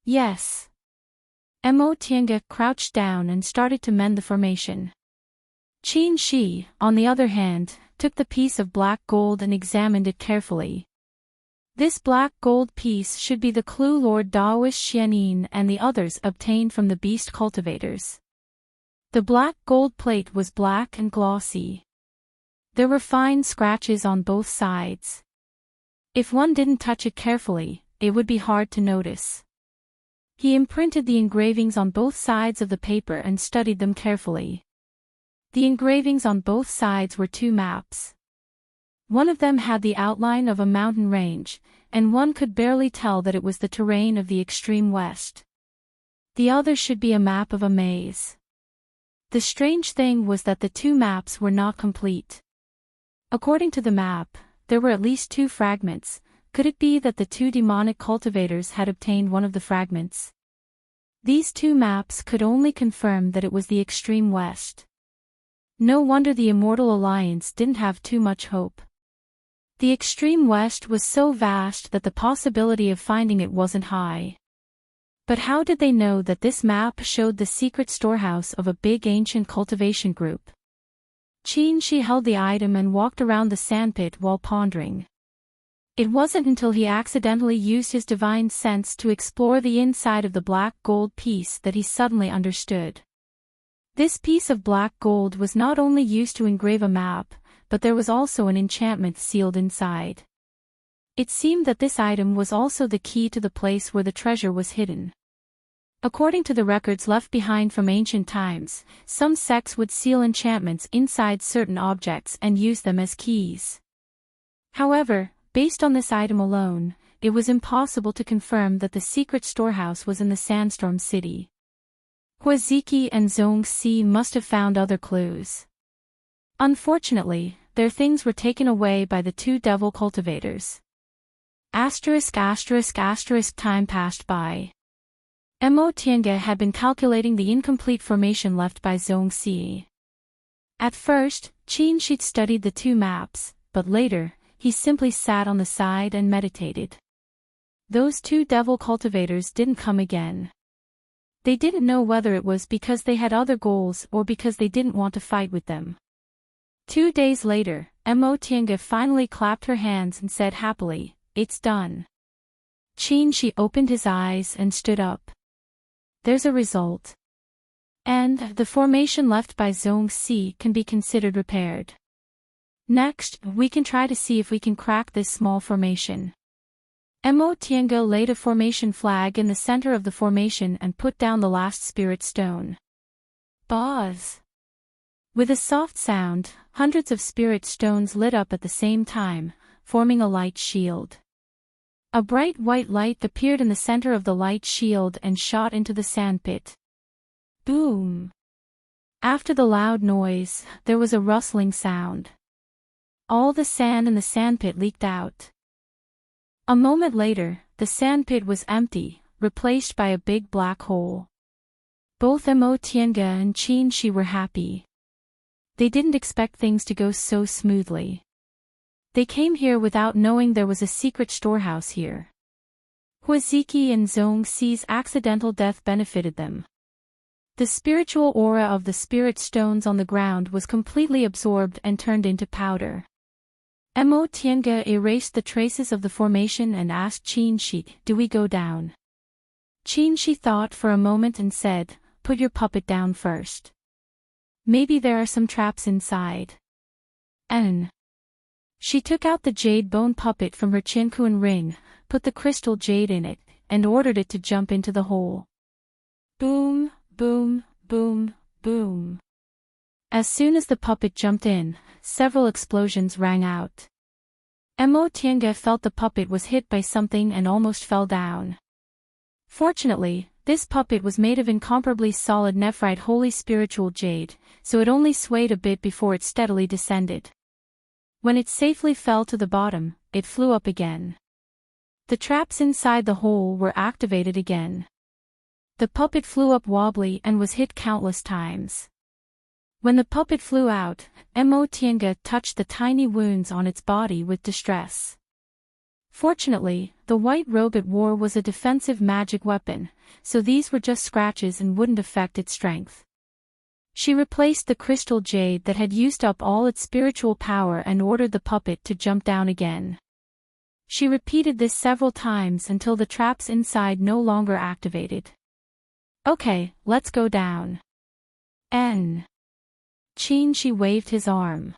Yes. Mo Tiange crouched down and started to mend the formation. Qin Shi, on the other hand, took the piece of black gold and examined it carefully. This black gold piece should be the clue Lord Daoist Xianin and the others obtained from the beast cultivators. The black gold plate was black and glossy. There were fine scratches on both sides. If one didn't touch it carefully, it would be hard to notice. He imprinted the engravings on both sides of the paper and studied them carefully. The engravings on both sides were two maps. One of them had the outline of a mountain range, and one could barely tell that it was the terrain of the extreme west. The other should be a map of a maze. The strange thing was that the two maps were not complete. According to the map, there were at least two fragments. Could it be that the two demonic cultivators had obtained one of the fragments? These two maps could only confirm that it was the extreme west. No wonder the Immortal Alliance didn't have too much hope. The extreme west was so vast that the possibility of finding it wasn't high. But how did they know that this map showed the secret storehouse of a big ancient cultivation group? Qin Shi held the item and walked around the sandpit while pondering. It wasn't until he accidentally used his divine sense to explore the inside of the black gold piece that he suddenly understood. This piece of black gold was not only used to engrave a map, but there was also an enchantment sealed inside. It seemed that this item was also the key to the place where the treasure was hidden. According to the records left behind from ancient times, some sects would seal enchantments inside certain objects and use them as keys. However, based on this item alone, it was impossible to confirm that the secret storehouse was in the Sandstorm City. Huaziki and Zhongxi must have found other clues. Unfortunately, their things were taken away by the two devil cultivators. Time passed by. Mo Tiange had been calculating the incomplete formation left by Zhongxi. At first, Qin Shi studied the two maps, but later, he simply sat on the side and meditated. Those two devil cultivators didn't come again. They didn't know whether it was because they had other goals or because they didn't want to fight with them. 2 days later, Mo Tiange finally clapped her hands and said happily, "It's done." Qin Shi opened his eyes and stood up. There's a result. And the formation left by Zhongxi can be considered repaired. Next, we can try to see if we can crack this small formation. Mo Tiange laid a formation flag in the center of the formation and put down the last spirit stone. Buzz! With a soft sound, hundreds of spirit stones lit up at the same time, forming a light shield. A bright white light appeared in the center of the light shield and shot into the sandpit. Boom! After the loud noise, there was a rustling sound. All the sand in the sandpit leaked out. A moment later, the sandpit was empty, replaced by a big black hole. Both Mo Tiange and Qin Shi were happy. They didn't expect things to go so smoothly. They came here without knowing there was a secret storehouse here. Huaziki and Zhongxi's accidental death benefited them. The spiritual aura of the spirit stones on the ground was completely absorbed and turned into powder. Mo Tiange erased the traces of the formation and asked Qin Shi, "Do we go down?" Qin Shi thought for a moment and said, "Put your puppet down first. Maybe there are some traps inside." She took out the jade bone puppet from her Qiankuan ring, put the crystal jade in it, and ordered it to jump into the hole. Boom, boom, boom, boom. As soon as the puppet jumped in, several explosions rang out. Mo Tiange felt the puppet was hit by something and almost fell down. Fortunately, this puppet was made of incomparably solid nephrite holy spiritual jade, so it only swayed a bit before it steadily descended. When it safely fell to the bottom, it flew up again. The traps inside the hole were activated again. The puppet flew up wobbly and was hit countless times. When the puppet flew out, Mo Tiange touched the tiny wounds on its body with distress. Fortunately, the white robe it wore was a defensive magic weapon, so these were just scratches and wouldn't affect its strength. She replaced the crystal jade that had used up all its spiritual power and ordered the puppet to jump down again. She repeated this several times until the traps inside no longer activated. Okay, let's go down. She waved his arm.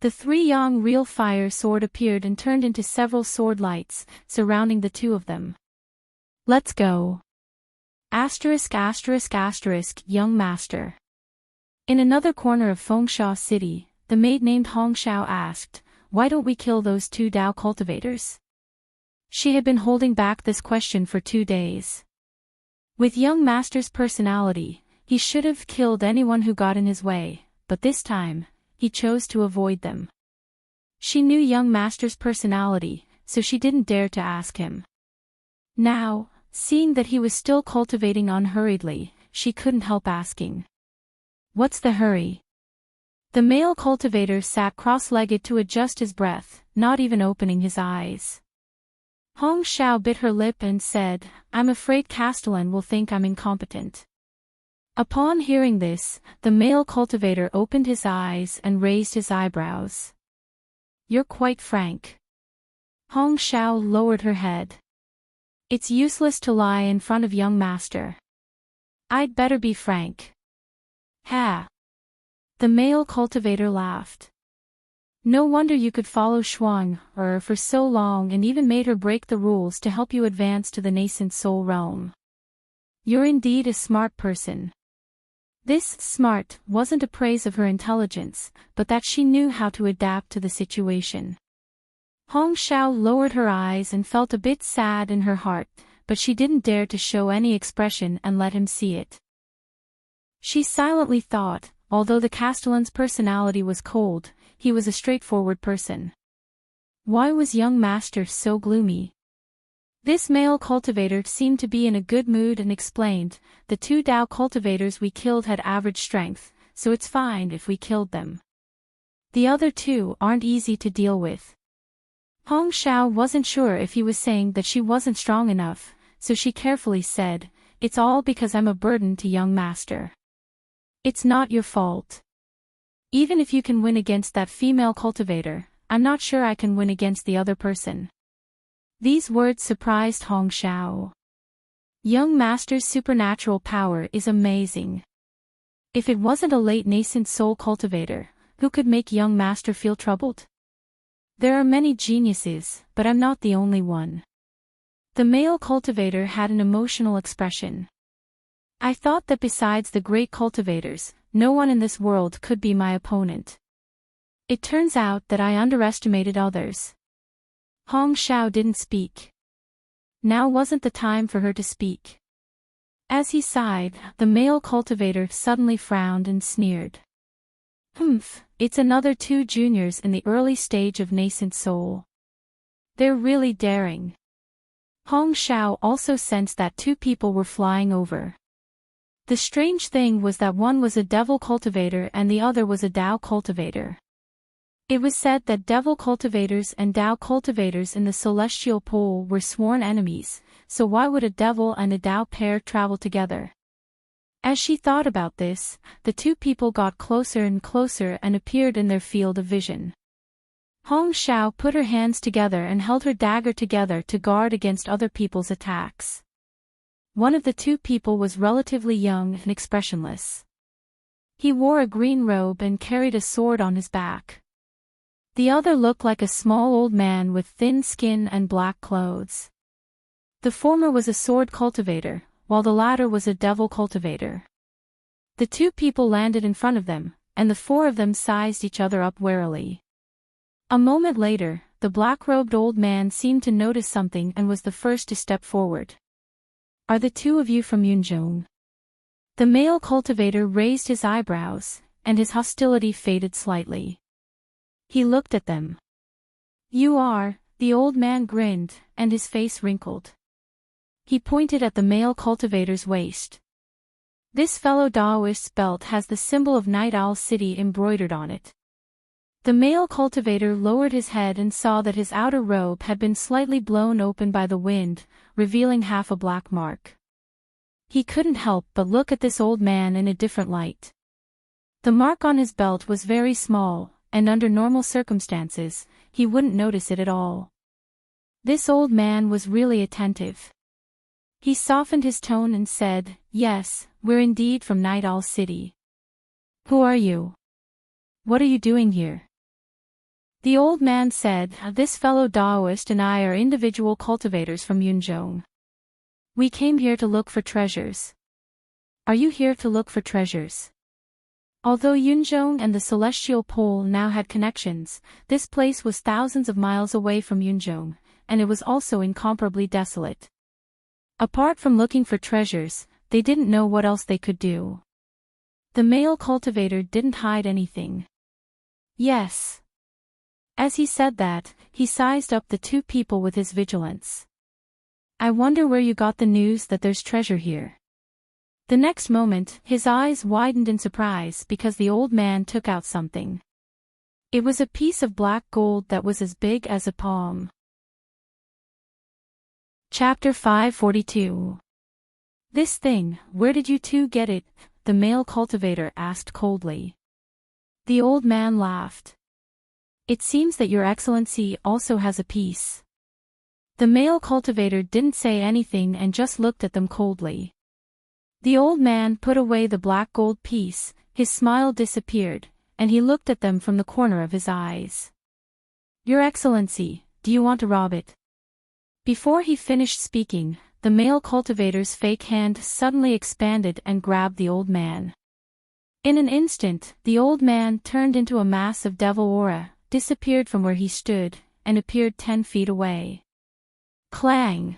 The three-yang real fire sword appeared and turned into several sword lights, surrounding the two of them. Let's go. ****, young master. In another corner of Fengsha City, the maid named Hong Xiao asked, why don't we kill those two Dao cultivators? She had been holding back this question for 2 days. With young master's personality, he should have killed anyone who got in his way, but this time, he chose to avoid them. She knew young master's personality, so she didn't dare to ask him. Now, seeing that he was still cultivating unhurriedly, she couldn't help asking. What's the hurry? The male cultivator sat cross-legged to adjust his breath, not even opening his eyes. Hong Xiao bit her lip and said, I'm afraid Castellan will think I'm incompetent. Upon hearing this, the male cultivator opened his eyes and raised his eyebrows. You're quite frank. Hong Xiao lowered her head. It's useless to lie in front of young master. I'd better be frank. Ha! The male cultivator laughed. No wonder you could follow Shuang for so long and even made her break the rules to help you advance to the nascent soul realm. You're indeed a smart person. This smart wasn't a praise of her intelligence, but that she knew how to adapt to the situation. Hong Xiao lowered her eyes and felt a bit sad in her heart, but she didn't dare to show any expression and let him see it. She silently thought, although the Castellan's personality was cold, he was a straightforward person. Why was young master so gloomy? This male cultivator seemed to be in a good mood and explained, the two Dao cultivators we killed had average strength, so it's fine if we killed them. The other two aren't easy to deal with. Hong Xiao wasn't sure if he was saying that she wasn't strong enough, so she carefully said, it's all because I'm a burden to young master. It's not your fault. Even if you can win against that female cultivator, I'm not sure I can win against the other person. These words surprised Hong Xiao. Young master's supernatural power is amazing. If it wasn't a late nascent soul cultivator, who could make young master feel troubled? There are many geniuses, but I'm not the only one. The male cultivator had an emotional expression. I thought that besides the great cultivators, no one in this world could be my opponent. It turns out that I underestimated others. Hong Xiao didn't speak. Now wasn't the time for her to speak. As he sighed, the male cultivator suddenly frowned and sneered. It's another two juniors in the early stage of nascent soul. They're really daring. Hong Xiao also sensed that two people were flying over. The strange thing was that one was a devil cultivator and the other was a Dao cultivator. It was said that devil cultivators and Dao cultivators in the celestial pole were sworn enemies, so why would a devil and a Dao pair travel together? As she thought about this, the two people got closer and closer and appeared in their field of vision. Hong Xiao put her hands together and held her dagger together to guard against other people's attacks. One of the two people was relatively young and expressionless. He wore a green robe and carried a sword on his back. The other looked like a small old man with thin skin and black clothes. The former was a sword cultivator, while the latter was a devil cultivator. The two people landed in front of them, and the four of them sized each other up warily. A moment later, the black-robed old man seemed to notice something and was the first to step forward. Are the two of you from Yunzhong? The male cultivator raised his eyebrows, and his hostility faded slightly. He looked at them. You are, the old man grinned, and his face wrinkled. He pointed at the male cultivator's waist. This fellow Daoist's belt has the symbol of Night Owl City embroidered on it. The male cultivator lowered his head and saw that his outer robe had been slightly blown open by the wind, revealing half a black mark. He couldn't help but look at this old man in a different light. The mark on his belt was very small, and under normal circumstances, he wouldn't notice it at all. This old man was really attentive. He softened his tone and said, "Yes, we're indeed from Night Owl City. Who are you? What are you doing here?" The old man said, "This fellow Daoist and I are individual cultivators from Yunzhong. We came here to look for treasures." "Are you here to look for treasures?" Although Yunzhong and the Celestial Pole now had connections, this place was thousands of miles away from Yunzhong, and it was also incomparably desolate. Apart from looking for treasures, they didn't know what else they could do. The male cultivator didn't hide anything. "Yes." As he said that, he sized up the two people with his vigilance. "I wonder where you got the news that there's treasure here." The next moment, his eyes widened in surprise because the old man took out something. It was a piece of black gold that was as big as a palm. Chapter 542. "This thing, where did you two get it?" the male cultivator asked coldly. The old man laughed. "It seems that your excellency also has a piece." The male cultivator didn't say anything and just looked at them coldly. The old man put away the black gold piece, his smile disappeared, and he looked at them from the corner of his eyes. "Your excellency, do you want to rob it?" Before he finished speaking, the male cultivator's fake hand suddenly expanded and grabbed the old man. In an instant, the old man turned into a mass of devil aura, disappeared from where he stood, and appeared 10 feet away. Clang!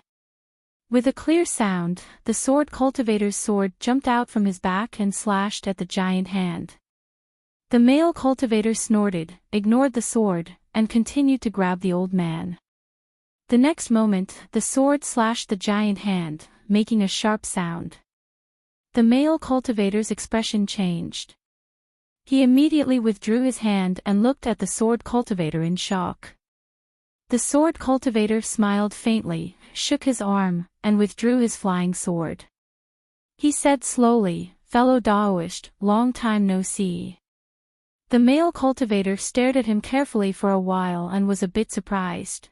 With a clear sound, the sword cultivator's sword jumped out from his back and slashed at the giant hand. The male cultivator snorted, ignored the sword, and continued to grab the old man. The next moment, the sword slashed the giant hand, making a sharp sound. The male cultivator's expression changed. He immediately withdrew his hand and looked at the sword cultivator in shock. The sword cultivator smiled faintly, shook his arm, and withdrew his flying sword. He said slowly, "Fellow Daoist, long time no see." The male cultivator stared at him carefully for a while and was a bit surprised.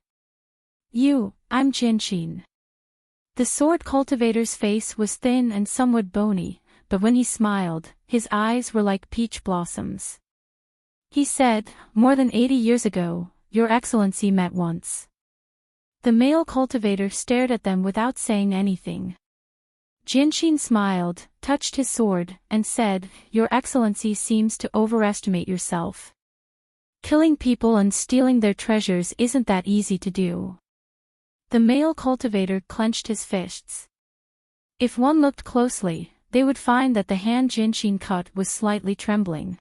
I'm Jinshin." The sword cultivator's face was thin and somewhat bony, but when he smiled, his eyes were like peach blossoms. He said, "More than 80 years ago, Your Excellency met once." The male cultivator stared at them without saying anything. Jinshin smiled, touched his sword, and said, "Your Excellency seems to overestimate yourself. Killing people and stealing their treasures isn't that easy to do." The male cultivator clenched his fists. If one looked closely, they would find that the hand Jinshin cut was slightly trembling.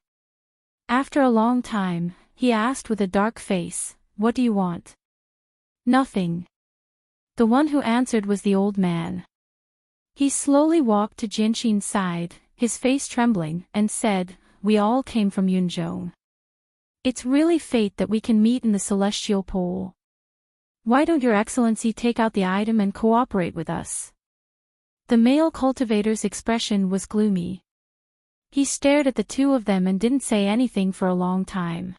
After a long time, he asked with a dark face, "What do you want?" "Nothing." The one who answered was the old man. He slowly walked to Jinshin's side, his face trembling, and said, "We all came from Yunzhong. It's really fate that we can meet in the Celestial Pole. Why don't Your Excellency take out the item and cooperate with us?" The male cultivator's expression was gloomy. He stared at the two of them and didn't say anything for a long time.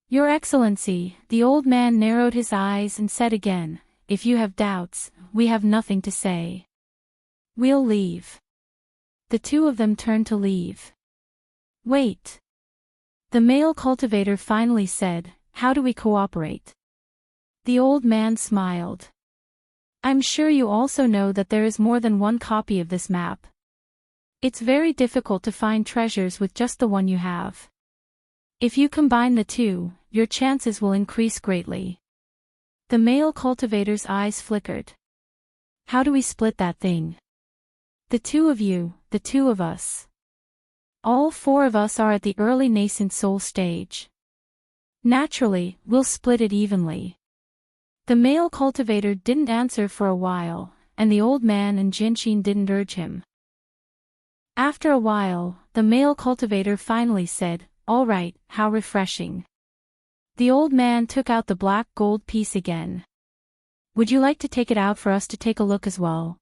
"Your Excellency," the old man narrowed his eyes and said again, "If you have doubts, we have nothing to say. We'll leave." The two of them turned to leave. "Wait." The male cultivator finally said, "How do we cooperate?" The old man smiled. "I'm sure you also know that there is more than one copy of this map. It's very difficult to find treasures with just the one you have. If you combine the two, your chances will increase greatly." The male cultivator's eyes flickered. "How do we split that thing?" "The two of you, the two of us. All four of us are at the early nascent soul stage. Naturally, we'll split it evenly." The male cultivator didn't answer for a while, and the old man and Jinshin didn't urge him. After a while, the male cultivator finally said, "All right, how refreshing. The old man took out the black gold piece again. Would you like to take it out for us to take a look as well?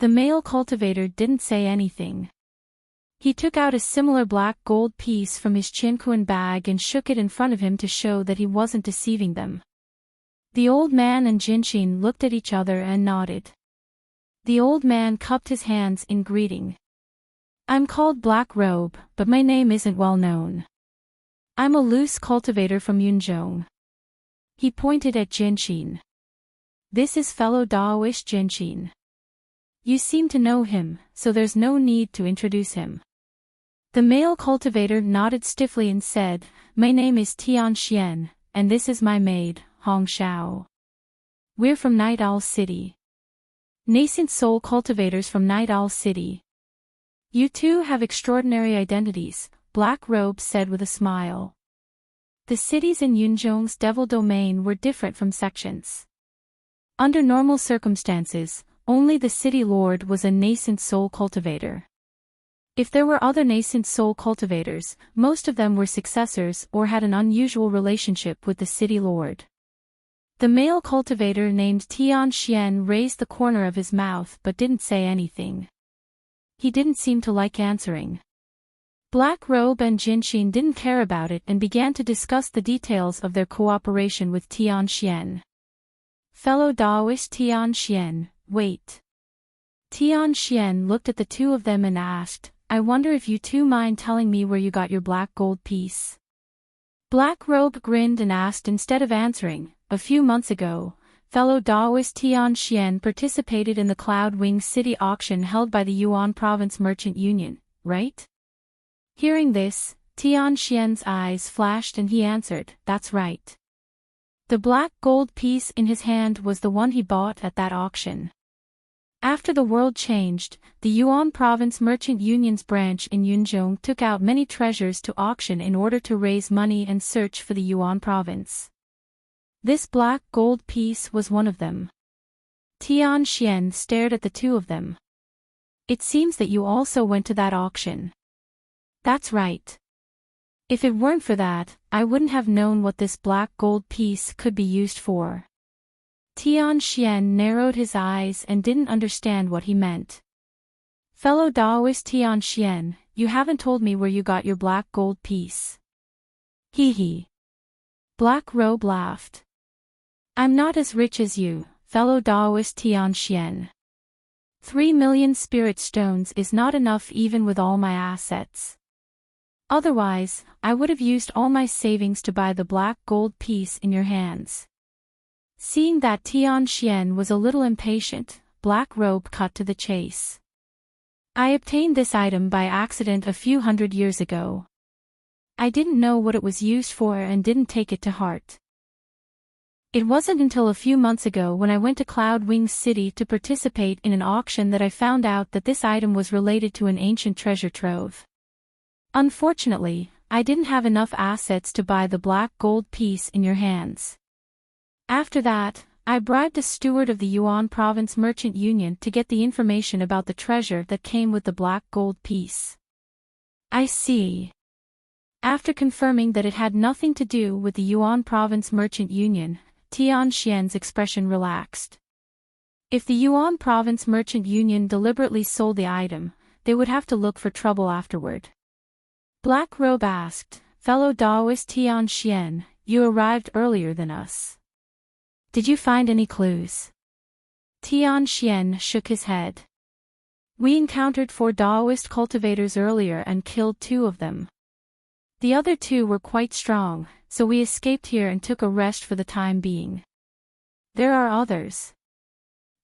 The male cultivator didn't say anything. He took out a similar black gold piece from his chinkuan bag and shook it in front of him to show that he wasn't deceiving them. The old man and Jinshin looked at each other and nodded. The old man cupped his hands in greeting. I'm called Black Robe, but my name isn't well known. I'm a loose cultivator from Yunzhong. He pointed at Jinshin. This is fellow Daoist Jinshin. You seem to know him, so there's no need to introduce him. The male cultivator nodded stiffly and said, My name is Tian Xian, and this is my maid, Hong Xiao. We're from Night Owl City. Nascent soul cultivators from Night Owl City. You two have extraordinary identities, Black Robe said with a smile. The cities in Yunzhong's devil domain were different from sections. Under normal circumstances, only the city lord was a nascent soul cultivator. If there were other nascent soul cultivators, most of them were successors or had an unusual relationship with the city lord. The male cultivator named Tian Xian raised the corner of his mouth but didn't say anything. He didn't seem to like answering. Black Robe and Jinshin didn't care about it and began to discuss the details of their cooperation with Tian Xian. Fellow Daoist Tian Xian, wait. Tian Xian looked at the two of them and asked, I wonder if you two mind telling me where you got your black gold piece? Black Robe grinned and asked instead of answering, a few months ago, fellow Daoist Tian Xian participated in the Cloud Wing City auction held by the Yuan Province Merchant Union, right? Hearing this, Tian Xian's eyes flashed and he answered, that's right. The black gold piece in his hand was the one he bought at that auction. After the world changed, the Yuan Province Merchant Union's branch in Yunzhong took out many treasures to auction in order to raise money and search for the Yuan Province. This black gold piece was one of them. Tian Xian stared at the two of them. It seems that you also went to that auction. That's right. If it weren't for that, I wouldn't have known what this black gold piece could be used for. Tian Xian narrowed his eyes and didn't understand what he meant. Fellow Daoist Tian Xian, you haven't told me where you got your black gold piece. Hee hee. Black Robe laughed. I'm not as rich as you, fellow Daoist Tian Xian. 3 million spirit stones is not enough even with all my assets. Otherwise, I would have used all my savings to buy the black gold piece in your hands. Seeing that Tian Xian was a little impatient, Black Robe cut to the chase. I obtained this item by accident a few hundred years ago. I didn't know what it was used for and didn't take it to heart. It wasn't until a few months ago when I went to Cloud Wing City to participate in an auction that I found out that this item was related to an ancient treasure trove. Unfortunately, I didn't have enough assets to buy the black gold piece in your hands. After that, I bribed a steward of the Yuan Province Merchant Union to get the information about the treasure that came with the black gold piece. I see. After confirming that it had nothing to do with the Yuan Province Merchant Union, Tian Xian's expression relaxed. If the Yuan Province Merchant Union deliberately sold the item, they would have to look for trouble afterward. Black Robe asked, fellow Daoist Tian Xian, you arrived earlier than us. Did you find any clues? Tian Xian shook his head. We encountered 4 Daoist cultivators earlier and killed 2 of them. The other 2 were quite strong, so we escaped here and took a rest for the time being. There are others.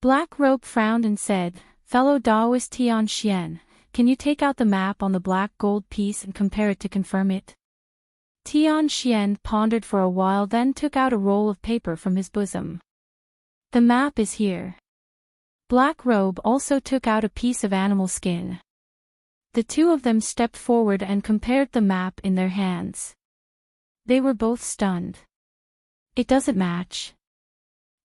Black Robe frowned and said, fellow Daoist Tian Xian, can you take out the map on the black gold piece and compare it to confirm it? Tian Xian pondered for a while, then took out a roll of paper from his bosom. The map is here. Black Robe also took out a piece of animal skin. The 2 of them stepped forward and compared the map in their hands. They were both stunned. It doesn't match.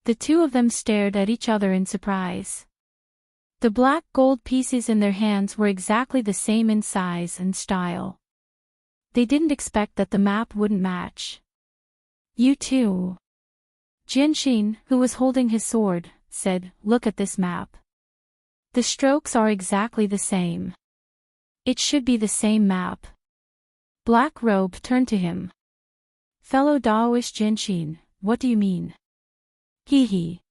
The 2 of them stared at each other in surprise. The black gold pieces in their hands were exactly the same in size and style. They didn't expect that the map wouldn't match. You too. Jinshin, who was holding his sword, said, "Look at this map. The strokes are exactly the same. It should be the same map." Black Robe turned to him. "Fellow Daoist Jinshin, what do you mean?" Hee hee.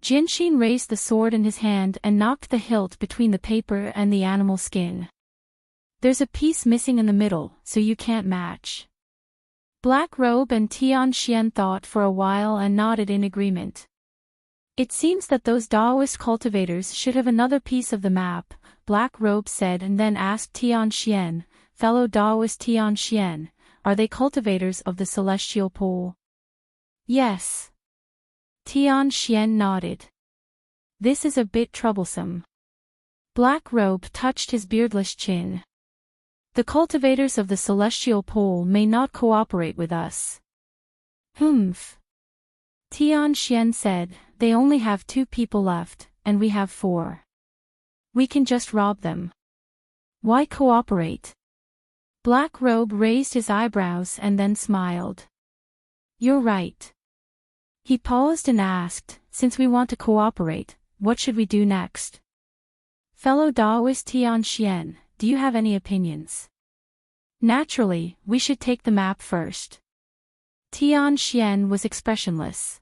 Jinshin raised the sword in his hand and knocked the hilt between the paper and the animal skin. "There's a piece missing in the middle, so you can't match." Black Robe and Tianxian thought for a while and nodded in agreement. "It seems that those Daoist cultivators should have another piece of the map," Black Robe said, and then asked Tianxian, "Fellow Daoist Tianxian, are they cultivators of the celestial pole?" "Yes." Tianxian nodded. "This is a bit troublesome." Black Robe touched his beardless chin. "The cultivators of the celestial pole may not cooperate with us." "Humph." Tianxian said, "They only have 2 people left, and we have 4. We can just rob them. Why cooperate?" Black Robe raised his eyebrows and then smiled. "You're right." He paused and asked, "Since we want to cooperate, what should we do next?" "Fellow Daoist Tianxian, do you have any opinions?" "Naturally, we should take the map first." Tianxian was expressionless.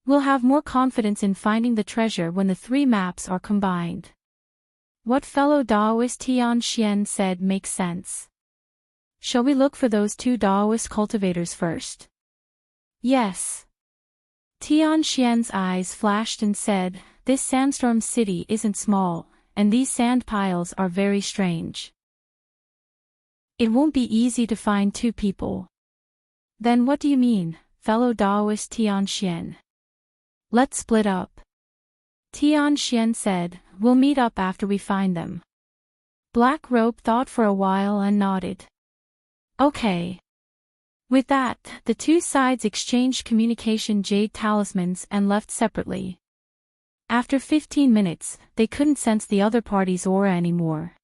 "We'll have more confidence in finding the treasure when the 3 maps are combined." What fellow Daoist Tianxian said makes sense. "Shall we look for those 2 Daoist cultivators first?" "Yes." Tianxian's eyes flashed and said, "This sandstorm city isn't small, and these sand piles are very strange. It won't be easy to find 2 people." "Then what do you mean, fellow Daoist Tianxian?" "Let's split up." Tianxian said, "We'll meet up after we find them." Black Robe thought for a while and nodded. "Okay." With that, the 2 sides exchanged communication jade talismans and left separately. After 15 minutes, they couldn't sense the other party's aura anymore.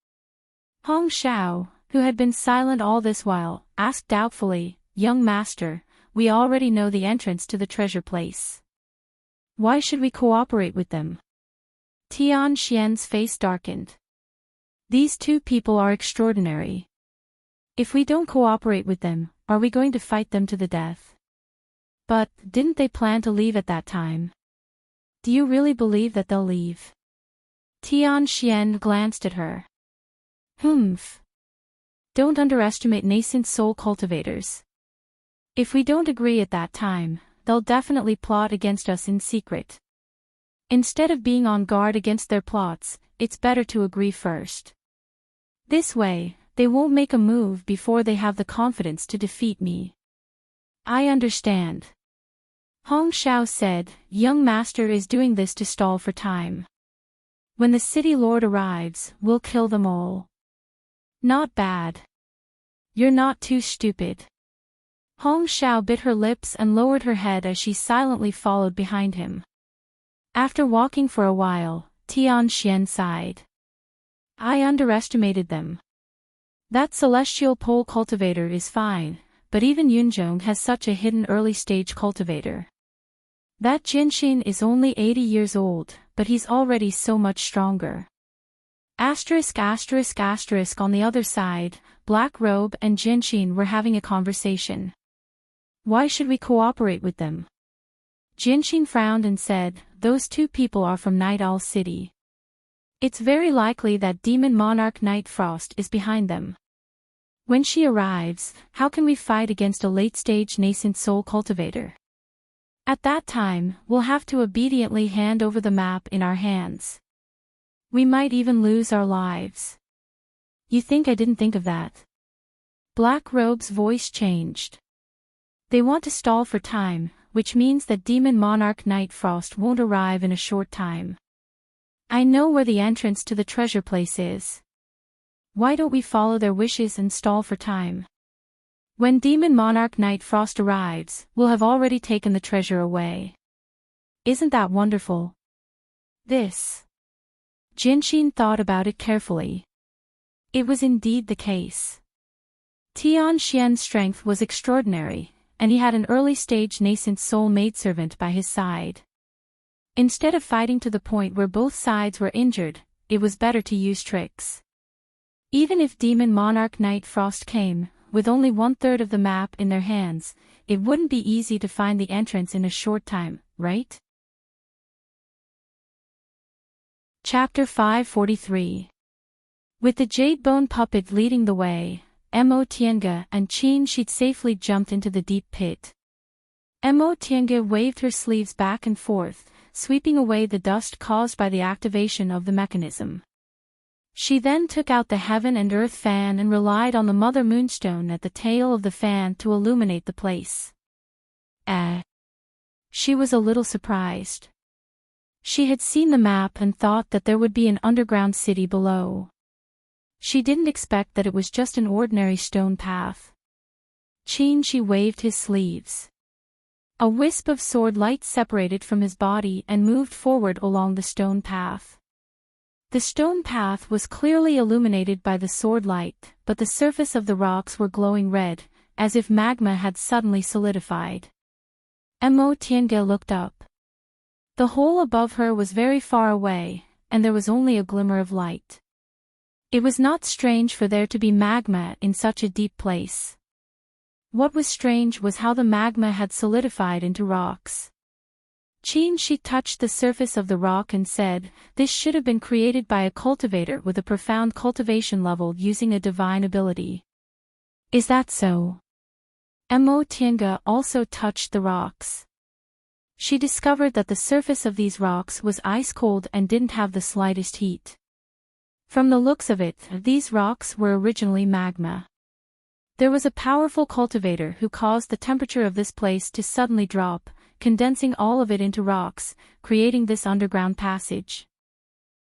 Hong Xiao, who had been silent all this while, asked doubtfully, "Young master, we already know the entrance to the treasure place. Why should we cooperate with them?" Tianxian's face darkened. "These 2 people are extraordinary. If we don't cooperate with them, are we going to fight them to the death?" "But, didn't they plan to leave at that time? Do you really believe that they'll leave?" Tianxian glanced at her. "Humph. Don't underestimate nascent soul cultivators. If we don't agree at that time, they'll definitely plot against us in secret. Instead of being on guard against their plots, it's better to agree first. This way, they won't make a move before they have the confidence to defeat me." "I understand." Hong Xiao said, "Young master is doing this to stall for time. When the city lord arrives, we'll kill them all." "Not bad. You're not too stupid." Hong Xiao bit her lips and lowered her head as she silently followed behind him. After walking for a while, Tianxian sighed. "I underestimated them. That celestial pole cultivator is fine, but even Yunzhong has such a hidden early-stage cultivator. That Jinshin is only 80 years old, but he's already so much stronger." On the other side, Black Robe and Jinshin were having a conversation. "Why should we cooperate with them?" Jinshin frowned and said, "Those 2 people are from Night Owl City. It's very likely that Demon Monarch Night Frost is behind them. When she arrives, how can we fight against a late-stage nascent soul cultivator? At that time, we'll have to obediently hand over the map in our hands. We might even lose our lives." "You think I didn't think of that?" Black Robe's voice changed. "They want to stall for time, which means that Demon Monarch Night Frost won't arrive in a short time. I know where the entrance to the treasure place is. Why don't we follow their wishes and stall for time? When Demon Monarch Night Frost arrives, we'll have already taken the treasure away. Isn't that wonderful?" This. Jinshin thought about it carefully. It was indeed the case. Tianxian's strength was extraordinary, and he had an early-stage nascent soul maidservant by his side. Instead of fighting to the point where both sides were injured, it was better to use tricks. Even if Demon Monarch Night Frost came, with only 1/3 of the map in their hands, it wouldn't be easy to find the entrance in a short time, right? Chapter 543. With the Jade Bone puppet leading the way, Mo Tiange and Qin Shi safely jumped into the deep pit. Mo Tiange waved her sleeves back and forth, sweeping away the dust caused by the activation of the mechanism. She then took out the Heaven and Earth fan and relied on the Mother Moonstone at the tail of the fan to illuminate the place. She was a little surprised. She had seen the map and thought that there would be an underground city below. She didn't expect that it was just an ordinary stone path. Qin Shi waved his sleeves. A wisp of sword light separated from his body and moved forward along the stone path. The stone path was clearly illuminated by the sword light, but the surface of the rocks were glowing red, as if magma had suddenly solidified. Mo Tiange looked up. The hole above her was very far away, and there was only a glimmer of light. It was not strange for there to be magma in such a deep place. What was strange was how the magma had solidified into rocks. Qin Shi touched the surface of the rock and said, "This should have been created by a cultivator with a profound cultivation level using a divine ability." Is that so? Mo Tiange also touched the rocks. She discovered that the surface of these rocks was ice-cold and didn't have the slightest heat. From the looks of it, these rocks were originally magma. There was a powerful cultivator who caused the temperature of this place to suddenly drop, condensing all of it into rocks, creating this underground passage.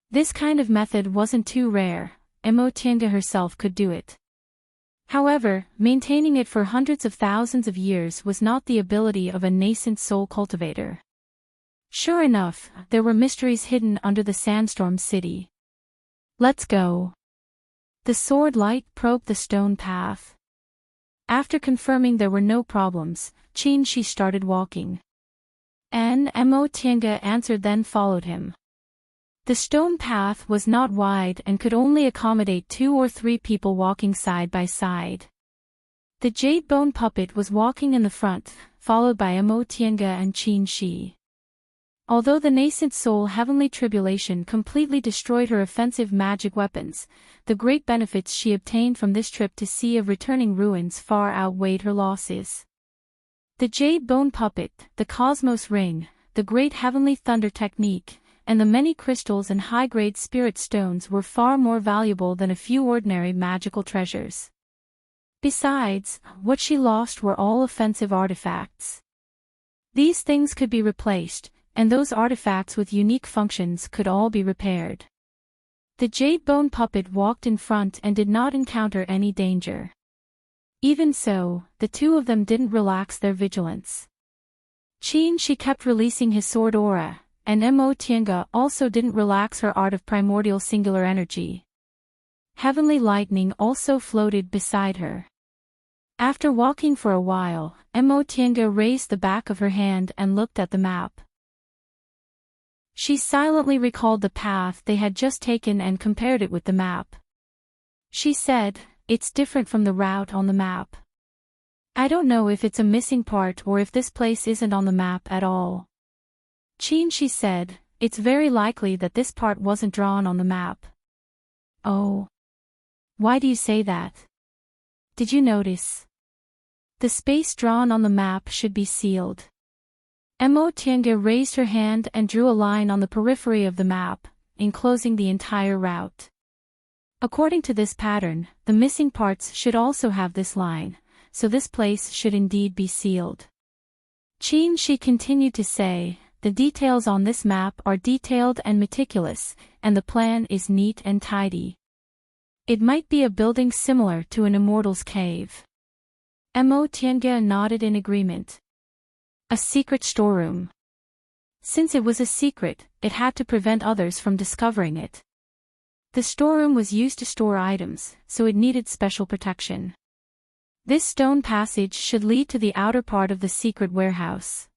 This kind of method wasn't too rare, Mo Tiange herself could do it. However, maintaining it for hundreds of thousands of years was not the ability of a nascent soul cultivator. Sure enough, there were mysteries hidden under the sandstorm city. Let's go. The sword light probed the stone path. After confirming there were no problems, Qin Shi started walking. And Mo Tiange answered, then followed him. The stone path was not wide and could only accommodate 2 or 3 people walking side by side. The Jade Bone puppet was walking in the front, followed by Mo Tiange and Qin Shi. Although the nascent soul heavenly tribulation completely destroyed her offensive magic weapons, the great benefits she obtained from this trip to Sea of Returning Ruins far outweighed her losses. The Jade Bone puppet, the Cosmos Ring, the Great Heavenly Thunder Technique, and the many crystals and high-grade spirit stones were far more valuable than a few ordinary magical treasures. Besides, what she lost were all offensive artifacts. These things could be replaced, and those artifacts with unique functions could all be repaired. The Jade Bone puppet walked in front and did not encounter any danger. Even so, the two of them didn't relax their vigilance. Qin Shi kept releasing his sword aura, and Mo Tiange also didn't relax her art of primordial singular energy. Heavenly lightning also floated beside her. After walking for a while, Mo Tiange raised the back of her hand and looked at the map. She silently recalled the path they had just taken and compared it with the map. She said, "It's different from the route on the map. I don't know if it's a missing part or if this place isn't on the map at all." Qin Shi said, "It's very likely that this part wasn't drawn on the map." "Oh. Why do you say that? Did you notice? The space drawn on the map should be sealed." Mo Tiange raised her hand and drew a line on the periphery of the map, enclosing the entire route. According to this pattern, the missing parts should also have this line, so this place should indeed be sealed. Qin Shi continued to say, "The details on this map are detailed and meticulous, and the plan is neat and tidy. It might be a building similar to an Immortal's cave." Mo Tiange nodded in agreement. A secret storeroom. Since it was a secret, it had to prevent others from discovering it. The storeroom was used to store items, so it needed special protection. This stone passage should lead to the outer part of the secret warehouse.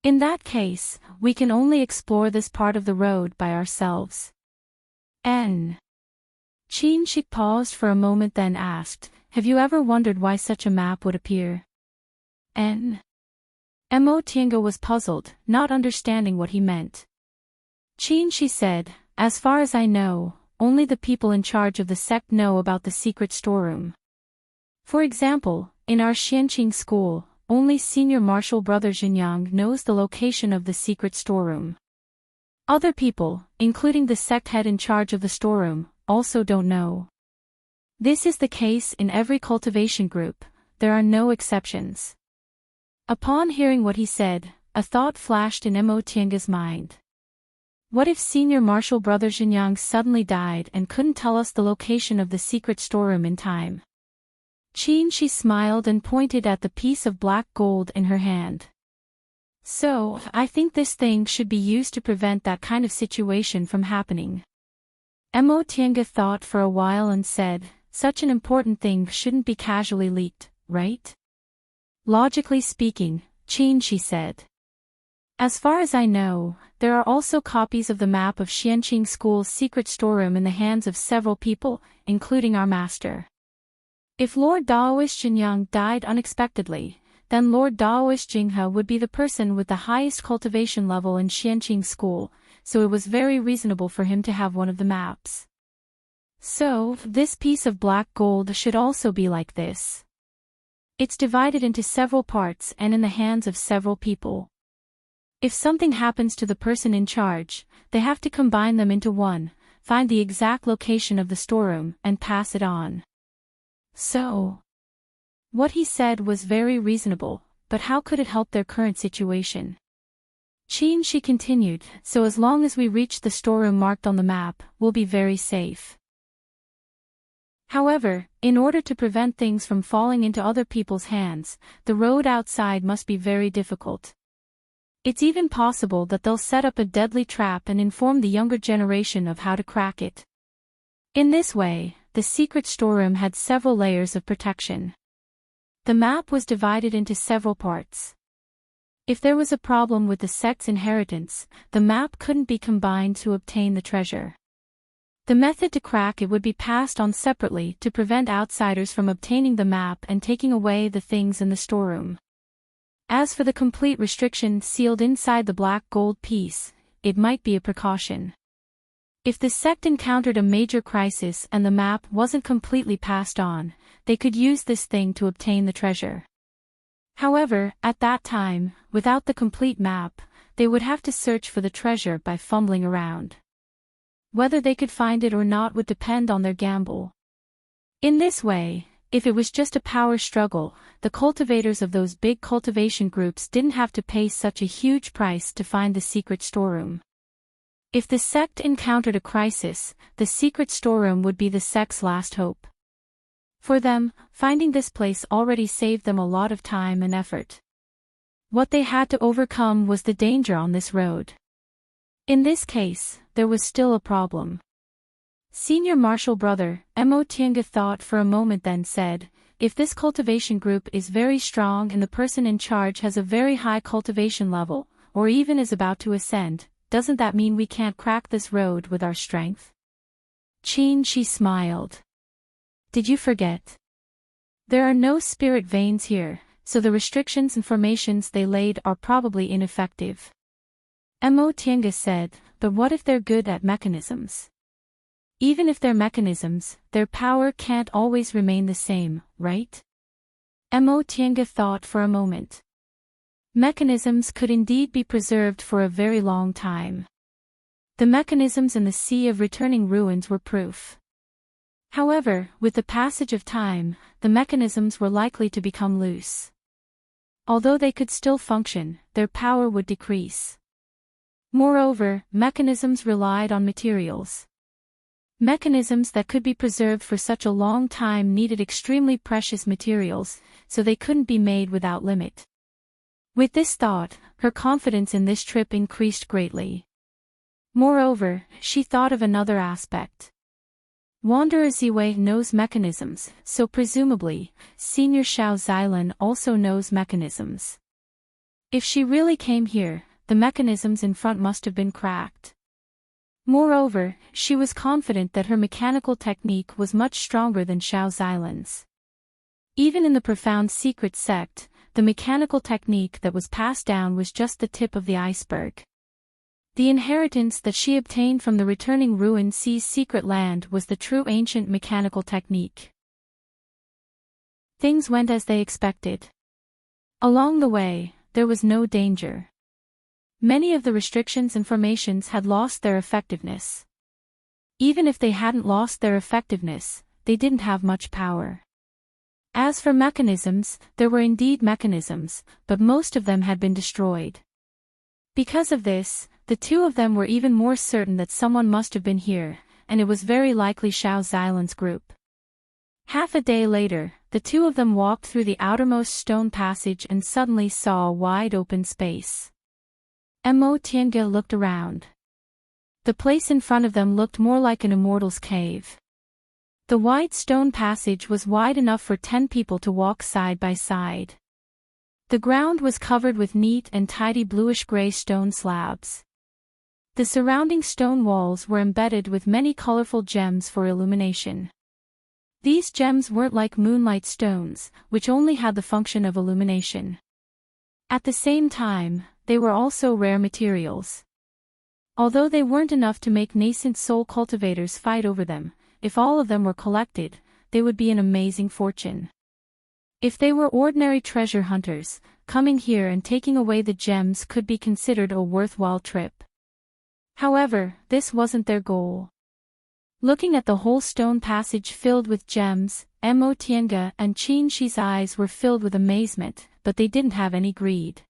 In that case, we can only explore this part of the road by ourselves. She paused for a moment then asked, have you ever wondered why such a map would appear? Tiange was puzzled, not understanding what he meant. She said, as far as I know, only the people in charge of the sect know about the secret storeroom. For example, in our Xianqing school, only senior martial brother Xinjiang knows the location of the secret storeroom. Other people, including the sect head in charge of the storeroom, also don't know. This is the case in every cultivation group, there are no exceptions. Upon hearing what he said, a thought flashed in Tiange's mind. What if senior martial brother Xinjiang suddenly died and couldn't tell us the location of the secret storeroom in time? She smiled and pointed at the piece of black gold in her hand. So, I think this thing should be used to prevent that kind of situation from happening. Tiange thought for a while and said, such an important thing shouldn't be casually leaked, right? Logically speaking, she said. As far as I know, there are also copies of the map of Xianqing School's secret storeroom in the hands of several people, including our master. If Lord Daoist Xinjiang died unexpectedly, then Lord Daoist Jinghe would be the person with the highest cultivation level in Xianqing School, so it was very reasonable for him to have one of the maps. So, this piece of black gold should also be like this. It's divided into several parts and in the hands of several people. If something happens to the person in charge, they have to combine them into one, find the exact location of the storeroom, and pass it on. So, what he said was very reasonable, but how could it help their current situation? She continued, so as long as we reach the storeroom marked on the map, we'll be very safe. However, in order to prevent things from falling into other people's hands, the road outside must be very difficult. It's even possible that they'll set up a deadly trap and inform the younger generation of how to crack it. In this way, the secret storeroom had several layers of protection. The map was divided into several parts. If there was a problem with the sect's inheritance, the map couldn't be combined to obtain the treasure. The method to crack it would be passed on separately to prevent outsiders from obtaining the map and taking away the things in the storeroom. As for the complete restriction sealed inside the black gold piece, it might be a precaution. If the sect encountered a major crisis and the map wasn't completely passed on, they could use this thing to obtain the treasure. However, at that time, without the complete map, they would have to search for the treasure by fumbling around. Whether they could find it or not would depend on their gamble. In this way, if it was just a power struggle, the cultivators of those big cultivation groups didn't have to pay such a huge price to find the secret storeroom. If the sect encountered a crisis, the secret storeroom would be the sect's last hope. For them, finding this place already saved them a lot of time and effort. What they had to overcome was the danger on this road. In this case, there was still a problem. Senior martial brother, Tiange thought for a moment then said, if this cultivation group is very strong and the person in charge has a very high cultivation level, or even is about to ascend, doesn't that mean we can't crack this road with our strength? She smiled. Did you forget? There are no spirit veins here, so the restrictions and formations they laid are probably ineffective. Tiange said, but what if they're good at mechanisms? Even if they're mechanisms, their power can't always remain the same, right? Tiange thought for a moment. Mechanisms could indeed be preserved for a very long time. The mechanisms in the Sea of Returning Ruins were proof. However, with the passage of time, the mechanisms were likely to become loose. Although they could still function, their power would decrease. Moreover, mechanisms relied on materials. Mechanisms that could be preserved for such a long time needed extremely precious materials, so they couldn't be made without limit. With this thought, her confidence in this trip increased greatly. Moreover, she thought of another aspect. Wanderer Ziwei knows mechanisms, so presumably, Senior Xiao Xilan also knows mechanisms. If she really came here, the mechanisms in front must have been cracked. Moreover, she was confident that her mechanical technique was much stronger than Xiao Xilan's. Even in the profound secret sect, the mechanical technique that was passed down was just the tip of the iceberg. The inheritance that she obtained from the returning Ruined Sea's secret land was the true ancient mechanical technique. Things went as they expected. Along the way, there was no danger. Many of the restrictions and formations had lost their effectiveness. Even if they hadn't lost their effectiveness, they didn't have much power. As for mechanisms, there were indeed mechanisms, but most of them had been destroyed. Because of this, the two of them were even more certain that someone must have been here, and it was very likely Xiao Xilan's group. Half a day later, the two of them walked through the outermost stone passage and suddenly saw a wide open space. Mo Tiange looked around. The place in front of them looked more like an immortal's cave. The wide stone passage was wide enough for 10 people to walk side by side. The ground was covered with neat and tidy bluish-gray stone slabs. The surrounding stone walls were embedded with many colorful gems for illumination. These gems weren't like moonlight stones, which only had the function of illumination. At the same time, they were also rare materials. Although they weren't enough to make nascent soul cultivators fight over them, if all of them were collected, they would be an amazing fortune. If they were ordinary treasure hunters, coming here and taking away the gems could be considered a worthwhile trip. However, this wasn't their goal. Looking at the whole stone passage filled with gems, Mo Tiange and Qin Shi's eyes were filled with amazement, but they didn't have any greed.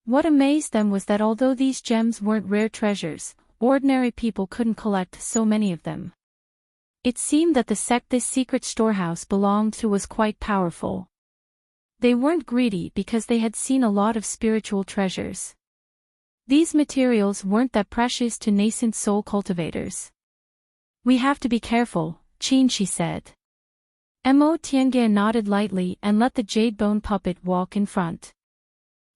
What amazed them was that although these gems weren't rare treasures, ordinary people couldn't collect so many of them. It seemed that the sect this secret storehouse belonged to was quite powerful. They weren't greedy because they had seen a lot of spiritual treasures. These materials weren't that precious to nascent soul cultivators. "We have to be careful," Qin Shi said. Mo Tiange nodded lightly and let the jade bone puppet walk in front.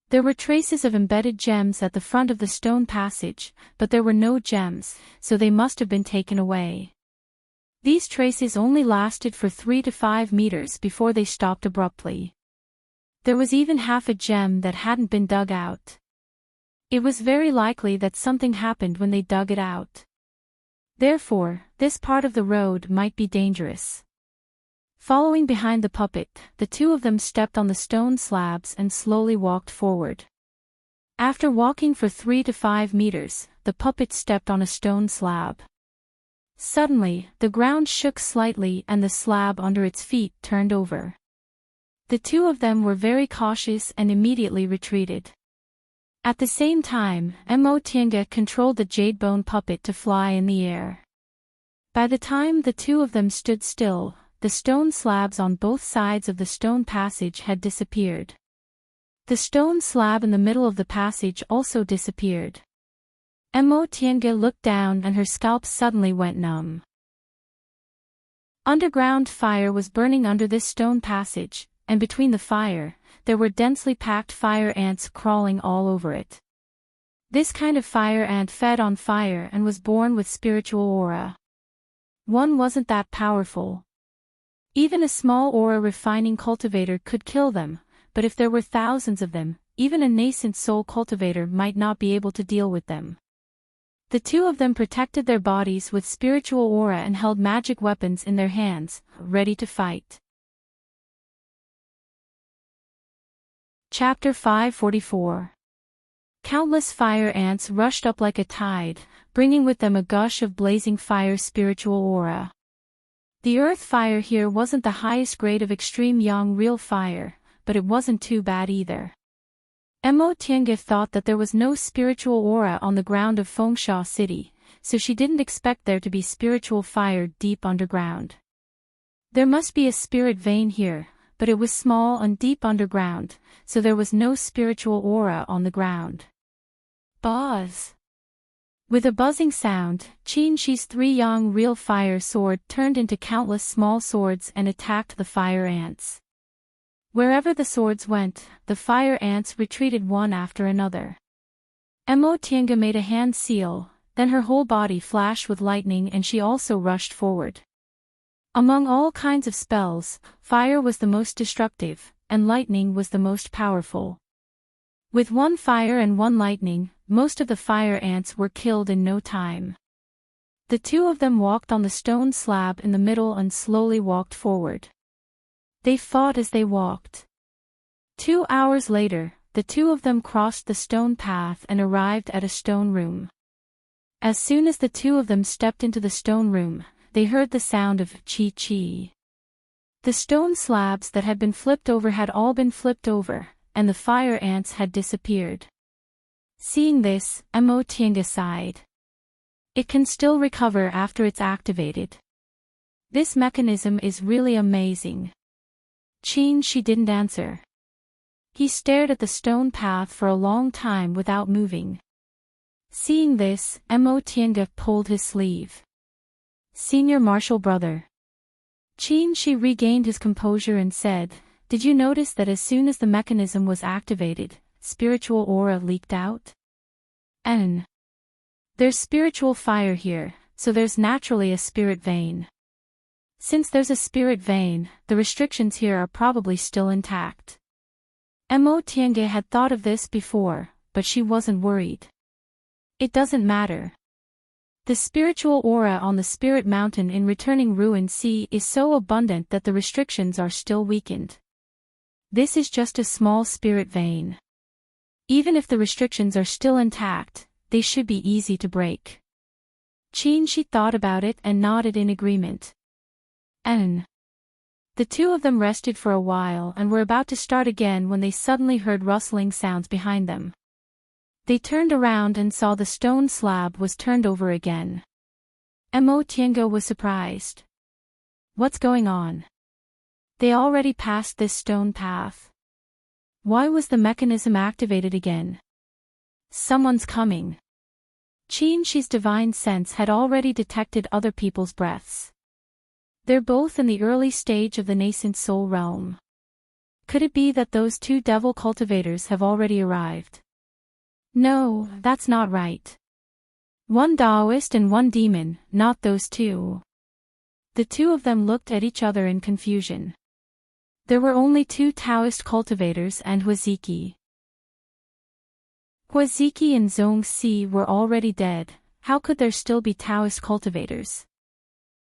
There were traces of embedded gems at the front of the stone passage, but there were no gems, so they must have been taken away. These traces only lasted for 3 to 5 meters before they stopped abruptly. There was even half a gem that hadn't been dug out. It was very likely that something happened when they dug it out. Therefore, this part of the road might be dangerous. Following behind the puppet, the two of them stepped on the stone slabs and slowly walked forward. After walking for 3 to 5 meters, the puppet stepped on a stone slab. Suddenly, the ground shook slightly and the slab under its feet turned over. The two of them were very cautious and immediately retreated. At the same time, Mo Tiange controlled the jade bone puppet to fly in the air. By the time the two of them stood still, the stone slabs on both sides of the stone passage had disappeared. The stone slab in the middle of the passage also disappeared. Mo Tiange looked down and her scalp suddenly went numb. Underground fire was burning under this stone passage, and between the fire, there were densely packed fire ants crawling all over it. This kind of fire ant fed on fire and was born with spiritual aura. One wasn't that powerful. Even a small aura refining cultivator could kill them, but if there were thousands of them, even a nascent soul cultivator might not be able to deal with them. The two of them protected their bodies with spiritual aura and held magic weapons in their hands, ready to fight. Chapter 544. Countless fire ants rushed up like a tide, bringing with them a gush of blazing fire spiritual aura. The earth fire here wasn't the highest grade of extreme yang real fire, but it wasn't too bad either. Mo Tiange thought that there was no spiritual aura on the ground of Fengsha City, so she didn't expect there to be spiritual fire deep underground. There must be a spirit vein here, but it was small and deep underground, so there was no spiritual aura on the ground. Buzz! With a buzzing sound, Qin-Shi's 3-yang real fire sword turned into countless small swords and attacked the fire ants. Wherever the swords went, the fire ants retreated one after another. Mo Tiange made a hand seal, then her whole body flashed with lightning and she also rushed forward. Among all kinds of spells, fire was the most destructive, and lightning was the most powerful. With one fire and one lightning, most of the fire ants were killed in no time. The two of them walked on the stone slab in the middle and slowly walked forward. They fought as they walked. 2 hours later, the two of them crossed the stone path and arrived at a stone room. As soon as the two of them stepped into the stone room, they heard the sound of chi-chi. The stone slabs that had been flipped over had all been flipped over, and the fire ants had disappeared. Seeing this, Mo Tiange sighed. It can still recover after it's activated. This mechanism is really amazing. Qin-Shi didn't answer. He stared at the stone path for a long time without moving. Seeing this, Mo Tiange pulled his sleeve. Senior Martial Brother. Qin-Shi regained his composure and said, "Did you notice that as soon as the mechanism was activated, spiritual aura leaked out? There's spiritual fire here, so there's naturally a spirit vein. Since there's a spirit vein, the restrictions here are probably still intact." Mo Tiange had thought of this before, but she wasn't worried. It doesn't matter. The spiritual aura on the Spirit Mountain in Returning Ruin Sea is so abundant that the restrictions are still weakened. This is just a small spirit vein. Even if the restrictions are still intact, they should be easy to break. Qin-Shi thought about it and nodded in agreement. The two of them rested for a while and were about to start again when they suddenly heard rustling sounds behind them. They turned around and saw the stone slab was turned over again. Mo Tiange was surprised. What's going on? They already passed this stone path. Why was the mechanism activated again? Someone's coming. Qin-Shi's divine sense had already detected other people's breaths. They're both in the early stage of the nascent soul realm. Could it be that those two devil cultivators have already arrived? No, that's not right. One Taoist and one demon, not those two. The two of them looked at each other in confusion. There were only 2 Taoist cultivators and Huaziki. Huaziki and Zhongxi were already dead. How could there still be Taoist cultivators?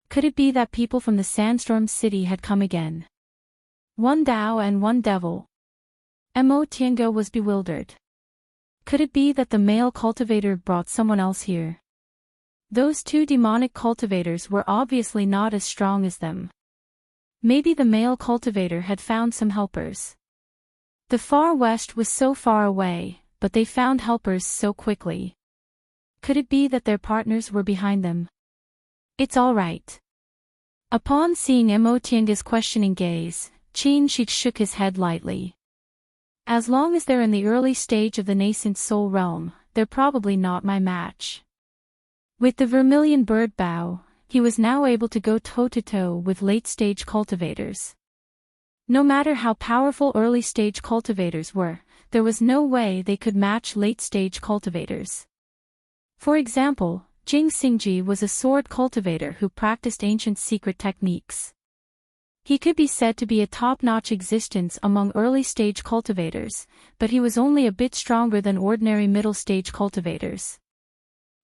Could it be that people from the Sandstorm City had come again? One Tao and one devil. Mo Tiange was bewildered. Could it be that the male cultivator brought someone else here? Those 2 demonic cultivators were obviously not as strong as them. Maybe the male cultivator had found some helpers. The far west was so far away, but they found helpers so quickly. Could it be that their partners were behind them? It's all right. Upon seeing Mo Tiange's questioning gaze, Qin-Shi shook his head lightly. As long as they're in the early stage of the nascent soul realm, they're probably not my match. With the vermilion bird bow, he was now able to go toe-to-toe with late-stage cultivators. No matter how powerful early-stage cultivators were, there was no way they could match late-stage cultivators. For example, Jing Xingji was a sword cultivator who practiced ancient secret techniques. He could be said to be a top-notch existence among early-stage cultivators, but he was only a bit stronger than ordinary middle-stage cultivators.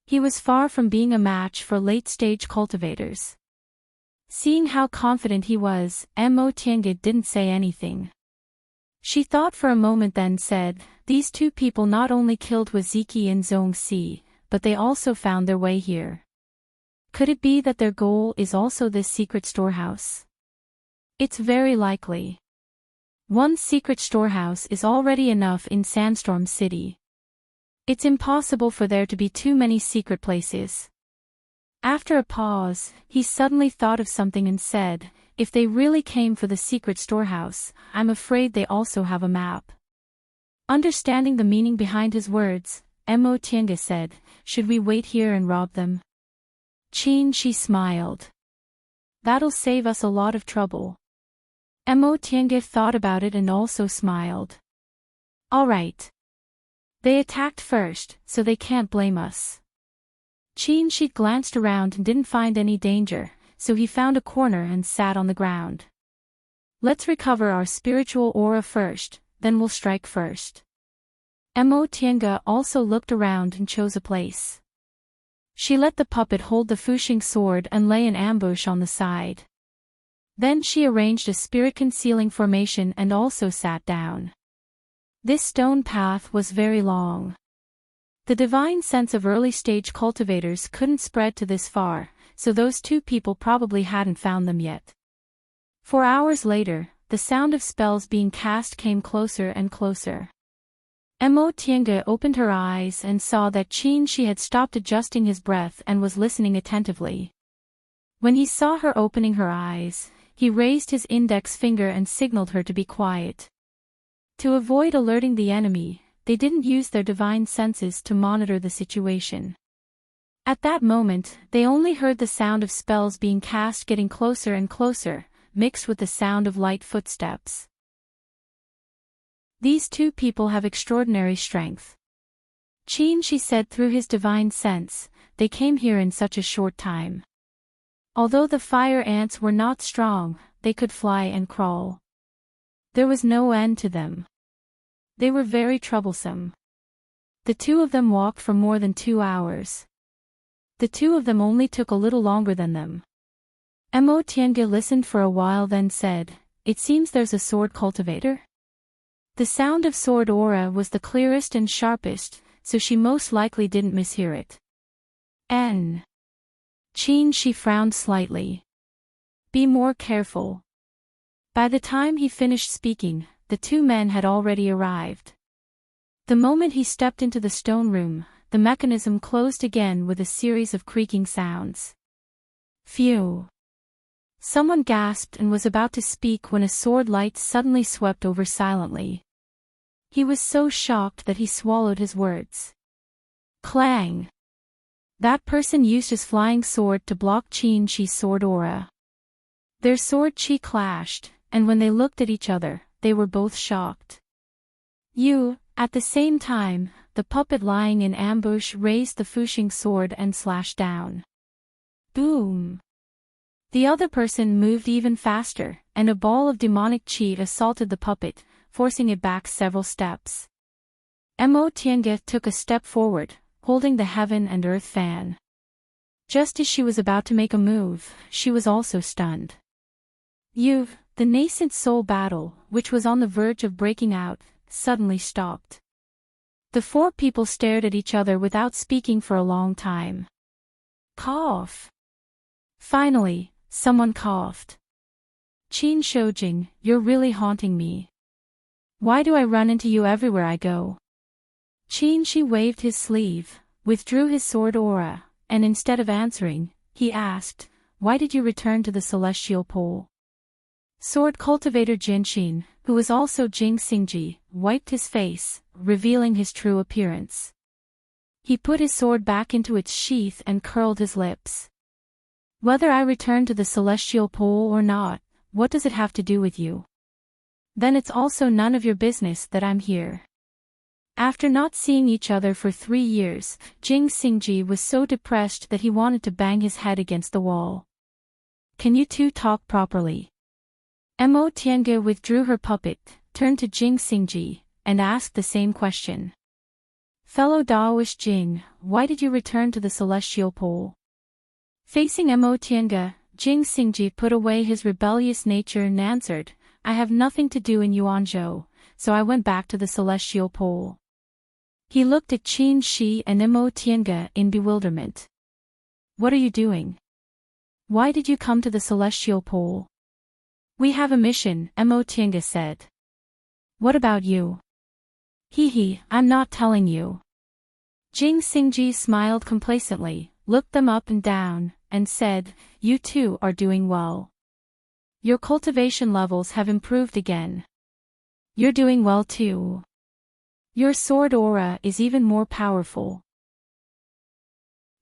He was far from being a match for late-stage cultivators. Seeing how confident he was, Mo Tiange didn't say anything. She thought for a moment then said, "These 2 people not only killed Huaziki and Zhongxi, but they also found their way here. Could it be that their goal is also this secret storehouse? It's very likely. One secret storehouse is already enough in Sandstorm City. It's impossible for there to be too many secret places." After a pause, he suddenly thought of something and said, "If they really came for the secret storehouse, I'm afraid they also have a map." Understanding the meaning behind his words, Mo Tiange said. Should we wait here and rob them? Qin Shi smiled. That'll save us a lot of trouble. Mo Tiange thought about it and also smiled. All right. They attacked first, so they can't blame us. Qin Shi glanced around and didn't find any danger, so he found a corner and sat on the ground. Let's recover our spiritual aura first, then we'll strike first. Mo Tiange also looked around and chose a place. She let the puppet hold the Fuxing sword and lay in ambush on the side. Then she arranged a spirit-concealing formation and also sat down. This stone path was very long. The divine sense of early-stage cultivators couldn't spread to this far, so those two people probably hadn't found them yet. 4 hours later, the sound of spells being cast came closer and closer. Mo Tiange opened her eyes and saw that Qin Shi had stopped adjusting his breath and was listening attentively. When he saw her opening her eyes, he raised his index finger and signaled her to be quiet. To avoid alerting the enemy, they didn't use their divine senses to monitor the situation. At that moment, they only heard the sound of spells being cast getting closer and closer, mixed with the sound of light footsteps. These two people have extraordinary strength. Qin Shi said through his divine sense. They came here in such a short time. Although the fire ants were not strong, they could fly and crawl. There was no end to them. They were very troublesome. The two of them walked for more than 2 hours. The two of them only took a little longer than them. Mo Tiange listened for a while then said, "It seems there's a sword cultivator?" The sound of sword aura was the clearest and sharpest, so she most likely didn't mishear it. Qin Shi frowned slightly. Be more careful. By the time he finished speaking, the two men had already arrived. The moment he stepped into the stone room, the mechanism closed again with a series of creaking sounds. Phew! Someone gasped and was about to speak when a sword light suddenly swept over silently. He was so shocked that he swallowed his words. Clang! That person used his flying sword to block Qin Shi's sword aura. Their sword chi clashed, and when they looked at each other, they were both shocked. At the same time, the puppet lying in ambush raised the Fuxing sword and slashed down. Boom! The other person moved even faster, and a ball of demonic chi assaulted the puppet, forcing it back several steps. Mo Tiange took a step forward, holding the heaven and earth fan. Just as she was about to make a move, she was also stunned. The nascent soul battle, which was on the verge of breaking out, suddenly stopped. The four people stared at each other without speaking for a long time. Cough. Finally, someone coughed. Qin Shoujing, you're really haunting me. Why do I run into you everywhere I go? Qin Shi waved his sleeve, withdrew his sword aura, and instead of answering, he asked, why did you return to the celestial pole? Sword cultivator Jinxin, who was also Jing Xingji, wiped his face, revealing his true appearance. He put his sword back into its sheath and curled his lips. Whether I return to the celestial pole or not, what does it have to do with you? Then it's also none of your business that I'm here. After not seeing each other for 3 years, Jing Xingji was so depressed that he wanted to bang his head against the wall. Can you two talk properly? Mo Tiange withdrew her puppet, turned to Jing Xingji, and asked the same question. Fellow Daoist Jing, why did you return to the celestial pole? Facing Mo Tiange, Jing Xingji put away his rebellious nature and answered, I have nothing to do in Yuanzhou, so I went back to the celestial pole. He looked at Qin Shi and Mo Tiange in bewilderment. What are you doing? Why did you come to the celestial pole? We have a mission, Mo Tiange said. What about you? I'm not telling you. Jing Xingji smiled complacently, looked them up and down, and said, you two are doing well. Your cultivation levels have improved again. You're doing well too. Your sword aura is even more powerful.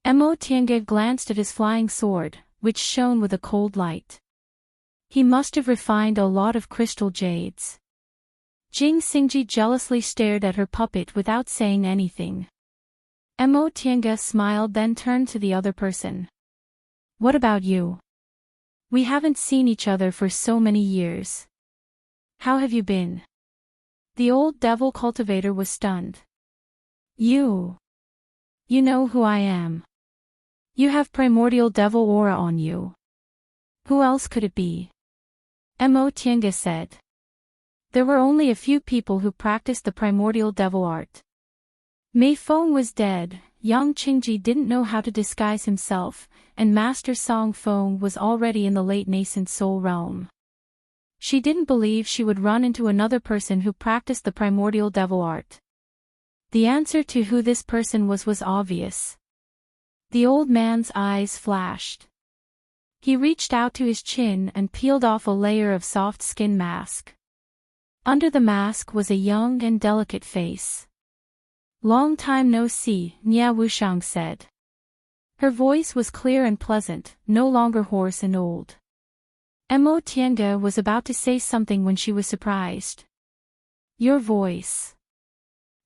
Mo Tiange glanced at his flying sword, which shone with a cold light. He must have refined a lot of crystal jades. Jing Xingji jealously stared at her puppet without saying anything. Mo Tiange smiled, then turned to the other person. What about you? We haven't seen each other for so many years. How have you been? The old devil cultivator was stunned. You know who I am. You have primordial devil aura on you. Who else could it be? Mo Tiange said. There were only a few people who practiced the primordial devil art. Mei Feng was dead, Yang Qingji didn't know how to disguise himself, and Master Song Feng was already in the late nascent soul realm. She didn't believe she would run into another person who practiced the primordial devil art. The answer to who this person was obvious. The old man's eyes flashed. He reached out to his chin and peeled off a layer of soft skin mask. Under the mask was a young and delicate face. Long time no see, Nia Wushang said. Her voice was clear and pleasant, no longer hoarse and old. Mo Tiange was about to say something when she was surprised. Your voice.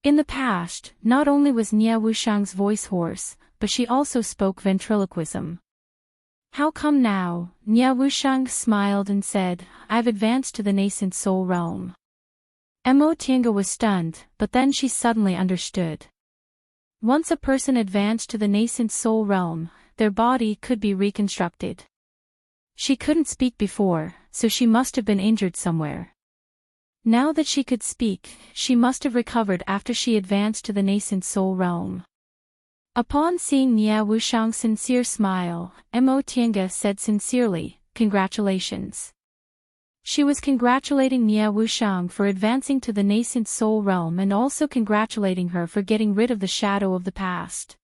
In the past, not only was Nia Wushang's voice hoarse, but she also spoke ventriloquism. How come now? Nia Wushang smiled and said, I've advanced to the nascent soul realm. Mo Tiange was stunned, but then she suddenly understood. Once a person advanced to the nascent soul realm, their body could be reconstructed. She couldn't speak before, so she must have been injured somewhere. Now that she could speak, she must have recovered after she advanced to the nascent soul realm. Upon seeing Nia Wushang's sincere smile, Mo Tiange said sincerely, Congratulations. She was congratulating Nia Wushang for advancing to the nascent soul realm and also congratulating her for getting rid of the shadow of the past.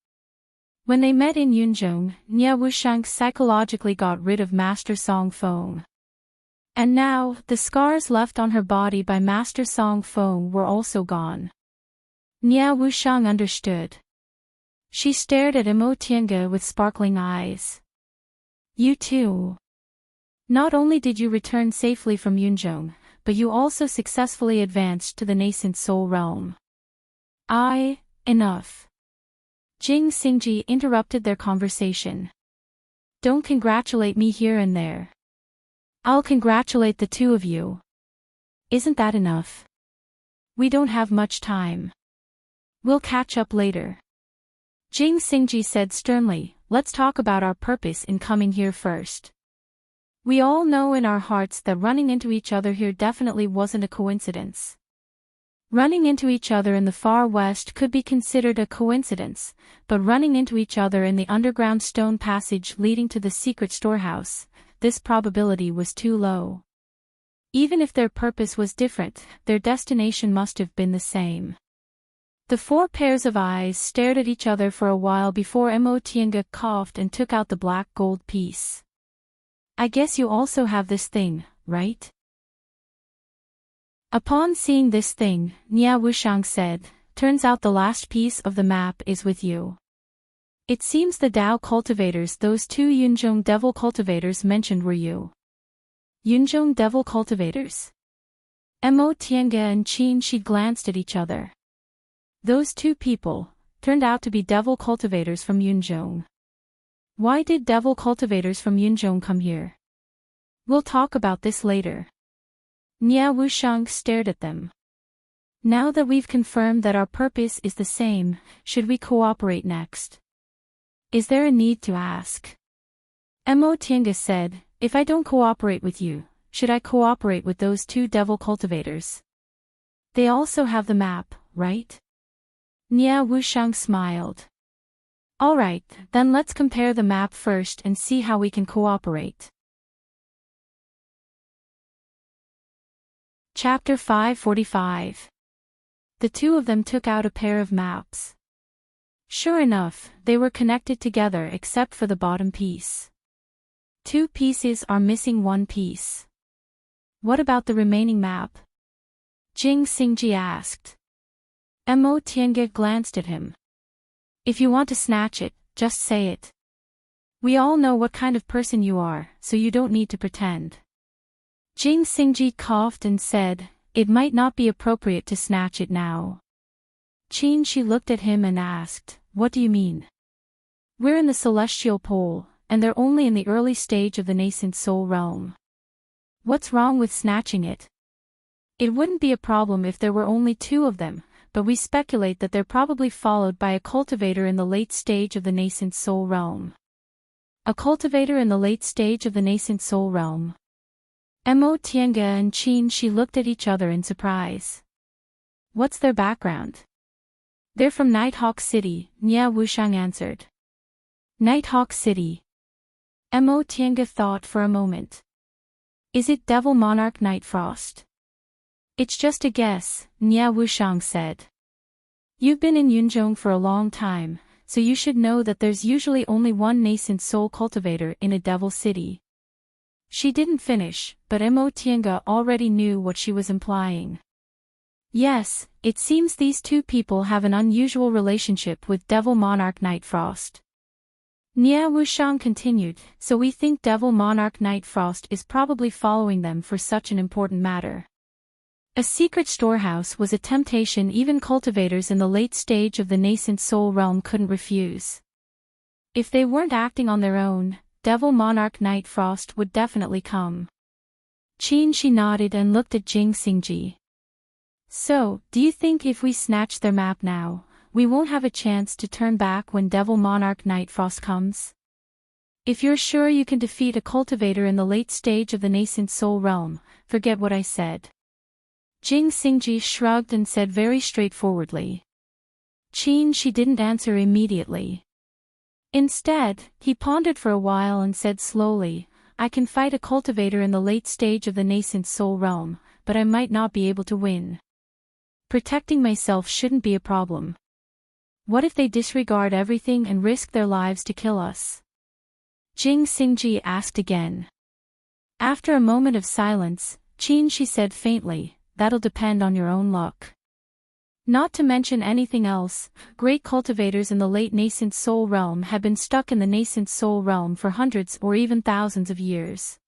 When they met in Yunzhong, Nia Wushang psychologically got rid of Master Song Feng. And now, the scars left on her body by Master Song Feng were also gone. Nia Wushang understood. She stared at Mo Tiange with sparkling eyes. You too. Not only did you return safely from Yunzhong, but you also successfully advanced to the nascent soul realm. Enough. Jing Xingji interrupted their conversation. Don't congratulate me here and there. I'll congratulate the two of you. Isn't that enough? We don't have much time. We'll catch up later. Jing Xingji said sternly, let's talk about our purpose in coming here first. We all know in our hearts that running into each other here definitely wasn't a coincidence. Running into each other in the far west could be considered a coincidence, but running into each other in the underground stone passage leading to the secret storehouse, this probability was too low. Even if their purpose was different, their destination must have been the same. The four pairs of eyes stared at each other for a while before Mo Tiange coughed and took out the black gold piece. I guess you also have this thing, right? Upon seeing this thing, Nia Wushang said, turns out the last piece of the map is with you. It seems the Dao cultivators, those two Yunzhong devil cultivators mentioned were you. Yunzhong devil cultivators? Mo Tiange and Qin Shi glanced at each other. Those two people turned out to be devil cultivators from Yunzhong. Why did devil cultivators from Yunzhong come here? We'll talk about this later. Nia Wushang stared at them. Now that we've confirmed that our purpose is the same, should we cooperate next? Is there a need to ask? Mo Tiange said, if I don't cooperate with you, should I cooperate with those two devil cultivators? They also have the map, right? Nia Wushang smiled. Alright, then let's compare the map first and see how we can cooperate. Chapter 545. The two of them took out a pair of maps. Sure enough, they were connected together except for the bottom piece. Two pieces are missing one piece. What about the remaining map? Jing Xingji asked. Mo Tiange glanced at him. If you want to snatch it, just say it. We all know what kind of person you are, so you don't need to pretend. Jing Xingji coughed and said, it might not be appropriate to snatch it now. Qin Shi looked at him and asked, what do you mean? We're in the celestial pole, and they're only in the early stage of the nascent soul realm. What's wrong with snatching it? It wouldn't be a problem if there were only 2 of them, but we speculate that they're probably followed by a cultivator in the late stage of the nascent soul realm. A cultivator in the late stage of the nascent soul realm. Mo Tiange and Qin Shi looked at each other in surprise. What's their background? They're from Nighthawk City, Nia Wushang answered. Nighthawk City. Mo Tiange thought for a moment. Is it Devil Monarch Nightfrost? It's just a guess, Nia Wushang said. You've been in Yunzhong for a long time, so you should know that there's usually only one nascent soul cultivator in a devil city. She didn't finish, but Mo Tiange already knew what she was implying. Yes, it seems these 2 people have an unusual relationship with Devil Monarch Nightfrost. Nia Wushang continued, so we think Devil Monarch Nightfrost is probably following them for such an important matter. A secret storehouse was a temptation even cultivators in the late stage of the nascent soul realm couldn't refuse. If they weren't acting on their own, Devil Monarch Nightfrost would definitely come. Qin Shi nodded and looked at Jing Xingji. So, do you think if we snatch their map now, we won't have a chance to turn back when Devil Monarch Nightfrost comes? If you're sure you can defeat a cultivator in the late stage of the nascent soul realm, forget what I said. Jing Xingji shrugged and said very straightforwardly. Qin Shi didn't answer immediately. Instead, he pondered for a while and said slowly, I can fight a cultivator in the late stage of the nascent soul realm, but I might not be able to win. Protecting myself shouldn't be a problem. What if they disregard everything and risk their lives to kill us? Jing Xingji asked again. After a moment of silence, Qin Shi said faintly, that'll depend on your own luck. Not to mention anything else, great cultivators in the late nascent soul realm have been stuck in the nascent soul realm for hundreds or even thousands of years.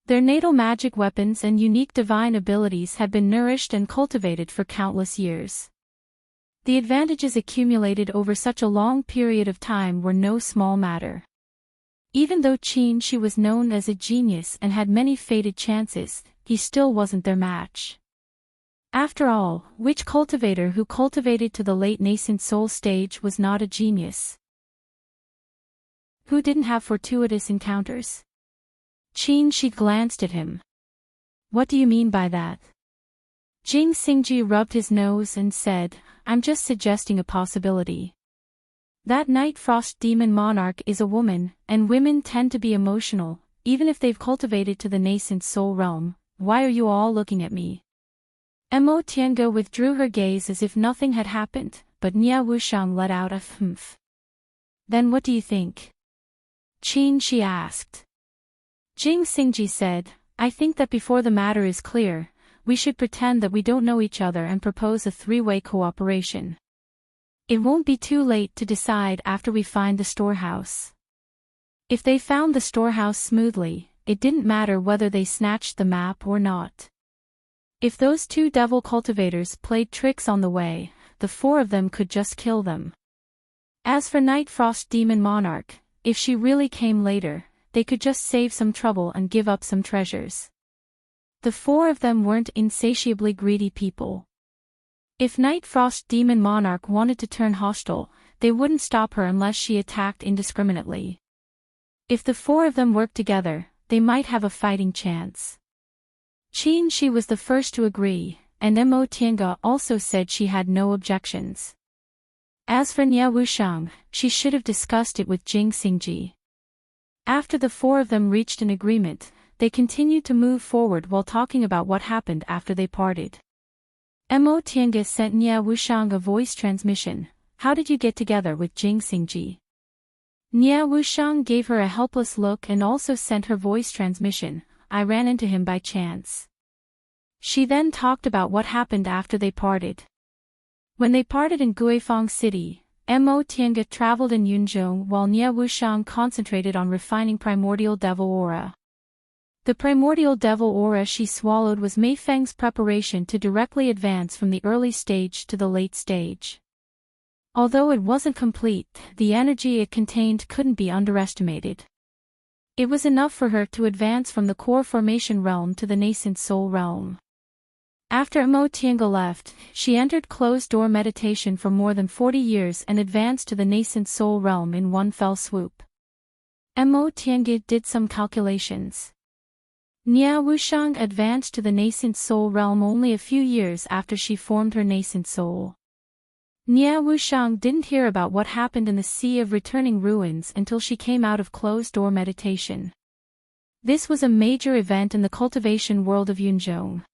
Their natal magic weapons and unique divine abilities had been nourished and cultivated for countless years. The advantages accumulated over such a long period of time were no small matter. Even though Qin Shi was known as a genius and had many fated chances, he still wasn't their match. After all, which cultivator who cultivated to the late nascent soul stage was not a genius? Who didn't have fortuitous encounters? Qin Shi glanced at him. What do you mean by that? Jing Xingji rubbed his nose and said, I'm just suggesting a possibility. That Night Frost Demon Monarch is a woman, and women tend to be emotional, even if they've cultivated to the nascent soul realm. Why are you all looking at me? Mo Tiange withdrew her gaze as if nothing had happened, but Nia Wushang let out a humph. Then what do you think? Qin Shi asked. Jing Xingji said, I think that before the matter is clear, we should pretend that we don't know each other and propose a 3-way cooperation. It won't be too late to decide after we find the storehouse. If they found the storehouse smoothly, it didn't matter whether they snatched the map or not. If those 2 devil cultivators played tricks on the way, the 4 of them could just kill them. As for Night Frost Demon Monarch, if she really came later, they could just save some trouble and give up some treasures. The 4 of them weren't insatiably greedy people. If Night Frost Demon Monarch wanted to turn hostile, they wouldn't stop her unless she attacked indiscriminately. If the 4 of them worked together, they might have a fighting chance. Qin Shi was the first to agree, and Mo Tiange also said she had no objections. As for Nia Wushang, she should have discussed it with Jing Xingji. After the 4 of them reached an agreement, they continued to move forward while talking about what happened after they parted. Mo Tiange sent Nia Wushang a voice transmission. How did you get together with Jing Xingji? Nia Wushang gave her a helpless look and also sent her voice transmission. I ran into him by chance. She then talked about what happened after they parted. When they parted in Guifang City, Mo Tiange traveled in Yunzhong while Nie Wuxiang concentrated on refining primordial devil aura. The primordial devil aura she swallowed was Mei Feng's preparation to directly advance from the early stage to the late stage. Although it wasn't complete, the energy it contained couldn't be underestimated. It was enough for her to advance from the core formation realm to the nascent soul realm. After Mo Tiange left, she entered closed-door meditation for more than 40 years and advanced to the nascent soul realm in one fell swoop. Mo Tiange did some calculations. Nie Wuxiang advanced to the nascent soul realm only a few years after she formed her nascent soul. Nie Wuxiang didn't hear about what happened in the Sea of Returning Ruins until she came out of closed-door meditation. This was a major event in the cultivation world of Yunzhong.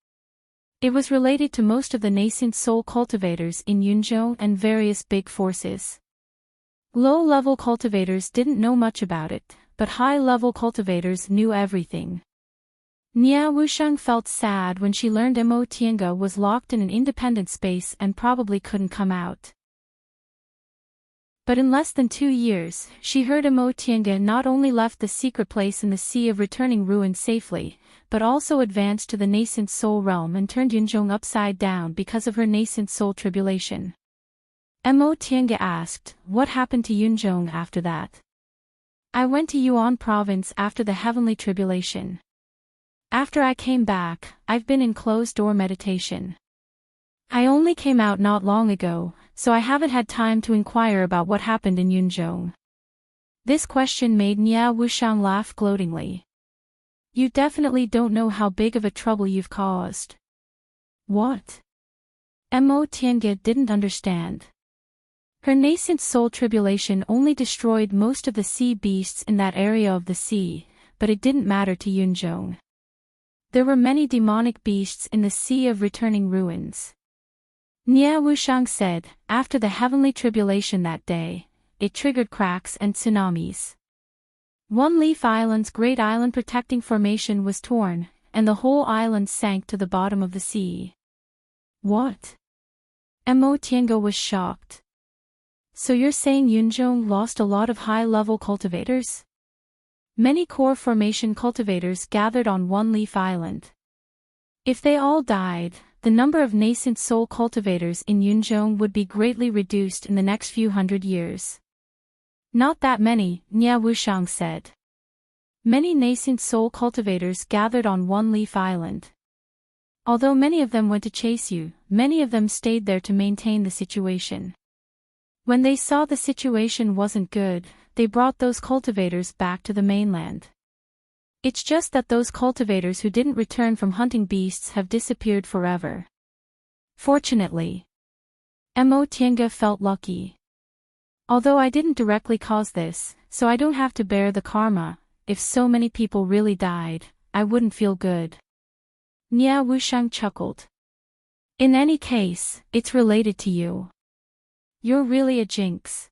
It was related to most of the nascent soul cultivators in Yunzhong and various big forces. Low-level cultivators didn't know much about it, but high-level cultivators knew everything. Nie Wuxiang felt sad when she learned Mo Tiange was locked in an independent space and probably couldn't come out. But in less than 2 years, she heard Mo Tiange not only left the secret place in the Sea of Returning Ruins safely, but also advanced to the nascent soul realm and turned Yunzhong upside down because of her nascent soul tribulation. Mo Tiange asked, "What happened to Yunzhong after that?" "I went to Yuan province after the heavenly tribulation. After I came back, I've been in closed-door meditation. I only came out not long ago, so I haven't had time to inquire about what happened in Yunzhong." This question made Nie Wuxiang laugh gloatingly. "You definitely don't know how big of a trouble you've caused." "What?" Mo Tiange didn't understand. Her nascent soul tribulation only destroyed most of the sea beasts in that area of the sea, but it didn't matter to Yunzhong. There were many demonic beasts in the Sea of Returning Ruins. Nie Wuxiang said, after the heavenly tribulation that day, it triggered cracks and tsunamis. One Leaf Island's great island protecting formation was torn, and the whole island sank to the bottom of the sea. "What?" Mo Tiange was shocked. "So you're saying Yunzhong lost a lot of high-level cultivators?" Many core formation cultivators gathered on One Leaf Island. If they all died, the number of nascent soul cultivators in Yunzhong would be greatly reduced in the next few hundred years. "Not that many," Nie Wuxiang said. "Many nascent soul cultivators gathered on One Leaf Island. Although many of them went to chase you, many of them stayed there to maintain the situation. When they saw the situation wasn't good, they brought those cultivators back to the mainland. It's just that those cultivators who didn't return from hunting beasts have disappeared forever. Fortunately, Mo Tiange felt lucky. Although I didn't directly cause this, so I don't have to bear the karma, if so many people really died, I wouldn't feel good." Nie Wuxiang chuckled. "In any case, it's related to you. You're really a jinx."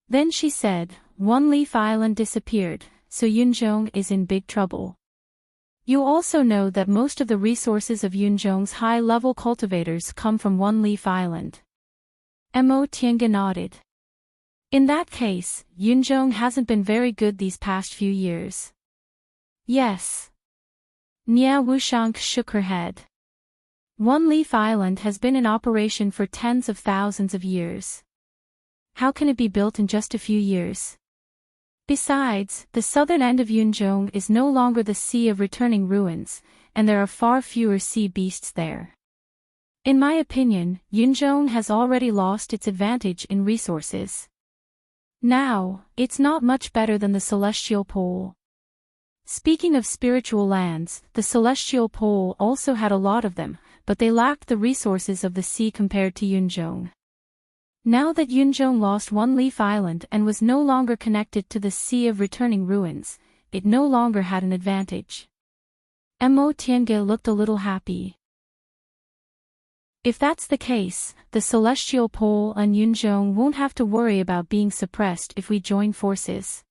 Then she said, "One Leaf Island disappeared, so Yunzhong is in big trouble. You also know that most of the resources of Yunzhong's high-level cultivators come from One Leaf Island." Mo Tiange nodded. "In that case, Yunzhong hasn't been very good these past few years." "Yes." Nie Wuxiang shook her head. "One Leaf Island has been in operation for tens of thousands of years. How can it be built in just a few years? Besides, the southern end of Yunzhong is no longer the Sea of Returning Ruins, and there are far fewer sea beasts there. In my opinion, Yunzhong has already lost its advantage in resources. Now, it's not much better than the Celestial Pole." Speaking of spiritual lands, the Celestial Pole also had a lot of them, but they lacked the resources of the sea compared to Yunzhong. Now that Yunzhong lost One Leaf Island and was no longer connected to the Sea of Returning Ruins, it no longer had an advantage. Mo Tiange looked a little happy. "If that's the case, the Celestial Pole and Yunzhong won't have to worry about being suppressed if we join forces."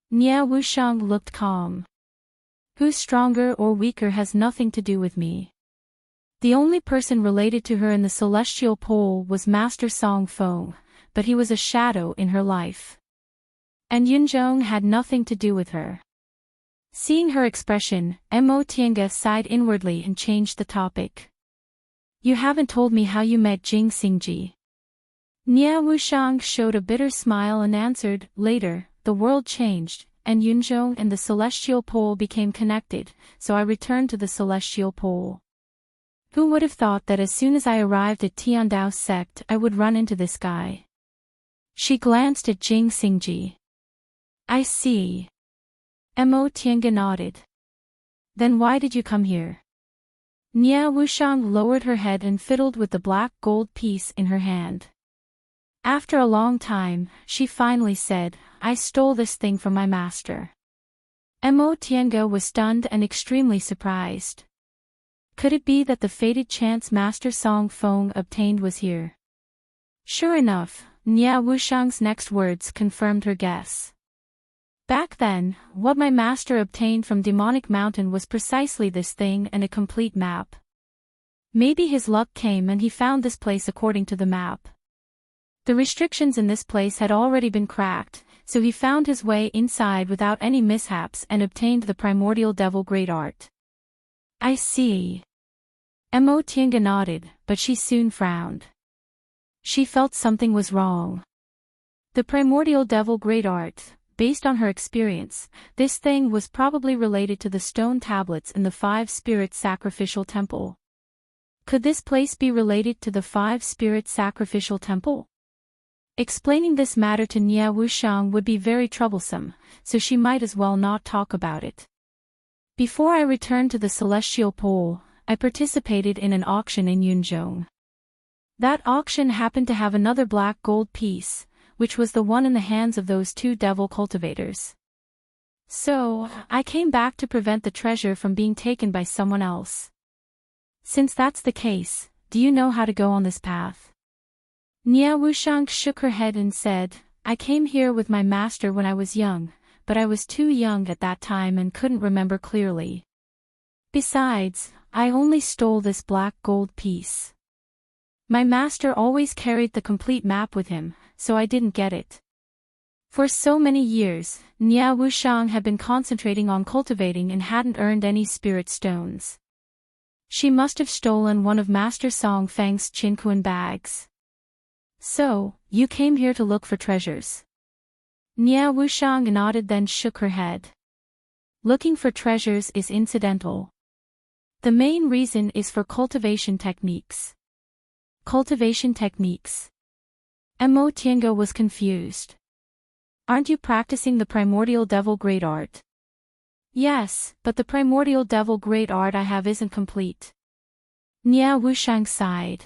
Nie Wuxiang looked calm. "Who's stronger or weaker has nothing to do with me. The only person related to her in the celestial pole was Master Song Feng, but he was a shadow in her life. And Yunzhong had nothing to do with her. Seeing her expression, Mo Tiange sighed inwardly and changed the topic. You haven't told me how you met Jing Xingji. Nia Wushang showed a bitter smile and answered, later, the world changed, and Yunzhong and the celestial pole became connected, so I returned to the celestial pole. Who would have thought that as soon as I arrived at Tiandao sect I would run into this guy? She glanced at Jing Xingji. I see. Mo Tiange nodded. Then why did you come here? Nia Wushang lowered her head and fiddled with the black gold piece in her hand. After a long time, she finally said, I stole this thing from my master. Mo Tiange was stunned and extremely surprised. Could it be that the fated chance Master Song Feng obtained was here? Sure enough, Nia Wushang's next words confirmed her guess. Back then, what my master obtained from Demonic Mountain was precisely this thing and a complete map. Maybe his luck came and he found this place according to the map. The restrictions in this place had already been cracked, so he found his way inside without any mishaps and obtained the primordial devil great art. I see. Mo Tiange nodded, but she soon frowned. She felt something was wrong. The primordial devil great art, based on her experience, this thing was probably related to the stone tablets in the five-spirit sacrificial temple. Could this place be related to the five-spirit sacrificial temple? Explaining this matter to Nia Wushang would be very troublesome, so she might as well not talk about it. Before I returned to the celestial pole, I participated in an auction in Yunzhong. That auction happened to have another black gold piece, which was the one in the hands of those two devil cultivators. So, I came back to prevent the treasure from being taken by someone else. Since that's the case, do you know how to go on this path? Nia Wushang shook her head and said, I came here with my master when I was young, but I was too young at that time and couldn't remember clearly. Besides, I only stole this black gold piece. My master always carried the complete map with him, so I didn't get it. For so many years, Nia Wushang had been concentrating on cultivating and hadn't earned any spirit stones. She must have stolen one of Master Song Feng's Qinquan bags. So, you came here to look for treasures. Nia Wushang nodded then shook her head. Looking for treasures is incidental. The main reason is for cultivation techniques. Cultivation techniques. Mo Tiange was confused. Aren't you practicing the primordial devil great art? Yes, but the primordial devil great art I have isn't complete. Nia Wushang sighed.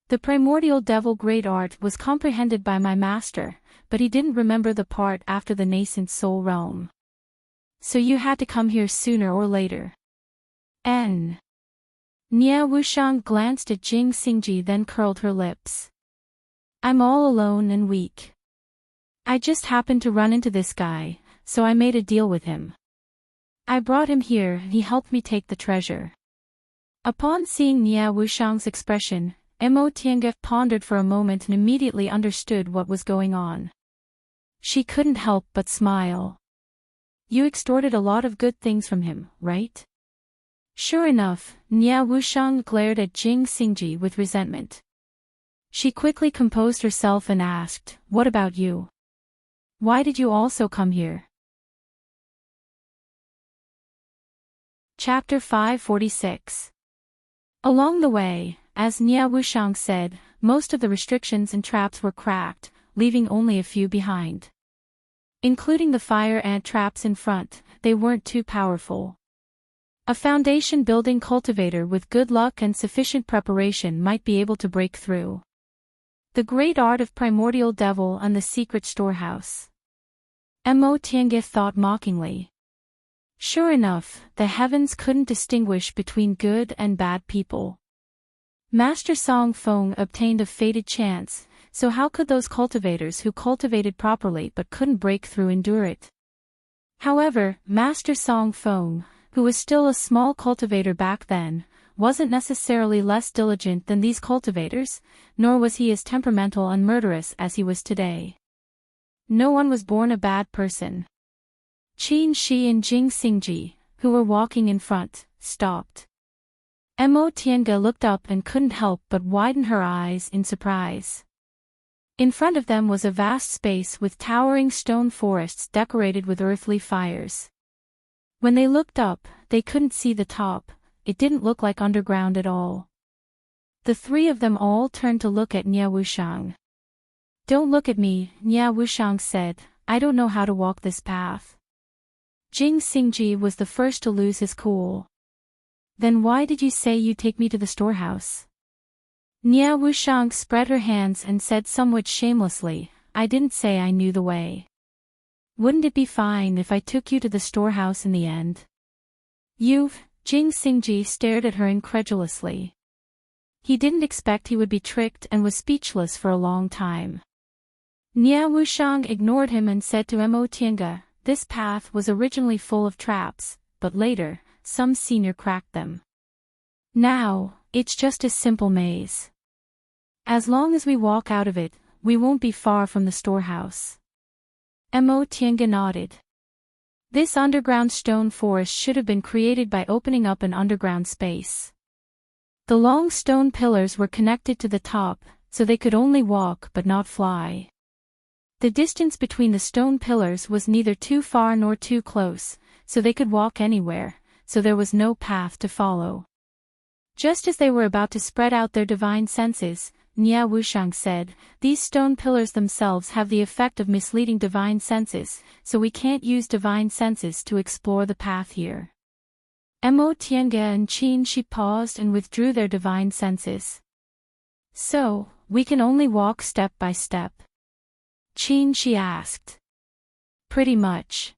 The primordial devil great art was comprehended by my master, but he didn't remember the part after the nascent soul realm. So you had to come here sooner or later. Nia Wushang glanced at Jing Xingji then curled her lips. I'm all alone and weak. I just happened to run into this guy, so I made a deal with him. I brought him here and he helped me take the treasure. Upon seeing Nia Wushang's expression, Mo Tiange pondered for a moment and immediately understood what was going on. She couldn't help but smile. You extorted a lot of good things from him, right? Sure enough, Nia Wushang glared at Jing Xingji with resentment. She quickly composed herself and asked, what about you? Why did you also come here? Chapter 546. Along the way, as Nia Wushang said, most of the restrictions and traps were cracked, leaving only a few behind. Including the fire ant traps in front, they weren't too powerful. A foundation building cultivator with good luck and sufficient preparation might be able to break through. The great art of primordial devil and the secret storehouse. Mo Tiange thought mockingly. Sure enough, the heavens couldn't distinguish between good and bad people. Master Song Feng obtained a fated chance, so how could those cultivators who cultivated properly but couldn't break through endure it? However, Master Song Feng, who was still a small cultivator back then, wasn't necessarily less diligent than these cultivators, nor was he as temperamental and murderous as he was today. No one was born a bad person. Qin Shi and Jing Xingji, who were walking in front, stopped. Mo Tiange looked up and couldn't help but widen her eyes in surprise. In front of them was a vast space with towering stone forests decorated with earthly fires. When they looked up, they couldn't see the top. It didn't look like underground at all. The three of them all turned to look at Nia Wushang. "Don't look at me," Nia Wushang said. "I don't know how to walk this path." Jing Xingji was the first to lose his cool. "Then why did you say you'd take me to the storehouse?" Nia Wushang spread her hands and said somewhat shamelessly, "I didn't say I knew the way. Wouldn't it be fine if I took you to the storehouse in the end?" Jing Xingji stared at her incredulously. He didn't expect he would be tricked and was speechless for a long time. Nia Wushang ignored him and said to Mo Tiange, "This path was originally full of traps, but later, some senior cracked them. Now, it's just a simple maze. As long as we walk out of it, we won't be far from the storehouse." Mo Tiange nodded. This underground stone forest should have been created by opening up an underground space. The long stone pillars were connected to the top, so they could only walk but not fly. The distance between the stone pillars was neither too far nor too close, so they could walk anywhere, so there was no path to follow. Just as they were about to spread out their divine senses, Nia Wushang said, "These stone pillars themselves have the effect of misleading divine senses, so we can't use divine senses to explore the path here." Mo Tiange and Qin Shi paused and withdrew their divine senses. "So, we can only walk step by step?" Qin Shi asked. "Pretty much.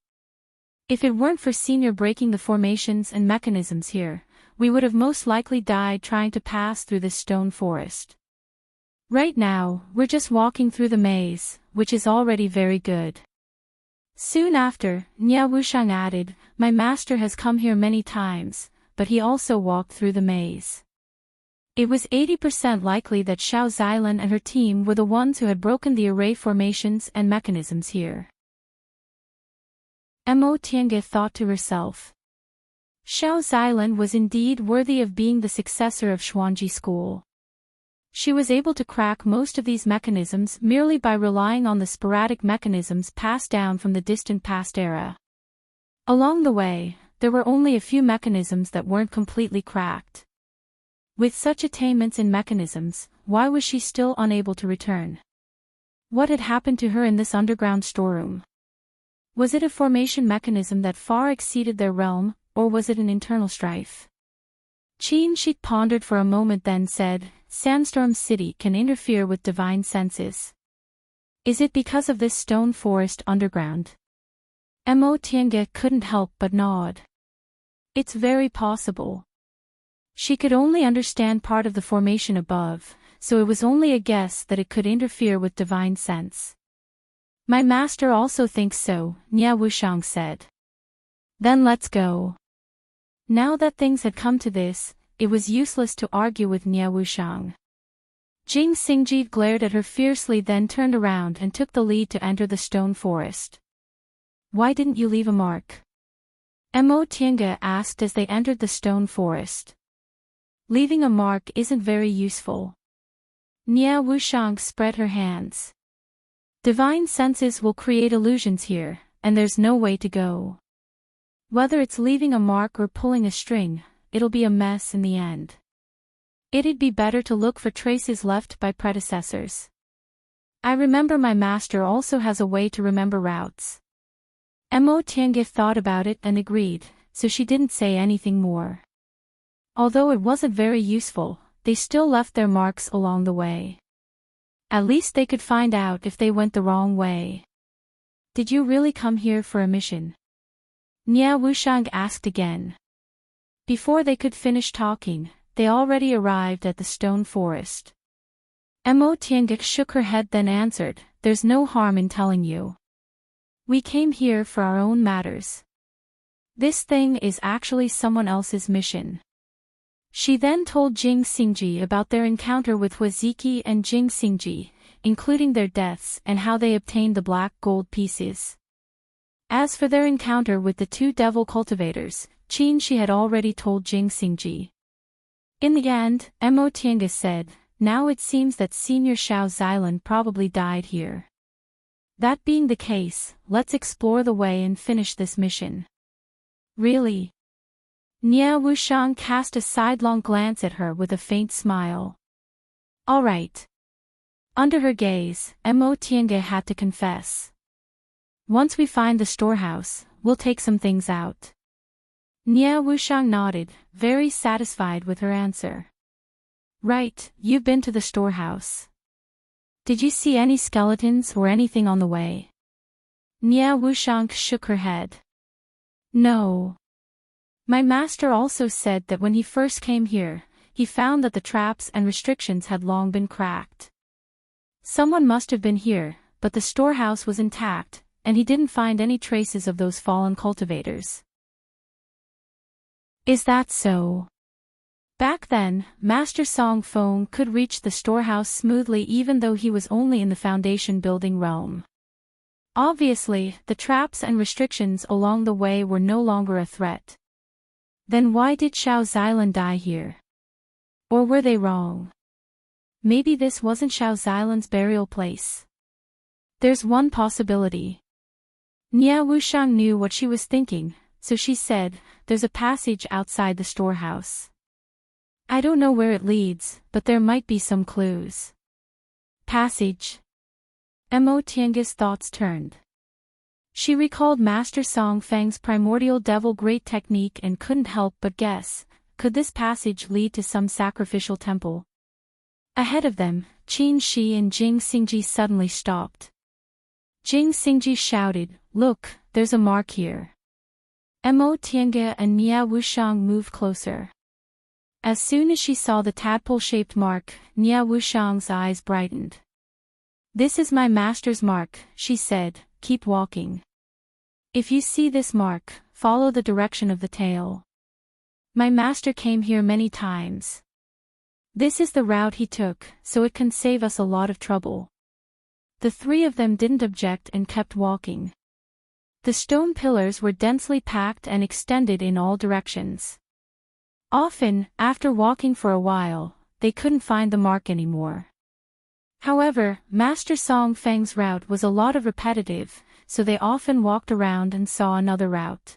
If it weren't for Senior breaking the formations and mechanisms here, we would have most likely died trying to pass through this stone forest. Right now, we're just walking through the maze, which is already very good." Soon after, Nia Wushang added, "My master has come here many times, but he also walked through the maze." It was 80% likely that Xiao Xilan and her team were the ones who had broken the array formations and mechanisms here. Mo Tiange thought to herself. Xiao Xilan was indeed worthy of being the successor of Xuanji School. She was able to crack most of these mechanisms merely by relying on the sporadic mechanisms passed down from the distant past era. Along the way, there were only a few mechanisms that weren't completely cracked. With such attainments in mechanisms, why was she still unable to return? What had happened to her in this underground storeroom? Was it a formation mechanism that far exceeded their realm, or was it an internal strife? Qin Shi pondered for a moment then said, "Sandstorm City can interfere with divine senses. Is it because of this stone forest underground?" Mo Tiange couldn't help but nod. It's very possible. She could only understand part of the formation above, so it was only a guess that it could interfere with divine sense. "My master also thinks so," Nia Wushang said. "Then let's go." Now that things had come to this, it was useless to argue with Nia Wushang. Jing Xingji glared at her fiercely, then turned around and took the lead to enter the stone forest. "Why didn't you leave a mark?" Mo Tiange asked as they entered the stone forest. "Leaving a mark isn't very useful." Nia Wushang spread her hands. "Divine senses will create illusions here, and there's no way to go. Whether it's leaving a mark or pulling a string, it'll be a mess in the end. It'd be better to look for traces left by predecessors. I remember my master also has a way to remember routes." Mo Tiange thought about it and agreed, so she didn't say anything more. Although it wasn't very useful, they still left their marks along the way. At least they could find out if they went the wrong way. "Did you really come here for a mission?" Nia Wushang asked again. Before they could finish talking, they already arrived at the stone forest. Mo Tiange shook her head then answered, "There's no harm in telling you. We came here for our own matters. This thing is actually someone else's mission." She then told Jing Xingji about their encounter with Huaziki and Jing Xingji, including their deaths and how they obtained the black gold pieces. As for their encounter with the two devil cultivators, Qin she had already told Jing Xingji. In the end, Mo Tiange said, now it seems that Senior Xiao Xilan probably died here. That being the case, let's explore the way and finish this mission. Really? Nia Wushang cast a sidelong glance at her with a faint smile. All right. Under her gaze, Mo Tiange had to confess. Once we find the storehouse, we'll take some things out. Nia Wushang nodded, very satisfied with her answer. Right, you've been to the storehouse. Did you see any skeletons or anything on the way? Nia Wushang shook her head. No. My master also said that when he first came here, he found that the traps and restrictions had long been cracked. Someone must have been here, but the storehouse was intact, and he didn't find any traces of those fallen cultivators. Is that so? Back then, Master Song Feng could reach the storehouse smoothly even though he was only in the foundation building realm. Obviously, the traps and restrictions along the way were no longer a threat. Then why did Xiao Xilan die here? Or were they wrong? Maybe this wasn't Xiao Xilan's burial place. There's one possibility. Nia Wushang knew what she was thinking, so she said, there's a passage outside the storehouse. I don't know where it leads, but there might be some clues. Passage. Mo Tiange's thoughts turned. She recalled Master Song Feng's primordial devil great technique and couldn't help but guess, could this passage lead to some sacrificial temple? Ahead of them, Qin Shi and Jing Xingji suddenly stopped. Jing Xingji shouted, look, there's a mark here. Mo Tiange and Nia Wushang moved closer. As soon as she saw the tadpole-shaped mark, Nia Wushang's eyes brightened. This is my master's mark, she said, keep walking. If you see this mark, follow the direction of the tail. My master came here many times. This is the route he took, so it can save us a lot of trouble. The three of them didn't object and kept walking. The stone pillars were densely packed and extended in all directions. Often, after walking for a while, they couldn't find the mark anymore. However, Master Song Feng's route was a lot of repetitive, so they often walked around and saw another route.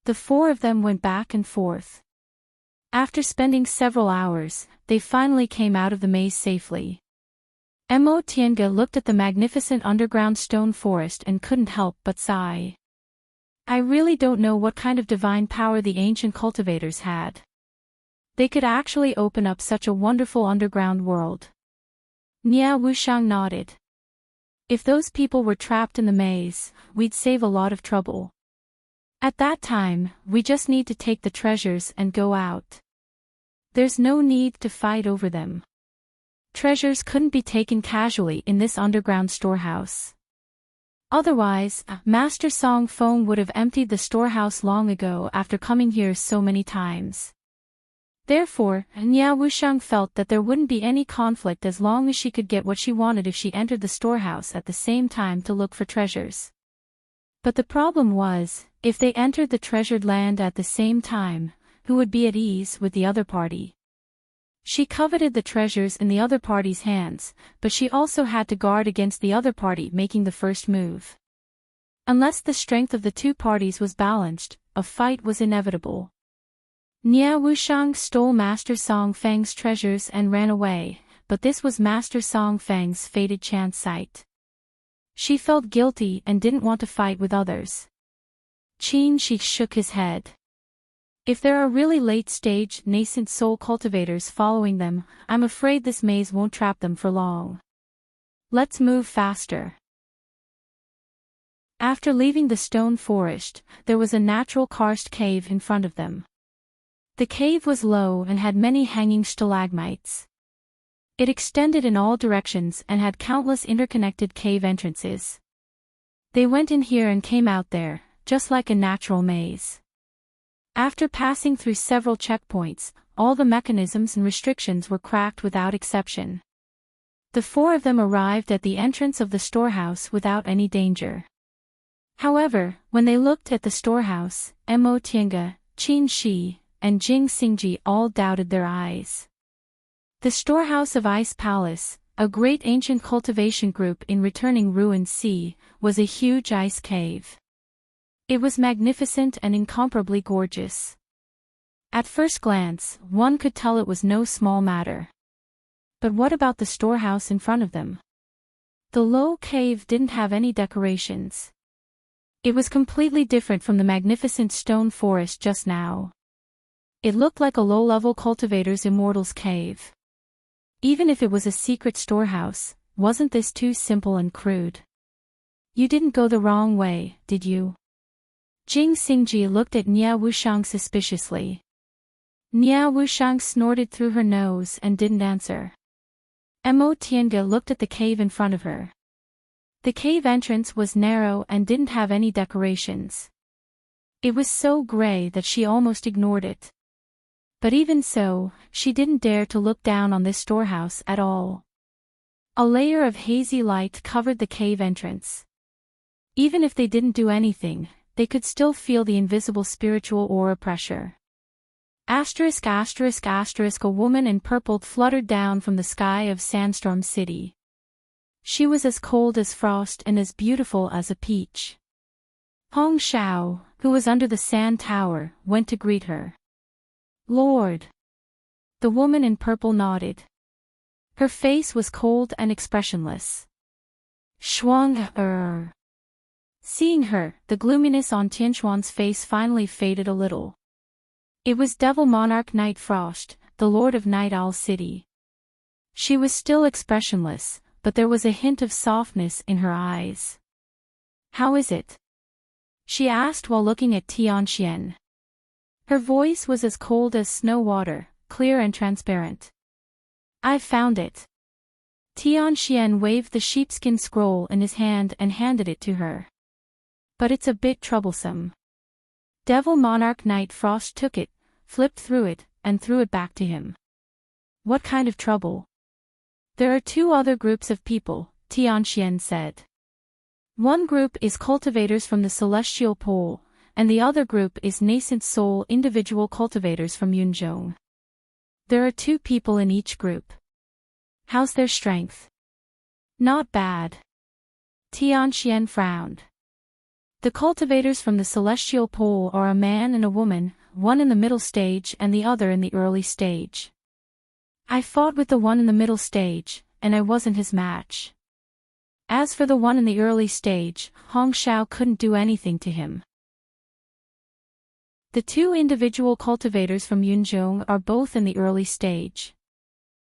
The four of them went back and forth. After spending several hours, they finally came out of the maze safely. Mo Tiange looked at the magnificent underground stone forest and couldn't help but sigh. I really don't know what kind of divine power the ancient cultivators had. They could actually open up such a wonderful underground world. Nia Wushang nodded. If those people were trapped in the maze, we'd save a lot of trouble. At that time, we just need to take the treasures and go out. There's no need to fight over them. Treasures couldn't be taken casually in this underground storehouse. Otherwise, Master Song Feng would have emptied the storehouse long ago after coming here so many times. Therefore, Nia Wushang felt that there wouldn't be any conflict as long as she could get what she wanted if she entered the storehouse at the same time to look for treasures. But the problem was, if they entered the treasured land at the same time, who would be at ease with the other party? She coveted the treasures in the other party's hands, but she also had to guard against the other party making the first move. Unless the strength of the two parties was balanced, a fight was inevitable. Nia Wushang stole Master Song Feng's treasures and ran away, but this was Master Song Feng's fated chance site. She felt guilty and didn't want to fight with others. Qin Shi shook his head. If there are really late-stage, nascent soul cultivators following them, I'm afraid this maze won't trap them for long. Let's move faster. After leaving the stone forest, there was a natural karst cave in front of them. The cave was low and had many hanging stalagmites. It extended in all directions and had countless interconnected cave entrances. They went in here and came out there, just like a natural maze. After passing through several checkpoints, all the mechanisms and restrictions were cracked without exception. The four of them arrived at the entrance of the storehouse without any danger. However, when they looked at the storehouse, Mo Tiange, Qin Shi, and Jing Xingji all doubted their eyes. The storehouse of Ice Palace, a great ancient cultivation group in returning ruined sea, was a huge ice cave. It was magnificent and incomparably gorgeous. At first glance, one could tell it was no small matter. But what about the storehouse in front of them? The low cave didn't have any decorations. It was completely different from the magnificent stone forest just now. It looked like a low-level cultivator's Immortal's cave. Even if it was a secret storehouse, wasn't this too simple and crude? You didn't go the wrong way, did you? Jing Xingji looked at Nia Wushang suspiciously. Nia Wushang snorted through her nose and didn't answer. Mo Tiange looked at the cave in front of her. The cave entrance was narrow and didn't have any decorations. It was so gray that she almost ignored it. But even so, she didn't dare to look down on this storehouse at all. A layer of hazy light covered the cave entrance. Even if they didn't do anything, they could still feel the invisible spiritual aura pressure. A woman in purple fluttered down from the sky of Sandstorm City. She was as cold as frost and as beautiful as a peach. Hong Xiao, who was under the sand tower, went to greet her. Lord. The woman in purple nodded. Her face was cold and expressionless. Shuang. Seeing her, the gloominess on Tianxuan's face finally faded a little. It was Devil Monarch Night Frost, the Lord of Night Owl City. She was still expressionless, but there was a hint of softness in her eyes. How is it? She asked while looking at Tianxian. Her voice was as cold as snow water, clear and transparent. I've found it. Tianxian waved the sheepskin scroll in his hand and handed it to her. But it's a bit troublesome. Devil Monarch Night Frost took it, flipped through it, and threw it back to him. What kind of trouble? There are two other groups of people, Tianxian said. One group is cultivators from the Celestial Pole, and the other group is nascent soul individual cultivators from Yunzhong. There are 2 people in each group. How's their strength? Not bad. Tianxian frowned. The cultivators from the Celestial Pole are a man and a woman, one in the middle stage and the other in the early stage. I fought with the one in the middle stage, and I wasn't his match. As for the one in the early stage, Hong Xiao couldn't do anything to him. The 2 individual cultivators from Yunzhong are both in the early stage.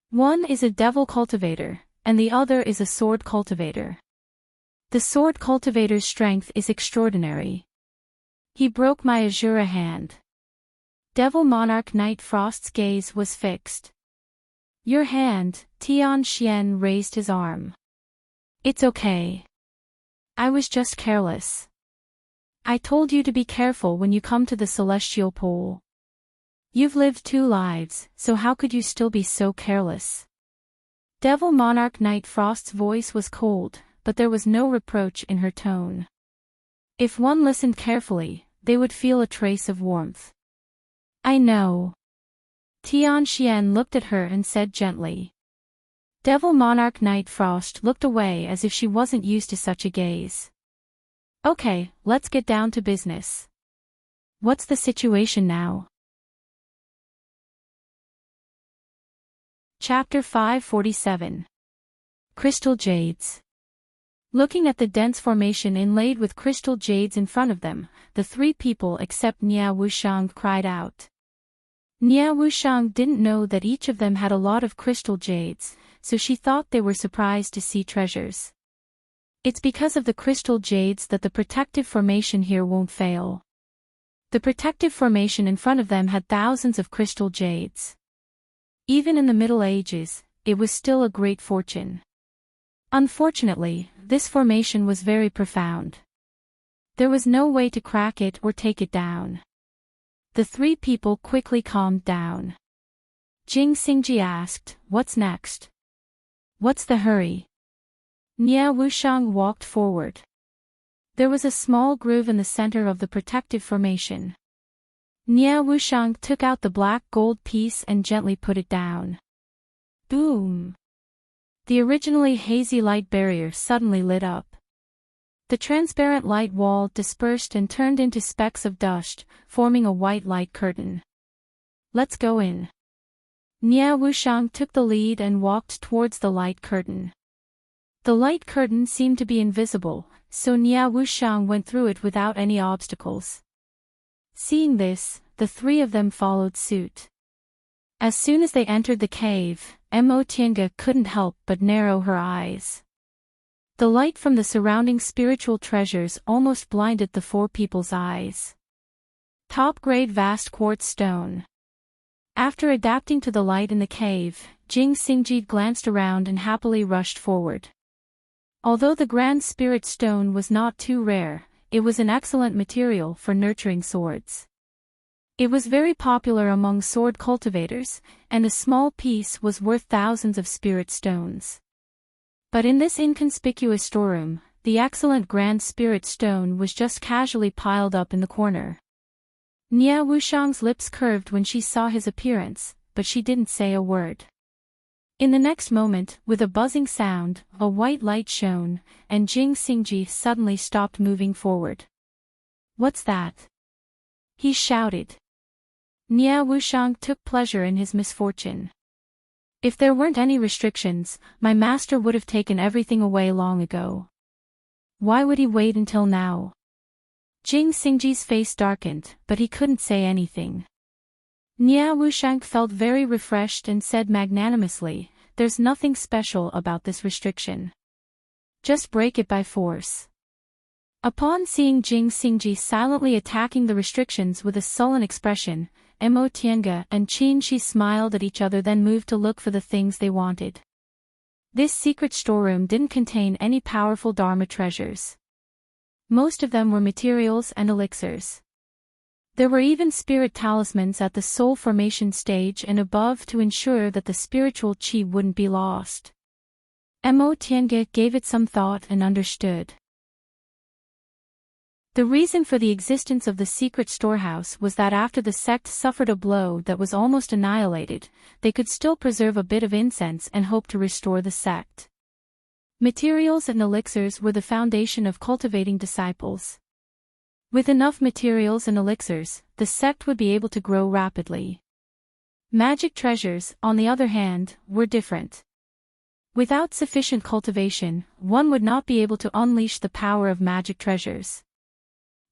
One is a devil cultivator, and the other is a sword cultivator. The sword cultivator's strength is extraordinary. He broke my Azura hand. Devil Monarch Night Frost's gaze was fixed. Your hand, Tianxian raised his arm. It's okay. I was just careless. I told you to be careful when you come to the Celestial Pole. You've lived 2 lives, so how could you still be so careless? Devil Monarch Night Frost's voice was cold, but there was no reproach in her tone. If one listened carefully, they would feel a trace of warmth. I know. Tianxian looked at her and said gently. Devil Monarch Night Frost looked away as if she wasn't used to such a gaze. Okay, let's get down to business. What's the situation now? Chapter 547. Crystal Jades. Looking at the dense formation inlaid with crystal jades in front of them, the 3 people except Nia Wushang cried out. Nia Wushang didn't know that each of them had a lot of crystal jades, so she thought they were surprised to see treasures. It's because of the crystal jades that the protective formation here won't fail. The protective formation in front of them had thousands of crystal jades. Even in the Middle Ages, it was still a great fortune. Unfortunately, this formation was very profound. There was no way to crack it or take it down. The 3 people quickly calmed down. Jing Xingji asked, "What's next? What's the hurry?" Nia Wushang walked forward. There was a small groove in the center of the protective formation. Nia Wushang took out the black gold piece and gently put it down. Boom! The originally hazy light barrier suddenly lit up. The transparent light wall dispersed and turned into specks of dust, forming a white light curtain. "Let's go in." Nia Wushang took the lead and walked towards the light curtain. The light curtain seemed to be invisible, so Nia Wushang went through it without any obstacles. Seeing this, the three of them followed suit. As soon as they entered the cave, Mo Tiange couldn't help but narrow her eyes. The light from the surrounding spiritual treasures almost blinded the four people's eyes. Top-grade vast quartz stone. After adapting to the light in the cave, Jing Xingji glanced around and happily rushed forward. Although the Grand Spirit Stone was not too rare, it was an excellent material for nurturing swords. It was very popular among sword cultivators, and a small piece was worth thousands of spirit stones. But in this inconspicuous storeroom, the excellent Grand Spirit Stone was just casually piled up in the corner. Nia Wushang's lips curved when she saw his appearance, but she didn't say a word. In the next moment, with a buzzing sound, a white light shone, and Jing Xingji suddenly stopped moving forward. "What's that?" he shouted. Nia Wushang took pleasure in his misfortune. "If there weren't any restrictions, my master would have taken everything away long ago. Why would he wait until now?" Jing Xingji's face darkened, but he couldn't say anything. Nia Wushang felt very refreshed and said magnanimously, "There's nothing special about this restriction. Just break it by force." Upon seeing Jing Xingji silently attacking the restrictions with a sullen expression, Mo Tiange and Qin Shi smiled at each other, then moved to look for the things they wanted. This secret storeroom didn't contain any powerful Dharma treasures. Most of them were materials and elixirs. There were even spirit talismans at the soul formation stage and above to ensure that the spiritual qi wouldn't be lost. Mo Tiange gave it some thought and understood. The reason for the existence of the secret storehouse was that after the sect suffered a blow that was almost annihilated, they could still preserve a bit of incense and hope to restore the sect. Materials and elixirs were the foundation of cultivating disciples. With enough materials and elixirs, the sect would be able to grow rapidly. Magic treasures, on the other hand, were different. Without sufficient cultivation, one would not be able to unleash the power of magic treasures.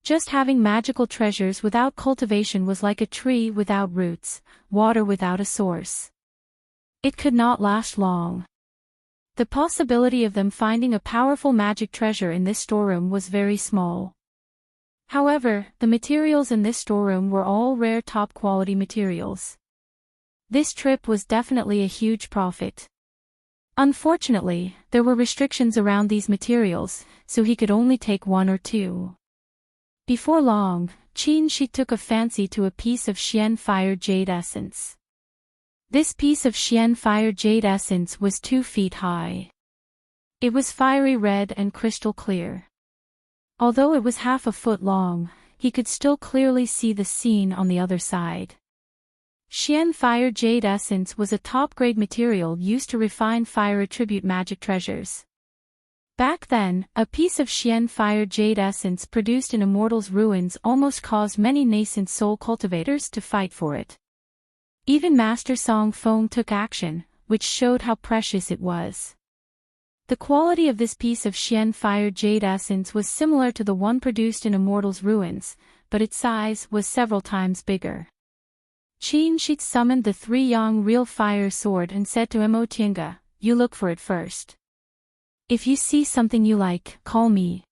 Just having magical treasures without cultivation was like a tree without roots, water without a source. It could not last long. The possibility of them finding a powerful magic treasure in this storeroom was very small. However, the materials in this storeroom were all rare top-quality materials. This trip was definitely a huge profit. Unfortunately, there were restrictions around these materials, so he could only take one or two. Before long, Qin Shi took a fancy to a piece of Xian Fire Jade Essence. This piece of Xian Fire Jade Essence was 2 feet high. It was fiery red and crystal clear. Although it was half a foot long, he could still clearly see the scene on the other side. Xian Fire Jade Essence was a top-grade material used to refine fire attribute magic treasures. Back then, a piece of Xian Fire Jade Essence produced in Immortal's ruins almost caused many nascent soul cultivators to fight for it. Even Master Song Feng took action, which showed how precious it was. The quality of this piece of Xian Fire Jade Essence was similar to the one produced in Immortal's ruins, but its size was several times bigger. Qin Shi summoned the 3 Yang Real Fire Sword and said to Mo Tiange, "You look for it first. If you see something you like, call me."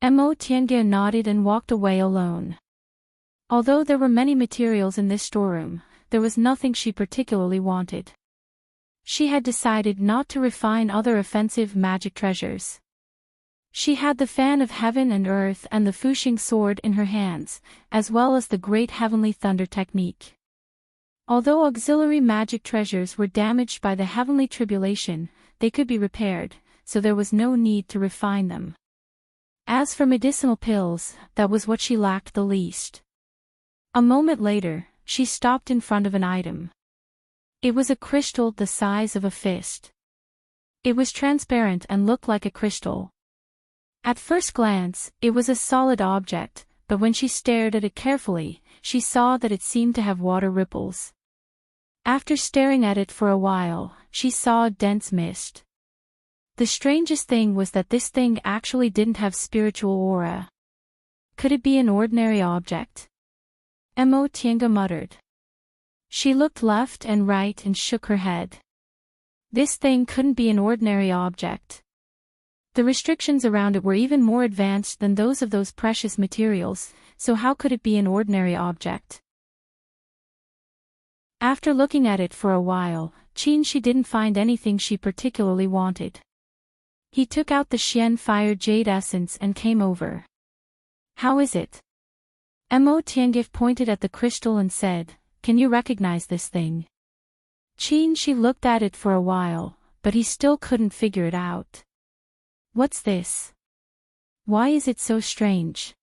Mo Tiange nodded and walked away alone. Although there were many materials in this storeroom, there was nothing she particularly wanted. She had decided not to refine other offensive magic treasures. She had the Fan of Heaven and Earth and the Fuxing Sword in her hands, as well as the Great Heavenly Thunder technique. Although auxiliary magic treasures were damaged by the heavenly tribulation, they could be repaired, so there was no need to refine them. As for medicinal pills, that was what she lacked the least. A moment later, she stopped in front of an item. It was a crystal the size of a fist. It was transparent and looked like a crystal. At first glance, it was a solid object, but when she stared at it carefully, she saw that it seemed to have water ripples. After staring at it for a while, she saw a dense mist. The strangest thing was that this thing actually didn't have spiritual aura. Could it be an ordinary object? Mo Tienga muttered. She looked left and right and shook her head. This thing couldn't be an ordinary object. The restrictions around it were even more advanced than those of those precious materials, so how could it be an ordinary object? After looking at it for a while, she didn't find anything she particularly wanted. He took out the Xian Fire Jade Essence and came over. How is it? Mo Tiangiff pointed at the crystal and said, "Can you recognize this thing?" She looked at it for a while, but he still couldn't figure it out. What's this? Why is it so strange?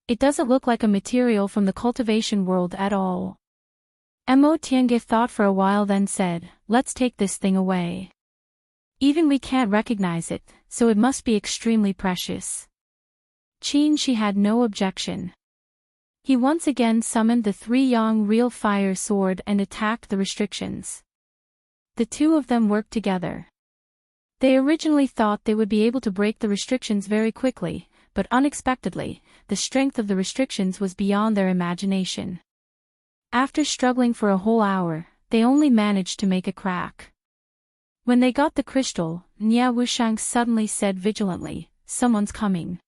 It doesn't look like a material from the cultivation world at all. Mo Tiangiff thought for a while then said, "Let's take this thing away. Even we can't recognize it, so it must be extremely precious." She had no objection. He once again summoned the 3-yang real fire sword and attacked the restrictions. The two of them worked together. They originally thought they would be able to break the restrictions very quickly, but unexpectedly, the strength of the restrictions was beyond their imagination. After struggling for a whole hour, they only managed to make a crack. When they got the crystal, Nia Wushang suddenly said vigilantly, "Someone's coming."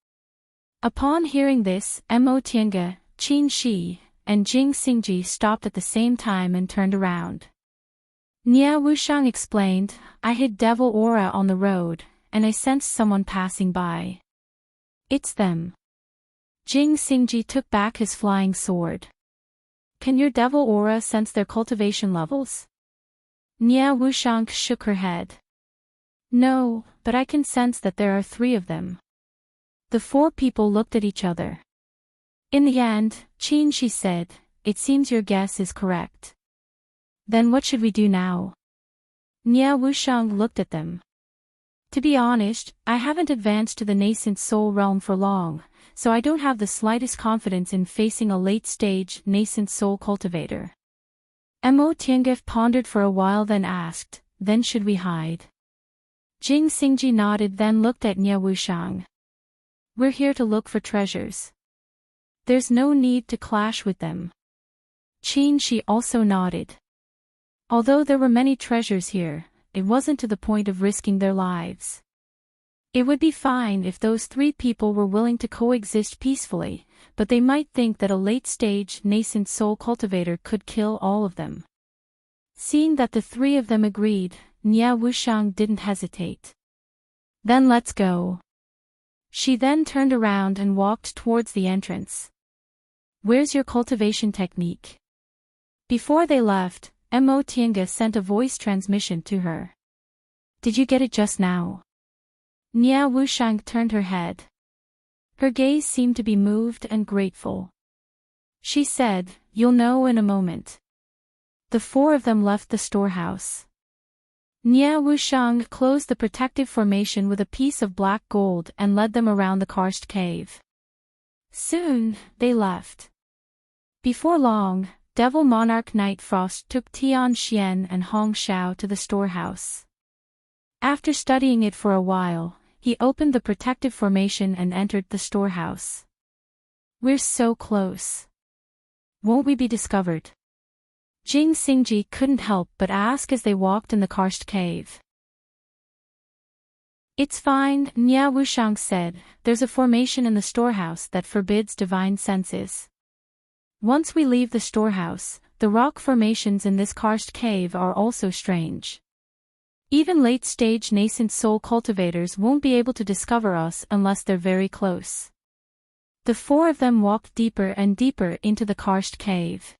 Upon hearing this, Mo Tiange, Qin Shi, and Jing Xingji stopped at the same time and turned around. Nia Wushang explained, "I hid devil aura on the road, and I sensed someone passing by. It's them." Jing Xingji took back his flying sword. "Can your devil aura sense their cultivation levels?" Nia Wushang shook her head. "No, but I can sense that there are 3 of them." The 4 people looked at each other. In the end, Qin Shi said, "It seems your guess is correct. Then what should we do now?" Nia Wushang looked at them. "To be honest, I haven't advanced to the nascent soul realm for long, so I don't have the slightest confidence in facing a late-stage nascent soul cultivator." Mo Tiangiff pondered for a while then asked, "Then should we hide?" Jing Xingji nodded then looked at Nia Wushang. "We're here to look for treasures. There's no need to clash with them." Qin Shi also nodded. Although there were many treasures here, it wasn't to the point of risking their lives. It would be fine if those 3 people were willing to coexist peacefully, but they might think that a late-stage nascent soul cultivator could kill all of them. Seeing that the 3 of them agreed, Nia Wushang didn't hesitate. "Then let's go." She then turned around and walked towards the entrance. "Where's your cultivation technique?" Before they left, Mo Tiange sent a voice transmission to her. "Did you get it just now?" Nia Wushang turned her head. Her gaze seemed to be moved and grateful. She said, "You'll know in a moment." The 4 of them left the storehouse. Nia Wushang closed the protective formation with a piece of black gold and led them around the karst cave. Soon, they left. Before long, Devil Monarch Night Frost took Tian Xian and Hong Xiao to the storehouse. After studying it for a while, he opened the protective formation and entered the storehouse. "We're so close. Won't we be discovered?" Jing Xingji couldn't help but ask as they walked in the karst cave. "It's fine," Nia Wushang said, "there's a formation in the storehouse that forbids divine senses. Once we leave the storehouse, the rock formations in this karst cave are also strange. Even late-stage nascent soul cultivators won't be able to discover us unless they're very close." The 4 of them walked deeper and deeper into the karst cave.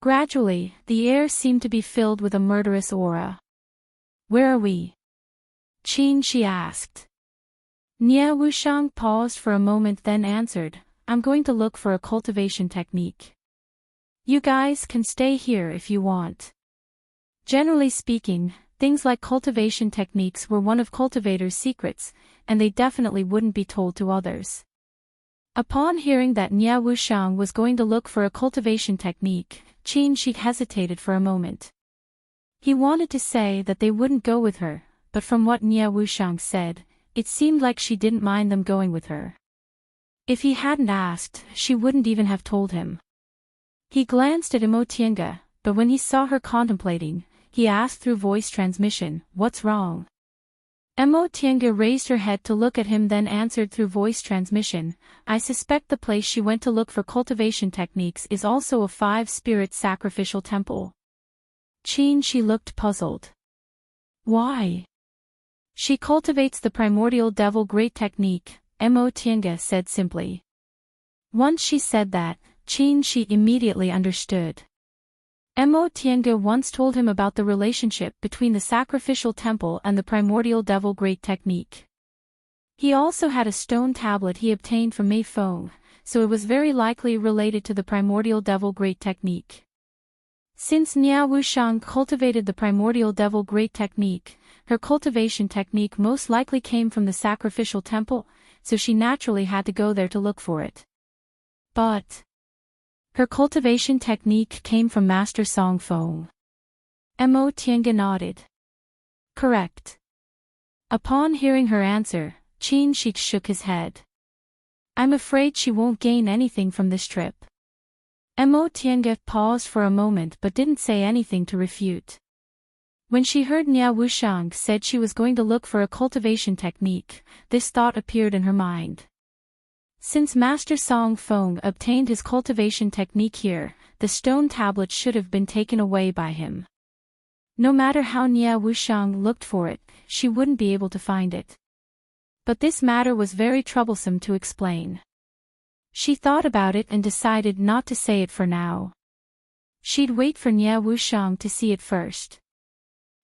Gradually, the air seemed to be filled with a murderous aura. Where are we? Qin Shi asked. Nia Wushang paused for a moment then answered, I'm going to look for a cultivation technique. You guys can stay here if you want. Generally speaking, things like cultivation techniques were one of cultivators' secrets, and they definitely wouldn't be told to others. Upon hearing that Nia Wushang was going to look for a cultivation technique, Qin Shi hesitated for a moment. He wanted to say that they wouldn't go with her, but from what Nia Wushang said, it seemed like she didn't mind them going with her. If he hadn't asked, she wouldn't even have told him. He glanced at Imotienga, but when he saw her contemplating, he asked through voice transmission, What's wrong? Imotienga raised her head to look at him then answered through voice transmission, I suspect the place she went to look for cultivation techniques is also a 5-spirit sacrificial temple. Qin Shi looked puzzled. Why? She cultivates the primordial devil great technique, Imotienga said simply. Once she said that, Qin Shi immediately understood. Imotienga once told him about the relationship between the sacrificial temple and the primordial devil great technique. He also had a stone tablet he obtained from Mei Feng, so it was very likely related to the primordial devil great technique. Since Nia Wushang cultivated the primordial devil great technique, her cultivation technique most likely came from the sacrificial temple, so she naturally had to go there to look for it. But her cultivation technique came from Master Song Feng. Imotienga nodded. Correct. Upon hearing her answer, Qin Shi shook his head. I'm afraid she won't gain anything from this trip. Imotienga paused for a moment but didn't say anything to refute. When she heard Nia Wushang said she was going to look for a cultivation technique, this thought appeared in her mind. Since Master Song Feng obtained his cultivation technique here, the stone tablet should have been taken away by him. No matter how Nia Wushang looked for it, she wouldn't be able to find it. But this matter was very troublesome to explain. She thought about it and decided not to say it for now. She'd wait for Nia Wushang to see it first.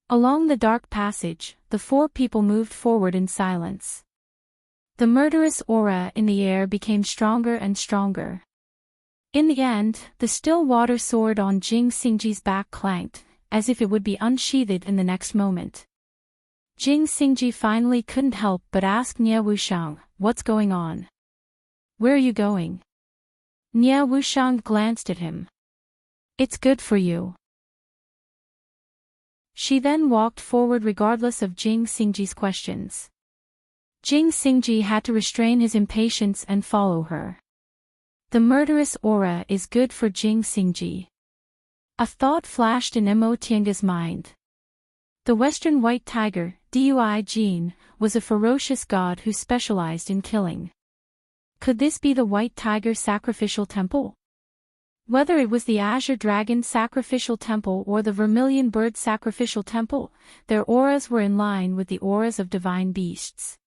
Along the dark passage, the 4 people moved forward in silence. The murderous aura in the air became stronger and stronger. In the end, the still water sword on Jing Xingji's back clanked, as if it would be unsheathed in the next moment. Jing Xingji finally couldn't help but ask Nia Wushang, What's going on? Where are you going? Nia Wushang glanced at him. It's good for you. She then walked forward regardless of Jing Xingji's questions. Jing Xingji had to restrain his impatience and follow her. The murderous aura is good for Jing Xingji. A thought flashed in Imotienga's mind. The Western White Tiger, Dui Jin, was a ferocious god who specialized in killing. Could this be the White Tiger Sacrificial Temple? Whether it was the Azure Dragon Sacrificial Temple or the Vermilion Bird Sacrificial Temple, their auras were in line with the auras of divine beasts.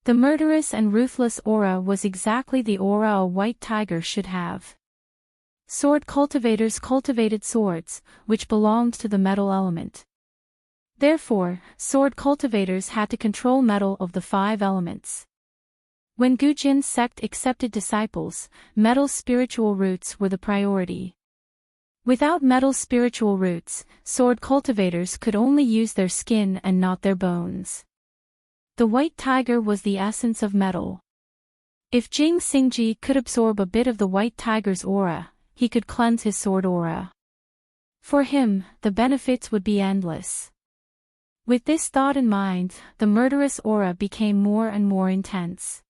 The murderous and ruthless aura was exactly the aura a white tiger should have. Sword cultivators cultivated swords, which belonged to the metal element. Therefore, sword cultivators had to control metal of the 5 elements. When Gujin's sect accepted disciples, metal spiritual roots were the priority. Without metal spiritual roots, sword cultivators could only use their skin and not their bones. The white tiger was the essence of metal. If Jing Xingji could absorb a bit of the white tiger's aura, he could cleanse his sword aura. For him, the benefits would be endless. With this thought in mind, the murderous aura became more and more intense.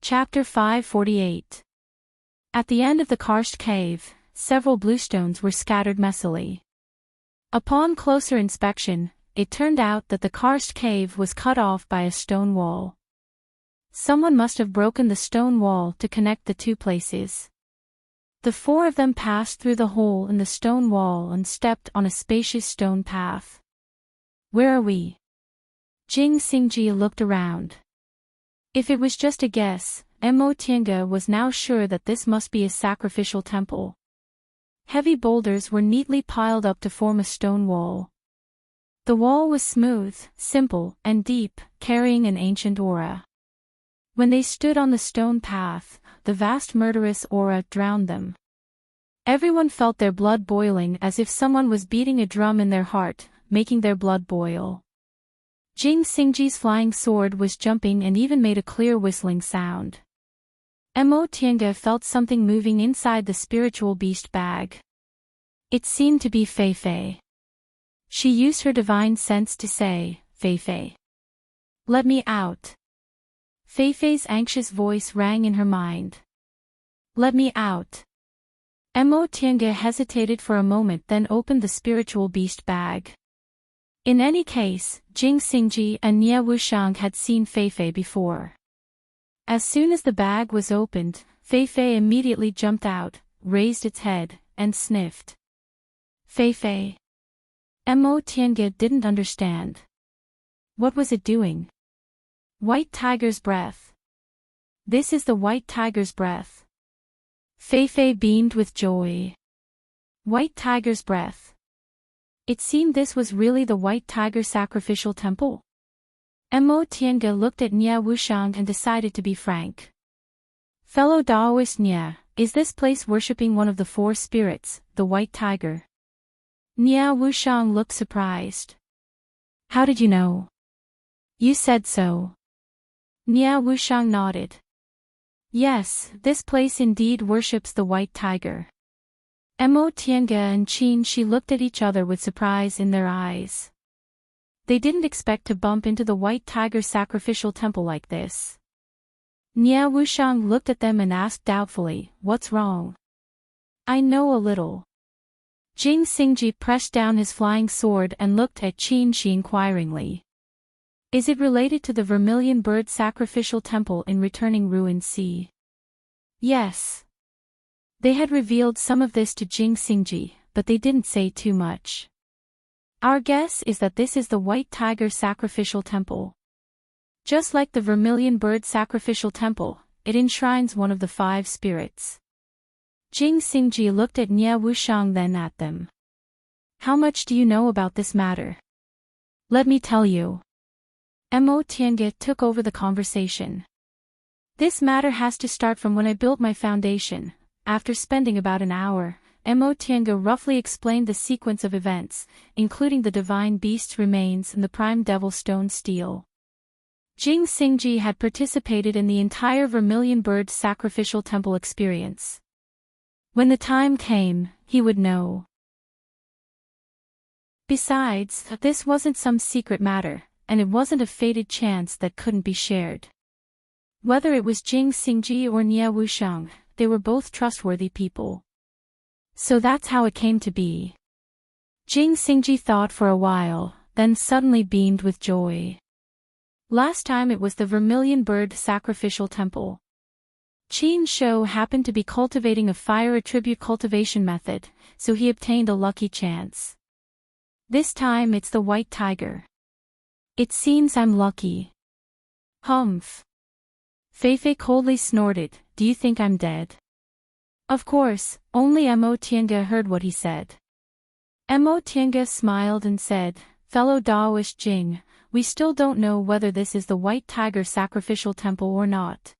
Chapter 548. At the end of the karst cave, several bluestones were scattered messily. Upon closer inspection, it turned out that the karst cave was cut off by a stone wall. Someone must have broken the stone wall to connect the 2 places. The 4 of them passed through the hole in the stone wall and stepped on a spacious stone path. Where are we? Jing Xingji looked around. If it was just a guess, Mo Tiange was now sure that this must be a sacrificial temple. Heavy boulders were neatly piled up to form a stone wall. The wall was smooth, simple, and deep, carrying an ancient aura. When they stood on the stone path, the vast murderous aura drowned them. Everyone felt their blood boiling as if someone was beating a drum in their heart, making their blood boil. Jing Xingji's flying sword was jumping and even made a clear whistling sound. Mo Tiange felt something moving inside the spiritual beast bag. It seemed to be Fei Fei. She used her divine sense to say, "Fei Fei, let me out." Fei Fei's anxious voice rang in her mind. "Let me out." Mo Tiange hesitated for a moment, then opened the spiritual beast bag. In any case, Jing Xingji and Nie Wushang had seen Fei Fei before. As soon as the bag was opened, Fei Fei immediately jumped out, raised its head, and sniffed. Fei Fei. Mo Tiange didn't understand. What was it doing? White tiger's breath. This is the white tiger's breath. Fei Fei beamed with joy. White tiger's breath. It seemed this was really the white tiger sacrificial temple. Mo Tiange looked at Nie Wushang and decided to be frank. "Fellow Daoist Nie, is this place worshipping one of the four spirits, the white tiger?" Nie Wushang looked surprised. "How did you know?" "You said so." Nie Wushang nodded. "Yes, this place indeed worships the white tiger." Mo Tiange and Qin Shi looked at each other with surprise in their eyes. They didn't expect to bump into the white tiger sacrificial temple like this. Nie Wushang looked at them and asked doubtfully, "What's wrong?" "I know a little." Jing Xingji pressed down his flying sword and looked at Qin Shi inquiringly. "Is it related to the vermilion bird sacrificial temple in Returning Ruined Sea?" "Yes." They had revealed some of this to Jing Xingji, but they didn't say too much. "Our guess is that this is the white tiger sacrificial temple. Just like the vermilion bird sacrificial temple, it enshrines one of the five spirits." Jing Xingji looked at Nie Wushang, then at them. "How much do you know about this matter?" "Let me tell you." Mo Tiange took over the conversation. "This matter has to start from when I built my foundation." After spending about an hour, Mo Tiange roughly explained the sequence of events, including the divine beast's remains and the prime devil stone steel. Jing Xingji had participated in the entire vermilion bird sacrificial temple experience. When the time came, he would know. Besides, this wasn't some secret matter, and it wasn't a fated chance that couldn't be shared. Whether it was Jing Xingji or Nie Wushang, they were both trustworthy people. So that's how it came to be. Jing Xingji thought for a while, then suddenly beamed with joy. Last time it was the vermilion bird sacrificial temple. Qin Shou happened to be cultivating a fire attribute cultivation method, so he obtained a lucky chance. This time it's the white tiger. It seems I'm lucky. Humph. Fei Fei coldly snorted, "Do you think I'm dead?" Of course, only Mo Tiange heard what he said. Mo Tiange smiled and said, "Fellow Daoist Jing, we still don't know whether this is the white tiger sacrificial temple or not.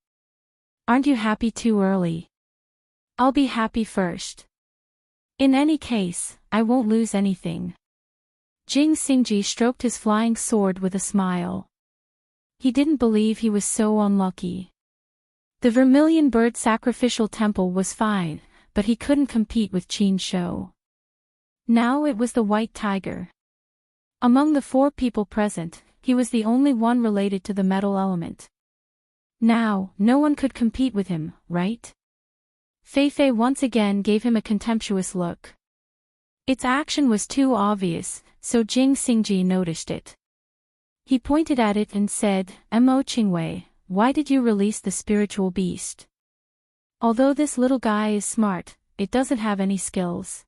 Aren't you happy too early? I'll be happy first. In any case, I won't lose anything." Jing Xingji stroked his flying sword with a smile. He didn't believe he was so unlucky. The vermilion bird sacrificial temple was fine, but he couldn't compete with Qin Shou. Now it was the white tiger. Among the four people present, he was the only one related to the metal element. Now, no one could compete with him, right? Fei Fei once again gave him a contemptuous look. Its action was too obvious, so Jing Xingji noticed it. He pointed at it and said, "Mo Qingwei, why did you release the spiritual beast? Although this little guy is smart, it doesn't have any skills."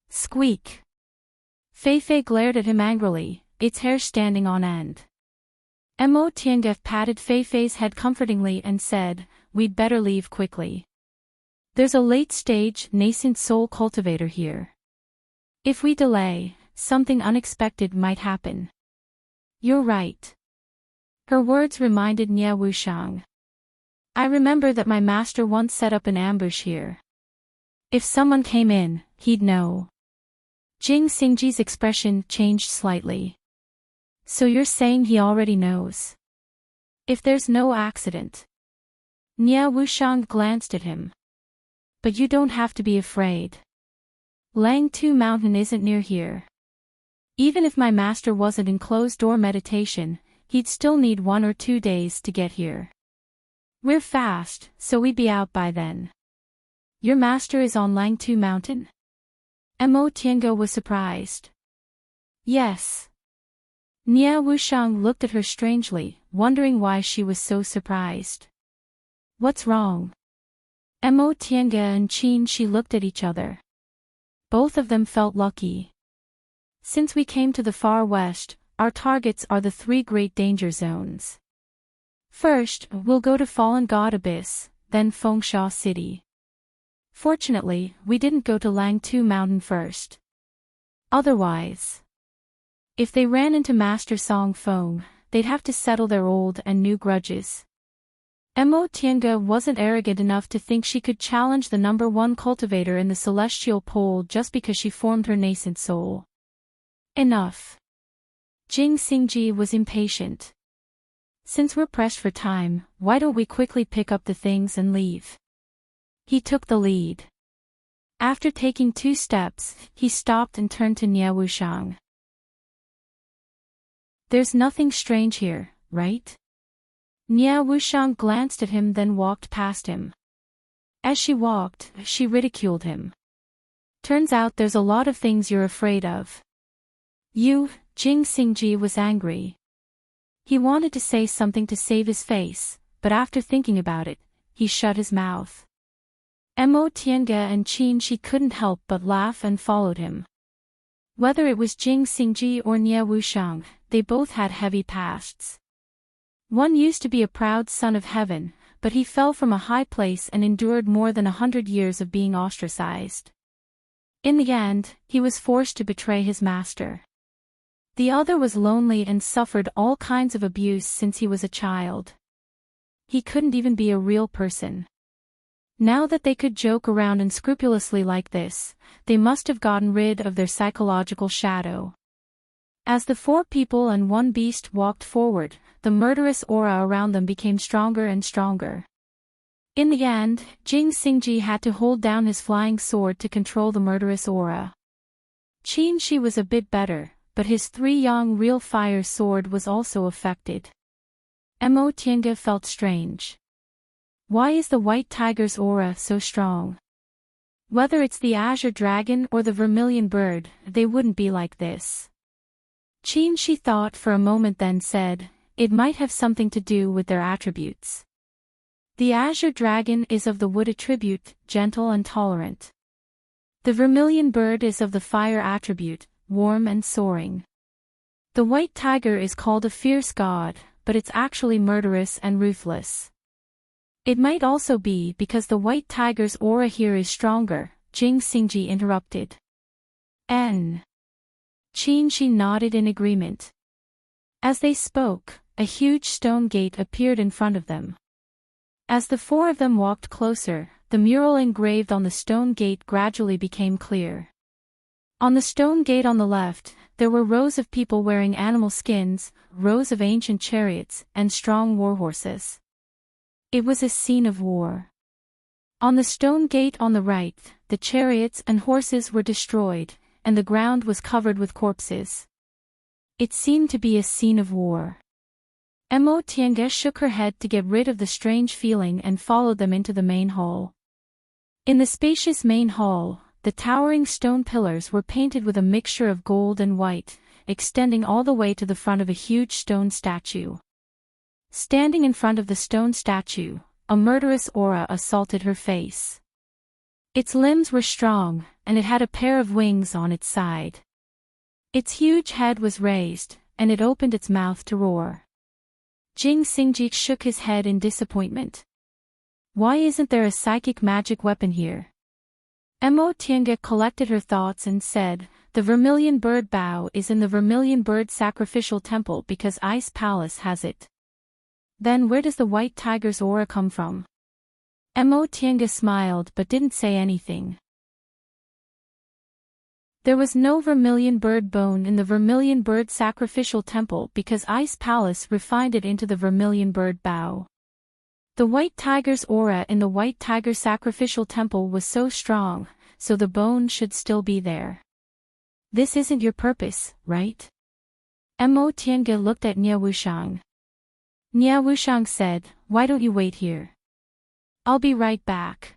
Squeak. Fei Fei glared at him angrily, its hair standing on end. Mo Tiange patted Fei Fei's head comfortingly and said, "We'd better leave quickly. There's a late-stage, nascent soul cultivator here. If we delay, something unexpected might happen." "You're right." Her words reminded Nie Wushang. "I remember that my master once set up an ambush here. If someone came in, he'd know." Jing Xingji's expression changed slightly. "So you're saying he already knows? If there's no accident." Nie Wushang glanced at him. "But you don't have to be afraid. Langtu Mountain isn't near here. Even if my master wasn't in closed-door meditation, he'd still need 1 or 2 days to get here. We're fast, so we'd be out by then." "Your master is on Langtu Mountain?" Mo Tiange was surprised. "Yes." Nie Wushang looked at her strangely, wondering why she was so surprised. "What's wrong?" Mo Tiange and Qin Shi looked at each other. Both of them felt lucky. "Since we came to the far west, our targets are the 3 great danger zones. First, we'll go to Fallen God Abyss, then Fengsha City. Fortunately, we didn't go to Langtu Mountain first. Otherwise, if they ran into Master Song Feng, they'd have to settle their old and new grudges." Mo Tiange wasn't arrogant enough to think she could challenge the #1 cultivator in the celestial pole just because she formed her nascent soul. "Enough." Jing Xingji was impatient. "Since we're pressed for time, why don't we quickly pick up the things and leave?" He took the lead. After taking 2 steps, he stopped and turned to Nie Wushang. "There's nothing strange here, right?" Nie Wushang glanced at him then walked past him. As she walked, she ridiculed him. "Turns out there's a lot of things you're afraid of." Jing Xingji was angry. He wanted to say something to save his face, but after thinking about it, he shut his mouth. Mo Tiange and Qin Shi couldn't help but laugh and followed him. Whether it was Jing Xingji or Nie Wushang, they both had heavy pasts. One used to be a proud son of heaven, but he fell from a high place and endured more than 100 years of being ostracized. In the end, he was forced to betray his master. The other was lonely and suffered all kinds of abuse since he was a child. He couldn't even be a real person. Now that they could joke around unscrupulously like this, they must have gotten rid of their psychological shadow. As the 4 people and 1 beast walked forward, the murderous aura around them became stronger and stronger. In the end, Jing Xingji had to hold down his flying sword to control the murderous aura. Qin Shi was a bit better, but his 3-yang real fire sword was also affected. Mo Tiange felt strange. Why is the white tiger's aura so strong? Whether it's the azure dragon or the vermilion bird, they wouldn't be like this. Qin Shi thought for a moment then said, "It might have something to do with their attributes. The azure dragon is of the wood attribute, gentle and tolerant. The vermilion bird is of the fire attribute, warm and soaring. The white tiger is called a fierce god, but it's actually murderous and ruthless. It might also be because the white tiger's aura here is stronger," Jing Xingji interrupted. Qin Shi nodded in agreement. As they spoke, a huge stone gate appeared in front of them. As the 4 of them walked closer, the mural engraved on the stone gate gradually became clear. On the stone gate on the left, there were rows of people wearing animal skins, rows of ancient chariots, and strong warhorses. It was a scene of war. On the stone gate on the right, the chariots and horses were destroyed, and the ground was covered with corpses. It seemed to be a scene of war. Mo Tiange shook her head to get rid of the strange feeling and followed them into the main hall. In the spacious main hall, the towering stone pillars were painted with a mixture of gold and white, extending all the way to the front of a huge stone statue. Standing in front of the stone statue, a murderous aura assaulted her face. Its limbs were strong, and it had a pair of wings on its side. Its huge head was raised, and it opened its mouth to roar. Jing Xingji shook his head in disappointment. Why isn't there a psychic magic weapon here? Mo Tiange collected her thoughts and said, the Vermilion Bird Bow is in the Vermilion Bird Sacrificial Temple because Ice Palace has it. Then where does the White Tiger's aura come from? Mo Tiange smiled but didn't say anything. There was no Vermilion Bird bone in the Vermilion Bird Sacrificial Temple because Ice Palace refined it into the Vermilion Bird Bow. The White Tiger's aura in the White Tiger Sacrificial Temple was so strong, so the bone should still be there. This isn't your purpose, right? Mo Tiange looked at Nie Wushang. Nie Wushang said, why don't you wait here? I'll be right back.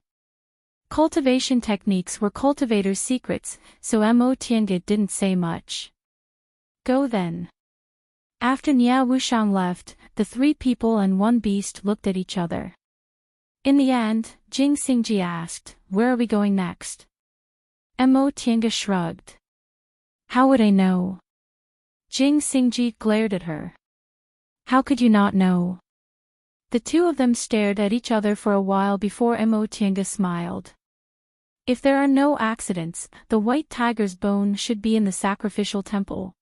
Cultivation techniques were cultivators' secrets, so Mo Tiange didn't say much. Go then. After Nie Wushang left, the three people and one beast looked at each other. In the end, Jing Xingji asked, where are we going next? Mo Tiange shrugged. How would I know? Jing Xingji glared at her. How could you not know? The two of them stared at each other for a while before Mo Tiange smiled. If there are no accidents, the White Tiger's bone should be in the sacrificial temple.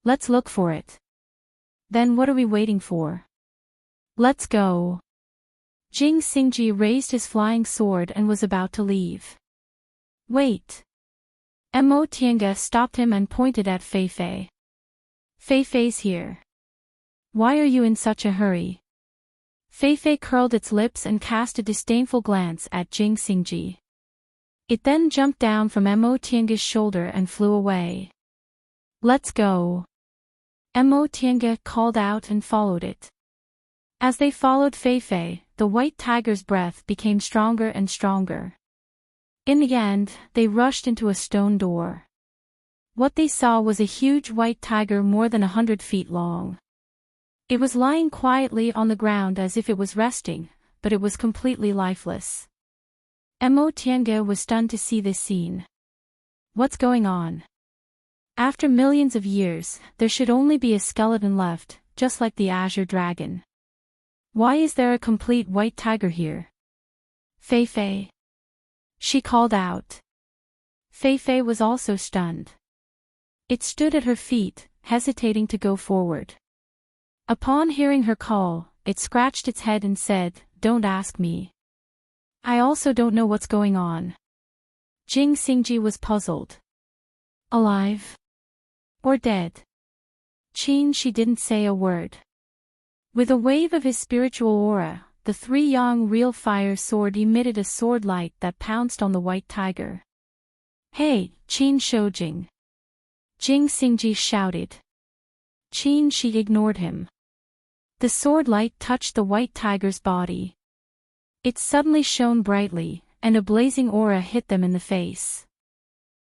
Let's look for it. Then what are we waiting for? Let's go. Jing Xingji raised his flying sword and was about to leave. Wait. Mo Tiange stopped him and pointed at Fei Fei. Fei Fei's here. Why are you in such a hurry? Fei Fei curled its lips and cast a disdainful glance at Jing Xingji. It then jumped down from Mo Tiange's shoulder and flew away. Let's go. Mo Tiange called out and followed it. As they followed Fei Fei, the White Tiger's breath became stronger and stronger. In the end, they rushed into a stone door. What they saw was a huge white tiger more than 100 feet long. It was lying quietly on the ground as if it was resting, but it was completely lifeless. Mo Tiange was stunned to see this scene. What's going on? After millions of years, there should only be a skeleton left, just like the Azure Dragon. Why is there a complete white tiger here? Fei Fei. She called out. Fei Fei was also stunned. It stood at her feet, hesitating to go forward. Upon hearing her call, it scratched its head and said, don't ask me. I also don't know what's going on. Jing Xingji was puzzled. Alive? Or dead? She didn't say a word. With a wave of his spiritual aura, the three-yang real fire sword emitted a sword light that pounced on the white tiger. Hey, Qin Shoujing! Jing Xingji shouted. She ignored him. The sword light touched the white tiger's body. It suddenly shone brightly, and a blazing aura hit them in the face.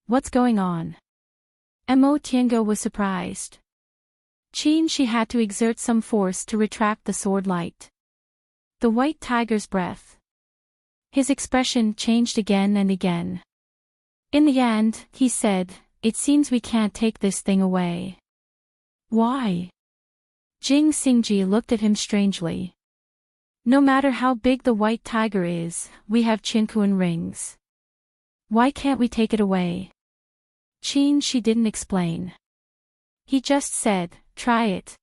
What's going on? Mo Tiange was surprised. She had to exert some force to retract the sword light. The white tiger's breath. His expression changed again and again. In the end, he said, it seems we can't take this thing away. Why? Jing Xingji looked at him strangely. No matter how big the white tiger is, we have Qinkuan rings. Why can't we take it away? She didn't explain. He just said, try it.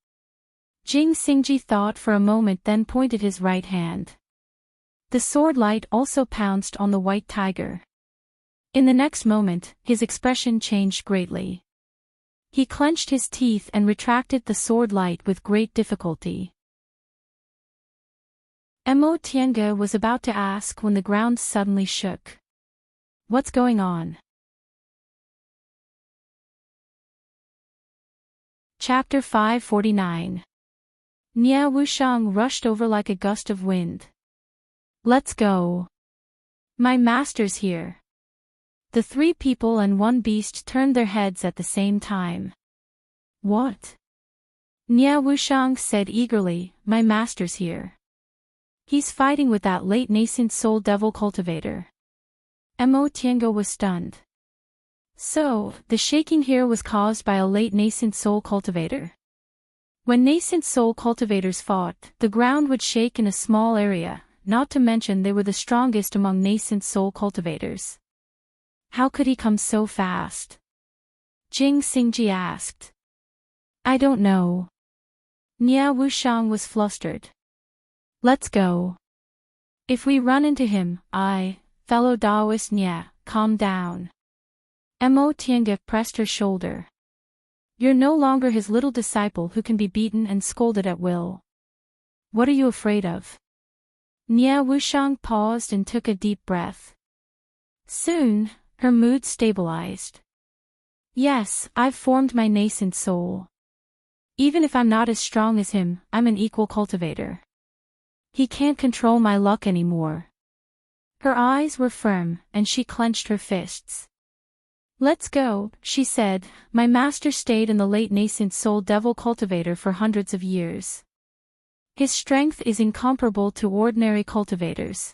Jing Xingji thought for a moment, then pointed his right hand. The sword light also pounced on the white tiger. In the next moment, his expression changed greatly. He clenched his teeth and retracted the sword light with great difficulty. Mo Tiange was about to ask when the ground suddenly shook. What's going on? Chapter 549. Nie Wushang rushed over like a gust of wind. Let's go. My master's here. The three people and one beast turned their heads at the same time. What? Nie Wushang said eagerly, my master's here. He's fighting with that late nascent soul devil cultivator. Mo Tiange was stunned. So, the shaking here was caused by a late nascent soul cultivator? When nascent soul cultivators fought, the ground would shake in a small area, not to mention they were the strongest among nascent soul cultivators. How could he come so fast? Jing Xingji asked. I don't know. Nia Wushang was flustered. Let's go. If we run into him, fellow Taoist Nia, calm down. Mo Tiange pressed her shoulder. You're no longer his little disciple who can be beaten and scolded at will. What are you afraid of? Nia Wushang paused and took a deep breath. Soon, her mood stabilized. Yes, I've formed my nascent soul. Even if I'm not as strong as him, I'm an equal cultivator. He can't control my luck anymore. Her eyes were firm, and she clenched her fists. Let's go, she said. My master stayed in the late nascent soul devil cultivator for hundreds of years. His strength is incomparable to ordinary cultivators.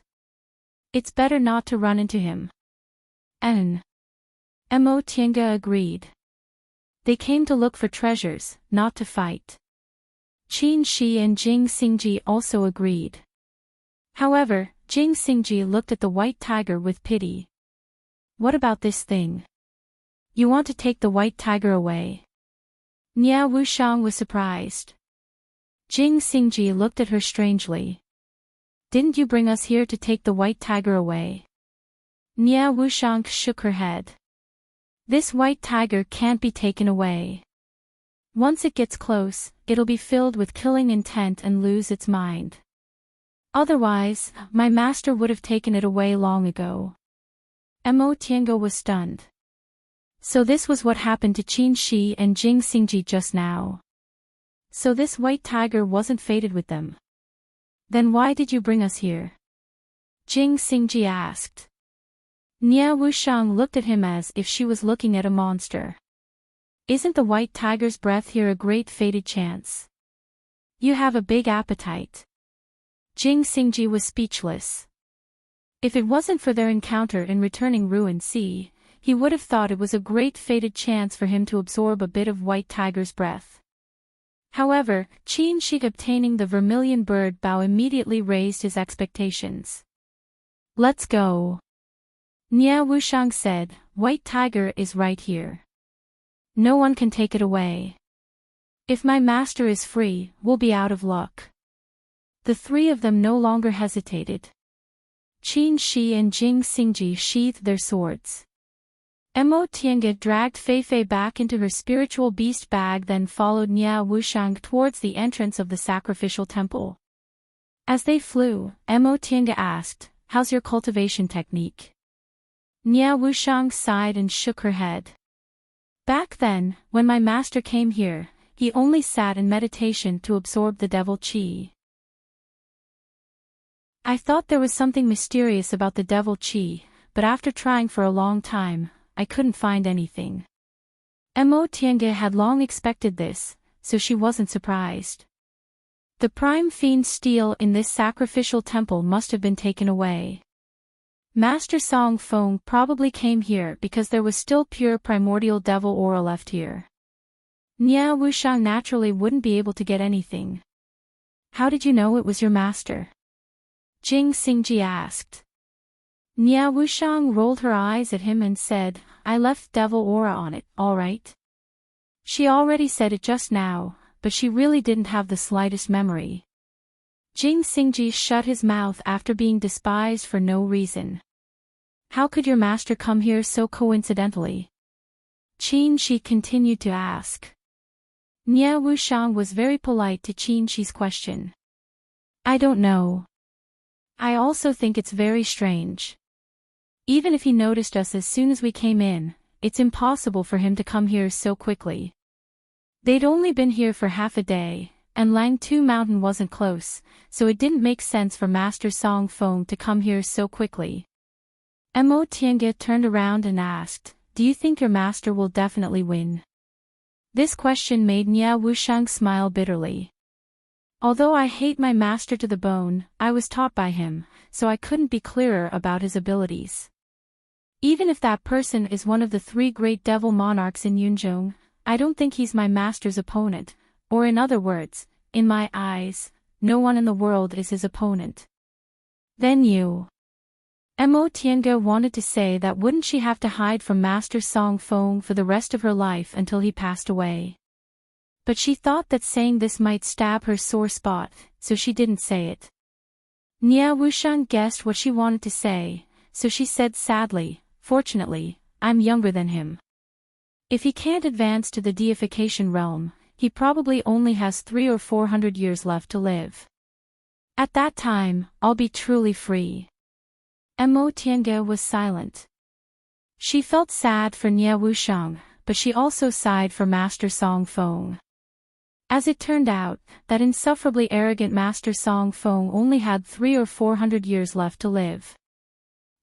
It's better not to run into him. Mo Tiange agreed. They came to look for treasures, not to fight. Qin Shi and Jing Xingji also agreed. However, Jing Xingji looked at the white tiger with pity. What about this thing? You want to take the white tiger away? Nia Wushang was surprised. Jing Xingji looked at her strangely. Didn't you bring us here to take the white tiger away? Nia Wushang shook her head. This white tiger can't be taken away. Once it gets close, it'll be filled with killing intent and lose its mind. Otherwise, my master would have taken it away long ago. Mo Tiange was stunned. So this was what happened to Qin Shi and Jing Xingji just now. So this white tiger wasn't fated with them. Then why did you bring us here? Jing Xingji asked. Nia Wushang looked at him as if she was looking at a monster. Isn't the white tiger's breath here a great fated chance? You have a big appetite. Jing Xingji was speechless. If it wasn't for their encounter in returning Ruined Sea, he would have thought it was a great fated chance for him to absorb a bit of white tiger's breath. However, Qin Shi obtaining the vermilion bird bow immediately raised his expectations. Let's go. Nia Wushang said, White tiger is right here. No one can take it away. If my master is free, we'll be out of luck. The three of them no longer hesitated. Qin Shi and Jing Xingji sheathed their swords. Mo Tiange dragged Feifei back into her spiritual beast bag, then followed Nia Wushang towards the entrance of the sacrificial temple. As they flew, Mo Tiange asked, How's your cultivation technique? Nia Wushang sighed and shook her head. Back then, when my master came here, he only sat in meditation to absorb the devil qi. I thought there was something mysterious about the devil qi, but after trying for a long time, I couldn't find anything. Mo Tiange had long expected this, so she wasn't surprised. The prime fiend steel in this sacrificial temple must have been taken away. Master Song Feng probably came here because there was still pure primordial devil aura left here. Nia Wushang naturally wouldn't be able to get anything. How did you know it was your master? Jing Xingji asked. Nia Wushang rolled her eyes at him and said, I left devil aura on it, all right? She already said it just now, but she really didn't have the slightest memory. Jing Xingji shut his mouth after being despised for no reason. How could your master come here so coincidentally? Qin Shi continued to ask. Nia Wushang was very polite to Qin Shi's question. I don't know. I also think it's very strange. Even if he noticed us as soon as we came in, it's impossible for him to come here so quickly. They'd only been here for half a day, and Langtu Mountain wasn't close, so it didn't make sense for Master Song Feng to come here so quickly. Mo Tiange turned around and asked, Do you think your master will definitely win? This question made Nia Wushang smile bitterly. Although I hate my master to the bone, I was taught by him, so I couldn't be clearer about his abilities. Even if that person is one of the three great devil monarchs in Yunzhong, I don't think he's my master's opponent, or in other words, in my eyes, no one in the world is his opponent. Then you. Mo Tiange wanted to say that wouldn't she have to hide from Master Song Feng for the rest of her life until he passed away. But she thought that saying this might stab her sore spot, so she didn't say it. Nia Wushang guessed what she wanted to say, so she said sadly, fortunately, I'm younger than him. If he can't advance to the deification realm, he probably only has 300 or 400 years left to live. At that time, I'll be truly free. Mo Tiange was silent. She felt sad for Nia Wushang, but she also sighed for Master Song Feng. As it turned out, that insufferably arrogant Master Song Feng only had 300 or 400 years left to live.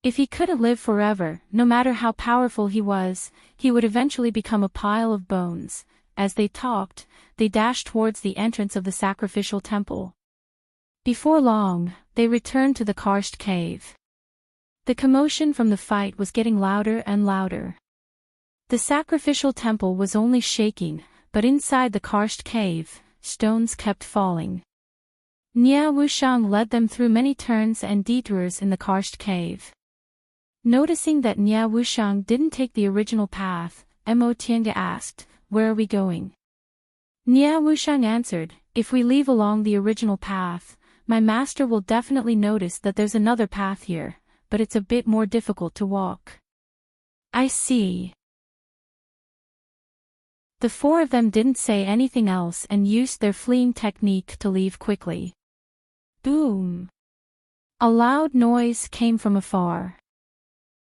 If he couldn't live forever, no matter how powerful he was, he would eventually become a pile of bones. As they talked, they dashed towards the entrance of the sacrificial temple. Before long, they returned to the karst cave. The commotion from the fight was getting louder and louder. The sacrificial temple was only shaking, but inside the karst cave, stones kept falling. Nia Wushang led them through many turns and detours in the karst cave. Noticing that Nia Wushang didn't take the original path, Mo Tiange asked, "Where are we going?" Nia Wushang answered, "If we leave along the original path, my master will definitely notice that there's another path here, but it's a bit more difficult to walk." "I see." The four of them didn't say anything else and used their fleeing technique to leave quickly. Boom! A loud noise came from afar.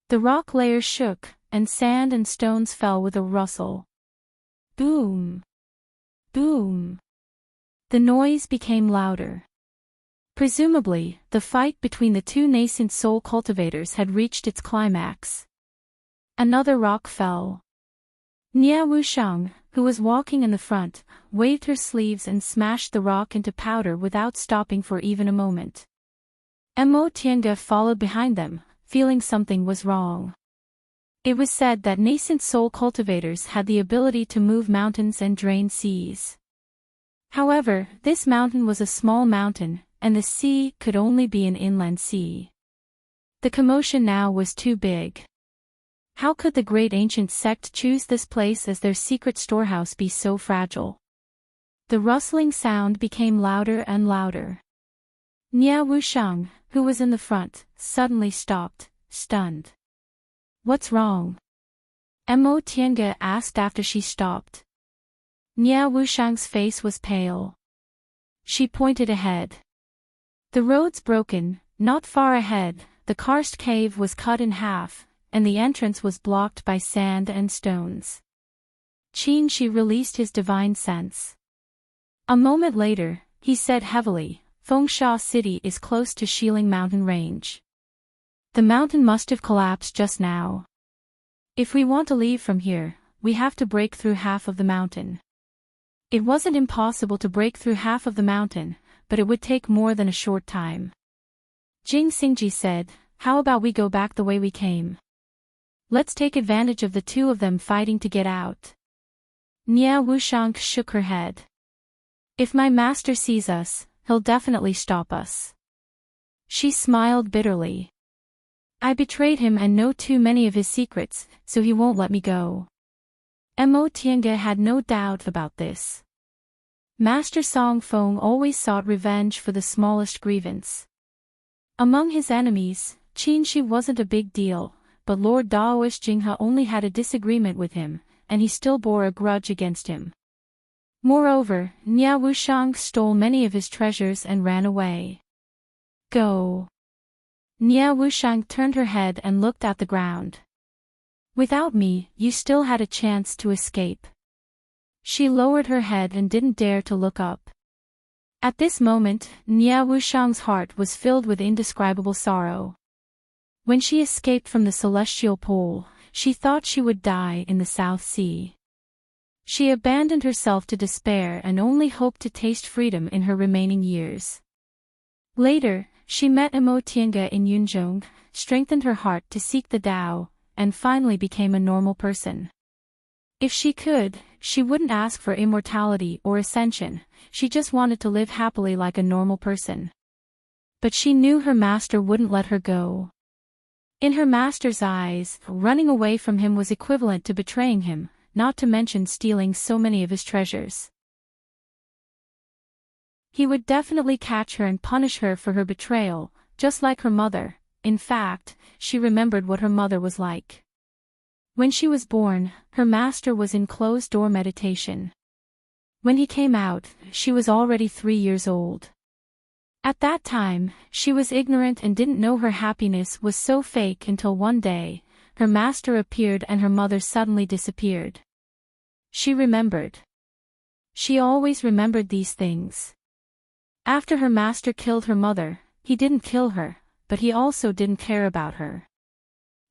The rock layers shook, and sand and stones fell with a rustle. Boom! Boom! The noise became louder. Presumably, the fight between the two nascent soul cultivators had reached its climax. Another rock fell. Nia Wushang, who was walking in the front, waved her sleeves and smashed the rock into powder without stopping for even a moment. Mo Tiange followed behind them, feeling something was wrong. It was said that nascent soul cultivators had the ability to move mountains and drain seas. However, this mountain was a small mountain, and the sea could only be an inland sea. The commotion now was too big. How could the great ancient sect choose this place as their secret storehouse be so fragile? The rustling sound became louder and louder. Nia Wushang, who was in the front, suddenly stopped, stunned. "What's wrong?" Mo Tiange asked after she stopped. Nia Wushang's face was pale. She pointed ahead. The road's broken, not far ahead, the karst cave was cut in half, and the entrance was blocked by sand and stones. Qin Shi released his divine sense. A moment later, he said heavily, "Fengsha City is close to Shiling Mountain Range. The mountain must have collapsed just now. If we want to leave from here, we have to break through half of the mountain." It wasn't impossible to break through half of the mountain, but it would take more than a short time. Jing Xingji said, "How about we go back the way we came? Let's take advantage of the two of them fighting to get out." Nia Wushang shook her head. "If my master sees us, he'll definitely stop us." She smiled bitterly. "I betrayed him and know too many of his secrets, so he won't let me go." Mo Tiange had no doubt about this. Master Song Feng always sought revenge for the smallest grievance. Among his enemies, Qin Shi wasn't a big deal, but Lord Daoist Jinghe only had a disagreement with him, and he still bore a grudge against him. Moreover, Nia Wushang stole many of his treasures and ran away. "Go." Nia Wushang turned her head and looked at the ground. "Without me, you still had a chance to escape." She lowered her head and didn't dare to look up. At this moment, Nia Wushang's heart was filled with indescribable sorrow. When she escaped from the celestial pole, she thought she would die in the South Sea. She abandoned herself to despair and only hoped to taste freedom in her remaining years. Later, she met Mo Tiange in Yunzhong, strengthened her heart to seek the Tao, and finally became a normal person. If she could, she wouldn't ask for immortality or ascension, she just wanted to live happily like a normal person. But she knew her master wouldn't let her go. In her master's eyes, running away from him was equivalent to betraying him, not to mention stealing so many of his treasures. He would definitely catch her and punish her for her betrayal, just like her mother. In fact, she remembered what her mother was like. When she was born, her master was in closed-door meditation. When he came out, she was already 3 years old. At that time, she was ignorant and didn't know her happiness was so fake until one day, her master appeared and her mother suddenly disappeared. She remembered. She always remembered these things. After her master killed her mother, he didn't kill her, but he also didn't care about her.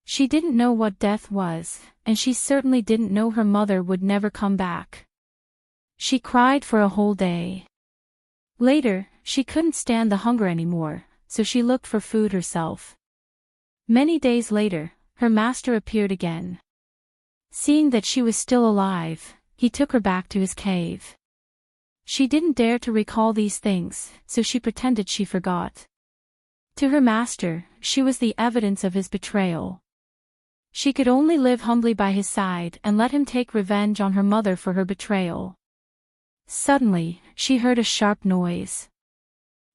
She didn't know what death was, and she certainly didn't know her mother would never come back. She cried for a whole day. Later, she couldn't stand the hunger anymore, so she looked for food herself. Many days later, her master appeared again. Seeing that she was still alive, he took her back to his cave. She didn't dare to recall these things, so she pretended she forgot. To her master, she was the evidence of his betrayal. She could only live humbly by his side and let him take revenge on her mother for her betrayal. Suddenly, she heard a sharp noise.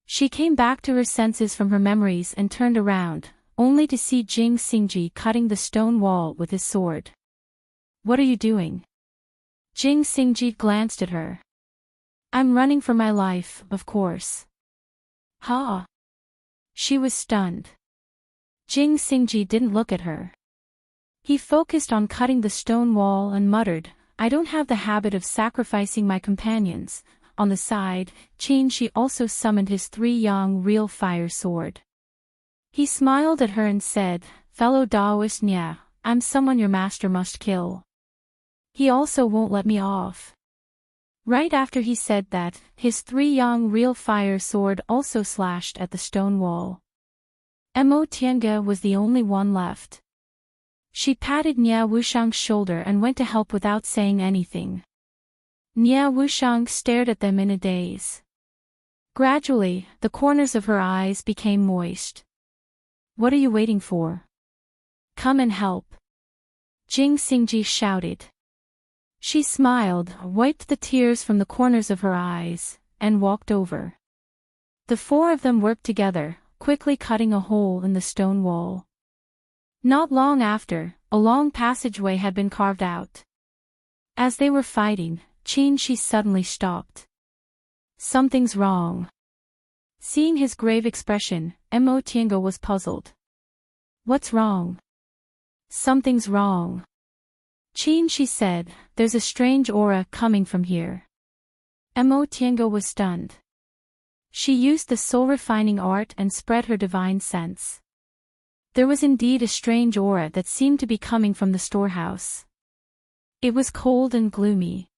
She came back to her senses from her memories and turned around, only to see Jing Xingji cutting the stone wall with his sword. "What are you doing?" Jing Xingji glanced at her. "I'm running for my life, of course." "Huh?" She was stunned. Jing Xingji didn't look at her. He focused on cutting the stone wall and muttered, "I don't have the habit of sacrificing my companions." On the side, Qin Shi also summoned his 3-yang real fire sword. He smiled at her and said, "Fellow Daoist Nya, I'm someone your master must kill. He also won't let me off." Right after he said that, his 3-yang real fire sword also slashed at the stone wall. Mo Tiange was the only one left. She patted Nya Wushang's shoulder and went to help without saying anything. Nya Wushang stared at them in a daze. Gradually, the corners of her eyes became moist. "What are you waiting for? Come and help!" Jing Xingji shouted. She smiled, wiped the tears from the corners of her eyes, and walked over. The 4 of them worked together, quickly cutting a hole in the stone wall. Not long after, a long passageway had been carved out. As they were fighting, Qin Shi suddenly stopped. "Something's wrong." Seeing his grave expression, Mo Tiange was puzzled. "What's wrong?" "Something's wrong," Qin Shi said. "There's a strange aura coming from here." Mo Tiange was stunned. She used the soul-refining art and spread her divine sense. There was indeed a strange aura that seemed to be coming from the storehouse. It was cold and gloomy.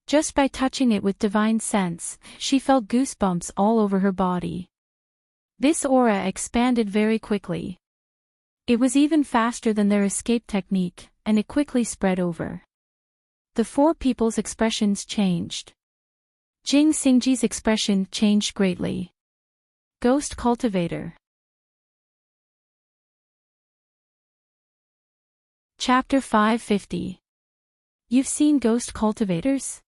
Just by touching it with divine sense, she felt goosebumps all over her body. This aura expanded very quickly. It was even faster than their escape technique, and it quickly spread over. The 4 people's expressions changed. Jing Xingji's expression changed greatly. Ghost Cultivator. Chapter 550. You've seen ghost cultivators?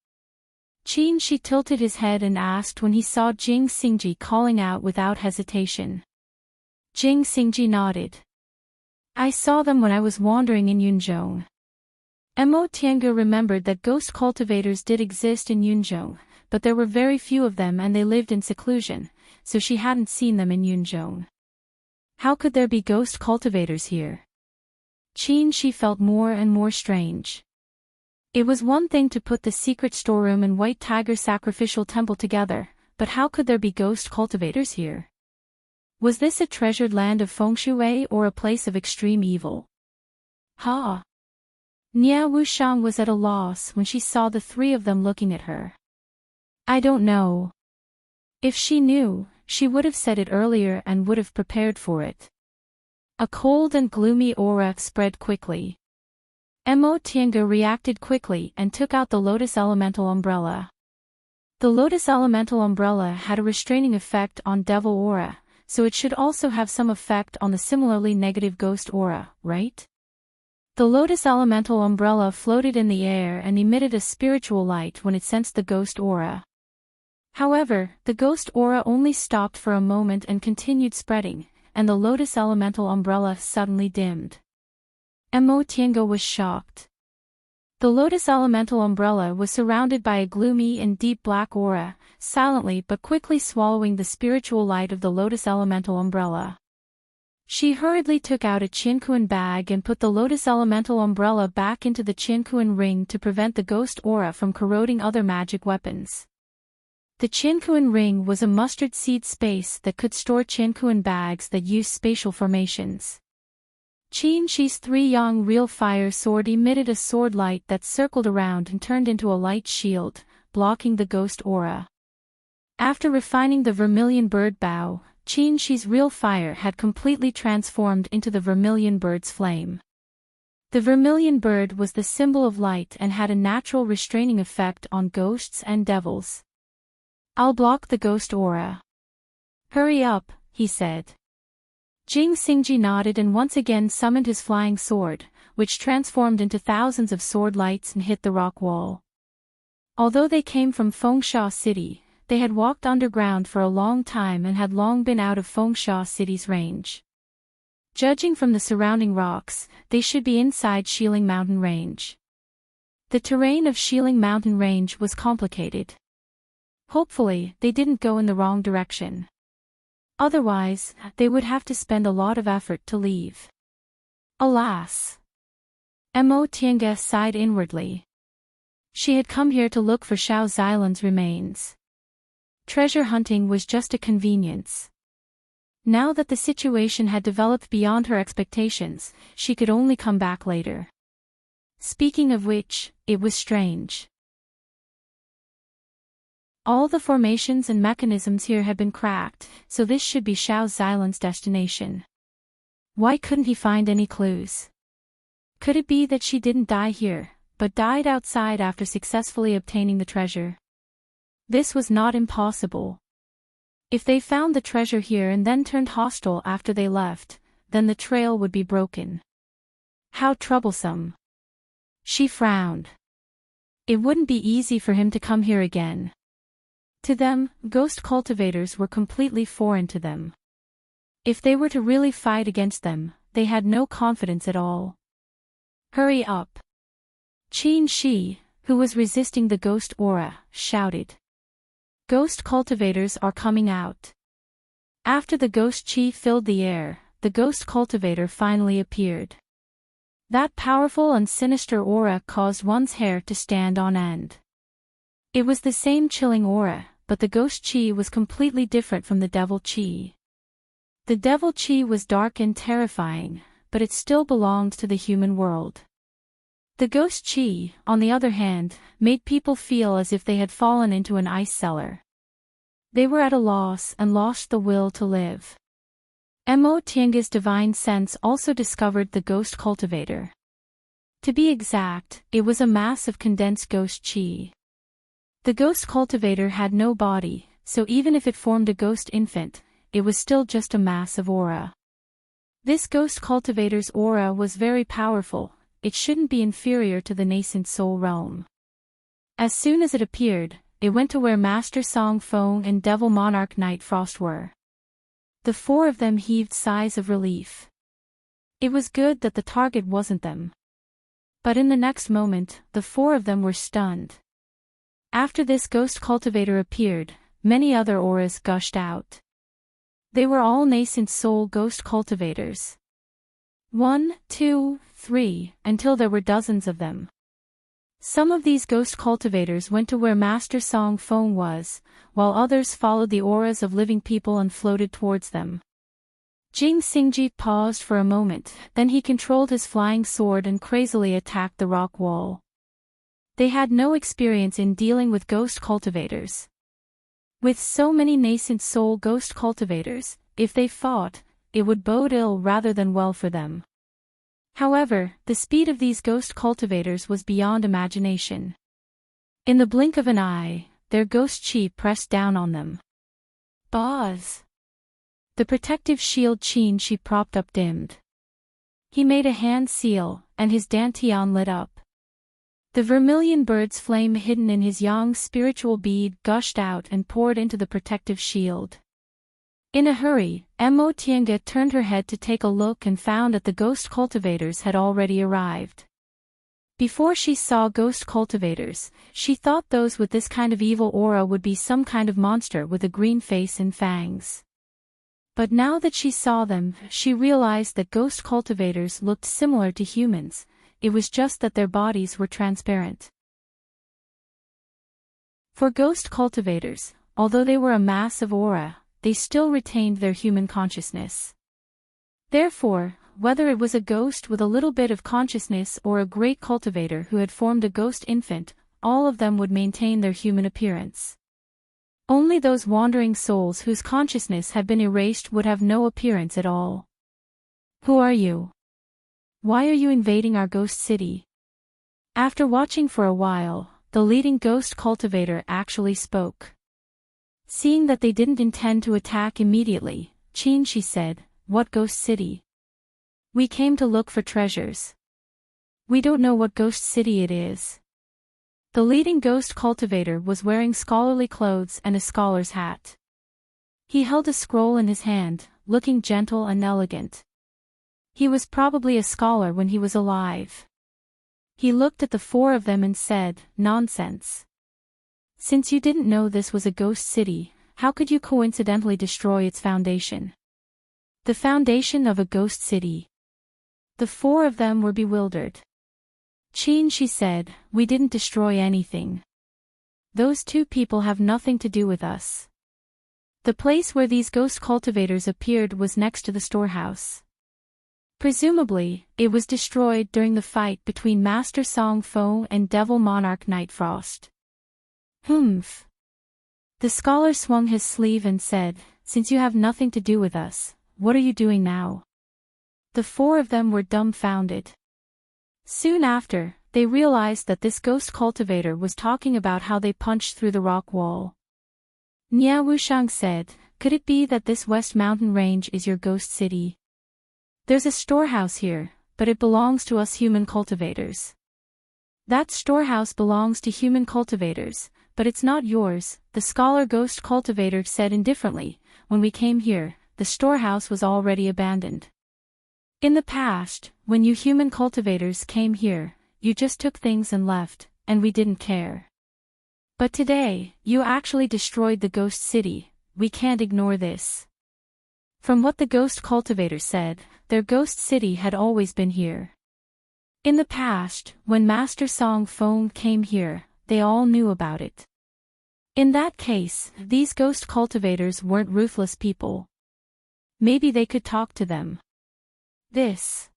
Qin Shi tilted his head and asked when he saw Jing Xingji calling out without hesitation. Jing Xingji nodded. "I saw them when I was wandering in Yunzhong." Mo Tiange remembered that ghost cultivators did exist in Yunzhong, but there were very few of them and they lived in seclusion, so she hadn't seen them in Yunzhong. How could there be ghost cultivators here? Qin Shi felt more and more strange. It was one thing to put the secret storeroom and White Tiger sacrificial temple together, but how could there be ghost cultivators here? Was this a treasured land of fengshui or a place of extreme evil? Ha! Nia Wushang was at a loss when she saw the 3 of them looking at her. "I don't know." If she knew, she would have said it earlier and would have prepared for it. A cold and gloomy aura spread quickly. Mo Tiange reacted quickly and took out the Lotus Elemental Umbrella. The Lotus Elemental Umbrella had a restraining effect on Devil Aura, so it should also have some effect on the similarly negative Ghost Aura, right? The Lotus Elemental Umbrella floated in the air and emitted a spiritual light when it sensed the Ghost Aura. However, the Ghost Aura only stopped for a moment and continued spreading, and the Lotus Elemental Umbrella suddenly dimmed. Mo Tiange was shocked. The Lotus Elemental Umbrella was surrounded by a gloomy and deep black aura, silently but quickly swallowing the spiritual light of the Lotus Elemental Umbrella. She hurriedly took out a Qianquan bag and put the Lotus Elemental Umbrella back into the Qianquan ring to prevent the Ghost Aura from corroding other magic weapons. The Qianquan ring was a mustard seed space that could store Qianquan bags that use spatial formations. Qin Shi's 3-yang real fire sword emitted a sword light that circled around and turned into a light shield, blocking the Ghost Aura. After refining the vermilion bird bow, Qin Shi's real fire had completely transformed into the vermilion bird's flame. The vermilion bird was the symbol of light and had a natural restraining effect on ghosts and devils. "I'll block the Ghost Aura." "Hurry up," he said. Jing Xingji nodded and once again summoned his flying sword, which transformed into thousands of sword lights and hit the rock wall. Although they came from Fengsha City, they had walked underground for a long time and had long been out of Fengsha City's range. Judging from the surrounding rocks, they should be inside Shiling Mountain Range. The terrain of Shiling Mountain Range was complicated. Hopefully, they didn't go in the wrong direction. Otherwise, they would have to spend a lot of effort to leave. Alas! Mo Tiange sighed inwardly. She had come here to look for Xiao Xilan's remains. Treasure hunting was just a convenience. Now that the situation had developed beyond her expectations, she could only come back later. Speaking of which, it was strange. All the formations and mechanisms here had been cracked, so this should be Xiao Xilan's destination. Why couldn't he find any clues? Could it be that she didn't die here, but died outside after successfully obtaining the treasure? This was not impossible. If they found the treasure here and then turned hostile after they left, then the trail would be broken. How troublesome. She frowned. It wouldn't be easy for him to come here again. To them, ghost cultivators were completely foreign to them. If they were to really fight against them, they had no confidence at all. "Hurry up!" Qin Shi, who was resisting the Ghost Aura, shouted. "Ghost cultivators are coming out." After the ghost chi filled the air, the ghost cultivator finally appeared. That powerful and sinister aura caused one's hair to stand on end. It was the same chilling aura, but the ghost chi was completely different from the devil chi. The devil chi was dark and terrifying, but it still belonged to the human world. The ghost chi, on the other hand, made people feel as if they had fallen into an ice cellar. They were at a loss and lost the will to live. Mo Tiange's divine sense also discovered the ghost cultivator. To be exact, it was a mass of condensed ghost chi. The ghost cultivator had no body, so even if it formed a ghost infant, it was still just a mass of aura. This ghost cultivator's aura was very powerful. It shouldn't be inferior to the nascent soul realm. As soon as it appeared, it went to where Master Song Feng and Devil Monarch Night Frost were. The four of them heaved sighs of relief. It was good that the target wasn't them. But in the next moment, the four of them were stunned. After this ghost cultivator appeared, many other auras gushed out. They were all nascent soul ghost cultivators. 1, 2, 3, until there were dozens of them. Some of these ghost cultivators went to where Master Song Feng was, while others followed the auras of living people and floated towards them. Jing Xingji paused for a moment, then he controlled his flying sword and crazily attacked the rock wall. They had no experience in dealing with ghost cultivators. With so many nascent soul ghost cultivators, if they fought, it would bode ill rather than well for them. However, the speed of these ghost cultivators was beyond imagination. In the blink of an eye, their ghost chi pressed down on them. Buzz! The protective shield Qin Shi propped up dimmed. He made a hand seal, and his dantian lit up. The vermilion bird's flame hidden in his yang spiritual bead gushed out and poured into the protective shield. In a hurry, Mo Tiange turned her head to take a look and found that the ghost cultivators had already arrived. Before she saw ghost cultivators, she thought those with this kind of evil aura would be some kind of monster with a green face and fangs. But now that she saw them, she realized that ghost cultivators looked similar to humans, it was just that their bodies were transparent. For ghost cultivators, although they were a mass of aura, they still retained their human consciousness. Therefore, whether it was a ghost with a little bit of consciousness or a great cultivator who had formed a ghost infant, all of them would maintain their human appearance. Only those wandering souls whose consciousness had been erased would have no appearance at all. Who are you? Why are you invading our ghost city? After watching for a while, the leading ghost cultivator actually spoke. Seeing that they didn't intend to attack immediately, Qin Shi said, "What ghost city? We came to look for treasures. We don't know what ghost city it is." The leading ghost cultivator was wearing scholarly clothes and a scholar's hat. He held a scroll in his hand, looking gentle and elegant. He was probably a scholar when he was alive. He looked at the four of them and said, "Nonsense. Since you didn't know this was a ghost city, how could you coincidentally destroy its foundation?" The foundation of a ghost city. The four of them were bewildered. Qin Shi said, "We didn't destroy anything. Those two people have nothing to do with us." The place where these ghost cultivators appeared was next to the storehouse. Presumably, it was destroyed during the fight between Master Song Fo and Devil Monarch Nightfrost. Humph. The scholar swung his sleeve and said, "Since you have nothing to do with us, what are you doing now?" The four of them were dumbfounded. Soon after, they realized that this ghost cultivator was talking about how they punched through the rock wall. Nia Wushang said, "Could it be that this West Mountain Range is your ghost city? There's a storehouse here, but it belongs to us human cultivators." "That storehouse belongs to human cultivators, but it's not yours," the scholar ghost cultivator said indifferently. "When we came here, the storehouse was already abandoned. In the past, when you human cultivators came here, you just took things and left, and we didn't care. But today, you actually destroyed the ghost city, we can't ignore this." From what the ghost cultivator said, their ghost city had always been here. In the past, when Master Song Fong came here, they all knew about it. In that case, these ghost cultivators weren't ruthless people. Maybe they could talk to them. This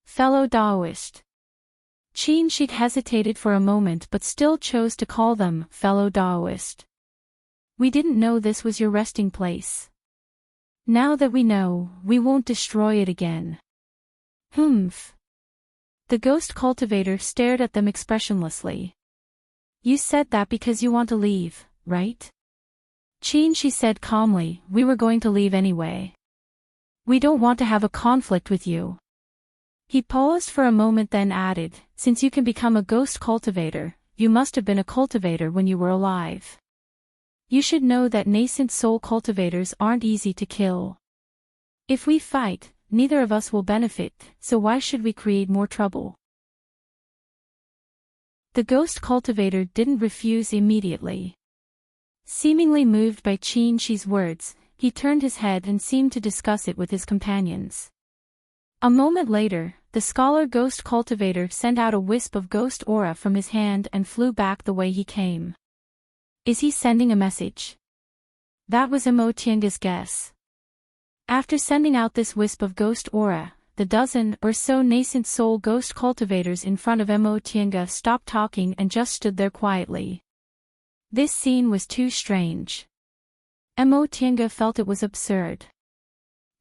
fellow Taoist. Qin Shi hesitated for a moment but still chose to call them fellow Taoist. "We didn't know this was your resting place. Now that we know, we won't destroy it again." Humph. The ghost cultivator stared at them expressionlessly. "You said that because you want to leave, right?" Qin Shi said calmly, "We were going to leave anyway. We don't want to have a conflict with you." He paused for a moment then added, "Since you can become a ghost cultivator, you must have been a cultivator when you were alive. You should know that nascent soul cultivators aren't easy to kill. If we fight, neither of us will benefit, so why should we create more trouble?" The ghost cultivator didn't refuse immediately. Seemingly moved by Qin Shi's words, he turned his head and seemed to discuss it with his companions. A moment later, the scholar ghost cultivator sent out a wisp of ghost aura from his hand and flew back the way he came. Is he sending a message? That was Mo Tiange's guess. After sending out this wisp of ghost aura, the dozen or so nascent soul ghost cultivators in front of Mo Tiange stopped talking and just stood there quietly. This scene was too strange. Mo Tiange felt it was absurd.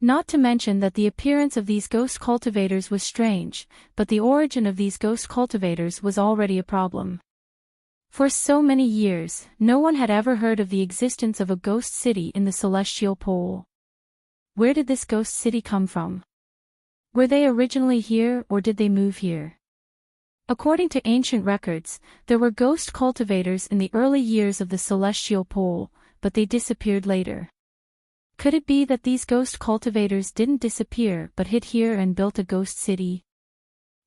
Not to mention that the appearance of these ghost cultivators was strange, but the origin of these ghost cultivators was already a problem. For so many years, no one had ever heard of the existence of a ghost city in the celestial pole. Where did this ghost city come from? Were they originally here or did they move here? According to ancient records, there were ghost cultivators in the early years of the celestial pole, but they disappeared later. Could it be that these ghost cultivators didn't disappear but hid here and built a ghost city?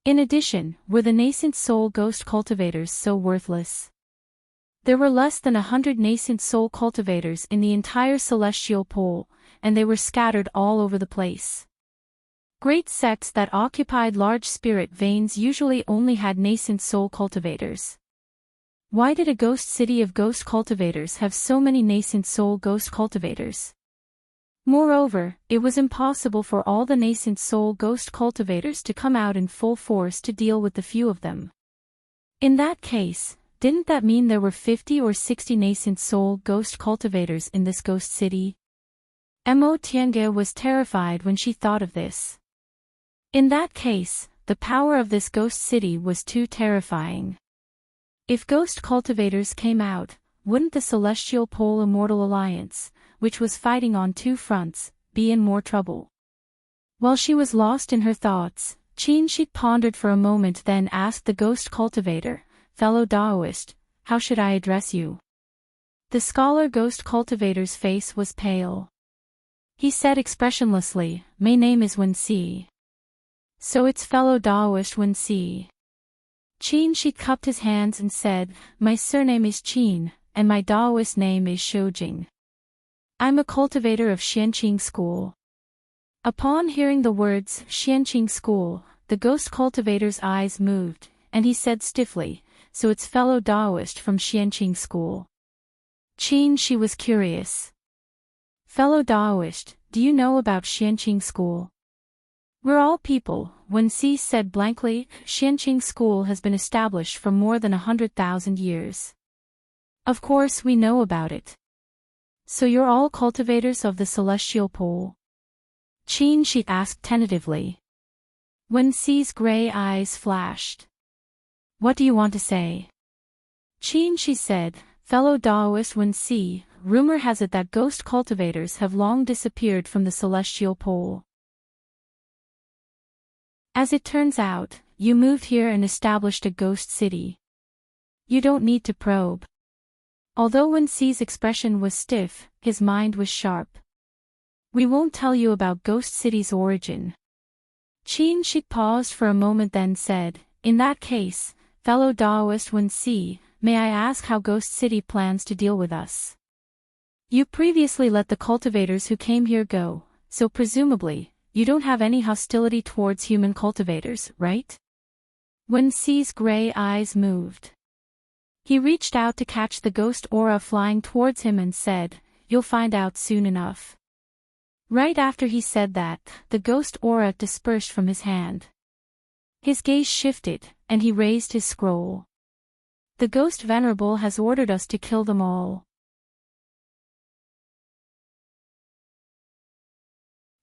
In addition, were the nascent soul ghost cultivators so worthless? There were less than 100 nascent soul cultivators in the entire celestial pole, and they were scattered all over the place. Great sects that occupied large spirit veins usually only had nascent soul cultivators. Why did a ghost city of ghost cultivators have so many nascent soul ghost cultivators? Moreover, it was impossible for all the nascent soul ghost cultivators to come out in full force to deal with the few of them. In that case, didn't that mean there were 50 or 60 nascent soul ghost cultivators in this ghost city? Mo Tiange was terrified when she thought of this. In that case, the power of this ghost city was too terrifying. If ghost cultivators came out, wouldn't the Celestial Pole Immortal Alliance, which was fighting on two fronts, be in more trouble? While she was lost in her thoughts, Qin pondered for a moment, then asked the ghost cultivator, "Fellow Daoist, how should I address you?" The scholar ghost cultivator's face was pale. He said expressionlessly, "My name is Wenxi." "So it's fellow Daoist Wenxi." Qin cupped his hands and said, "My surname is Qin, and my Daoist name is Shoujing. I'm a cultivator of Xianqing School." Upon hearing the words, Xianqing School, the ghost cultivator's eyes moved, and he said stiffly, "So it's fellow Daoist from Xianqing School." Qin was curious. "Fellow Daoist, do you know about Xianqing School?" "We're all people," Wenxi said blankly. "Xianqing School has been established for more than 100,000 years. Of course we know about it." "So you're all cultivators of the Celestial Pole?" Qin asked tentatively. Wenxi's gray eyes flashed. "What do you want to say?" Qin said, "Fellow Daoist Wenxi, rumor has it that ghost cultivators have long disappeared from the Celestial Pole. As it turns out, you moved here and established a ghost city. You don't need to probe." Although Wenxi's expression was stiff, his mind was sharp. "We won't tell you about Ghost City's origin." Qin paused for a moment, then said, "In that case, fellow Daoist Wenxi, may I ask how Ghost City plans to deal with us? You previously let the cultivators who came here go, so presumably, you don't have any hostility towards human cultivators, right?" Wenxi's gray eyes moved. He reached out to catch the ghost aura flying towards him and said, "You'll find out soon enough." Right after he said that, the ghost aura dispersed from his hand. His gaze shifted, and he raised his scroll. "The ghost venerable has ordered us to kill them all."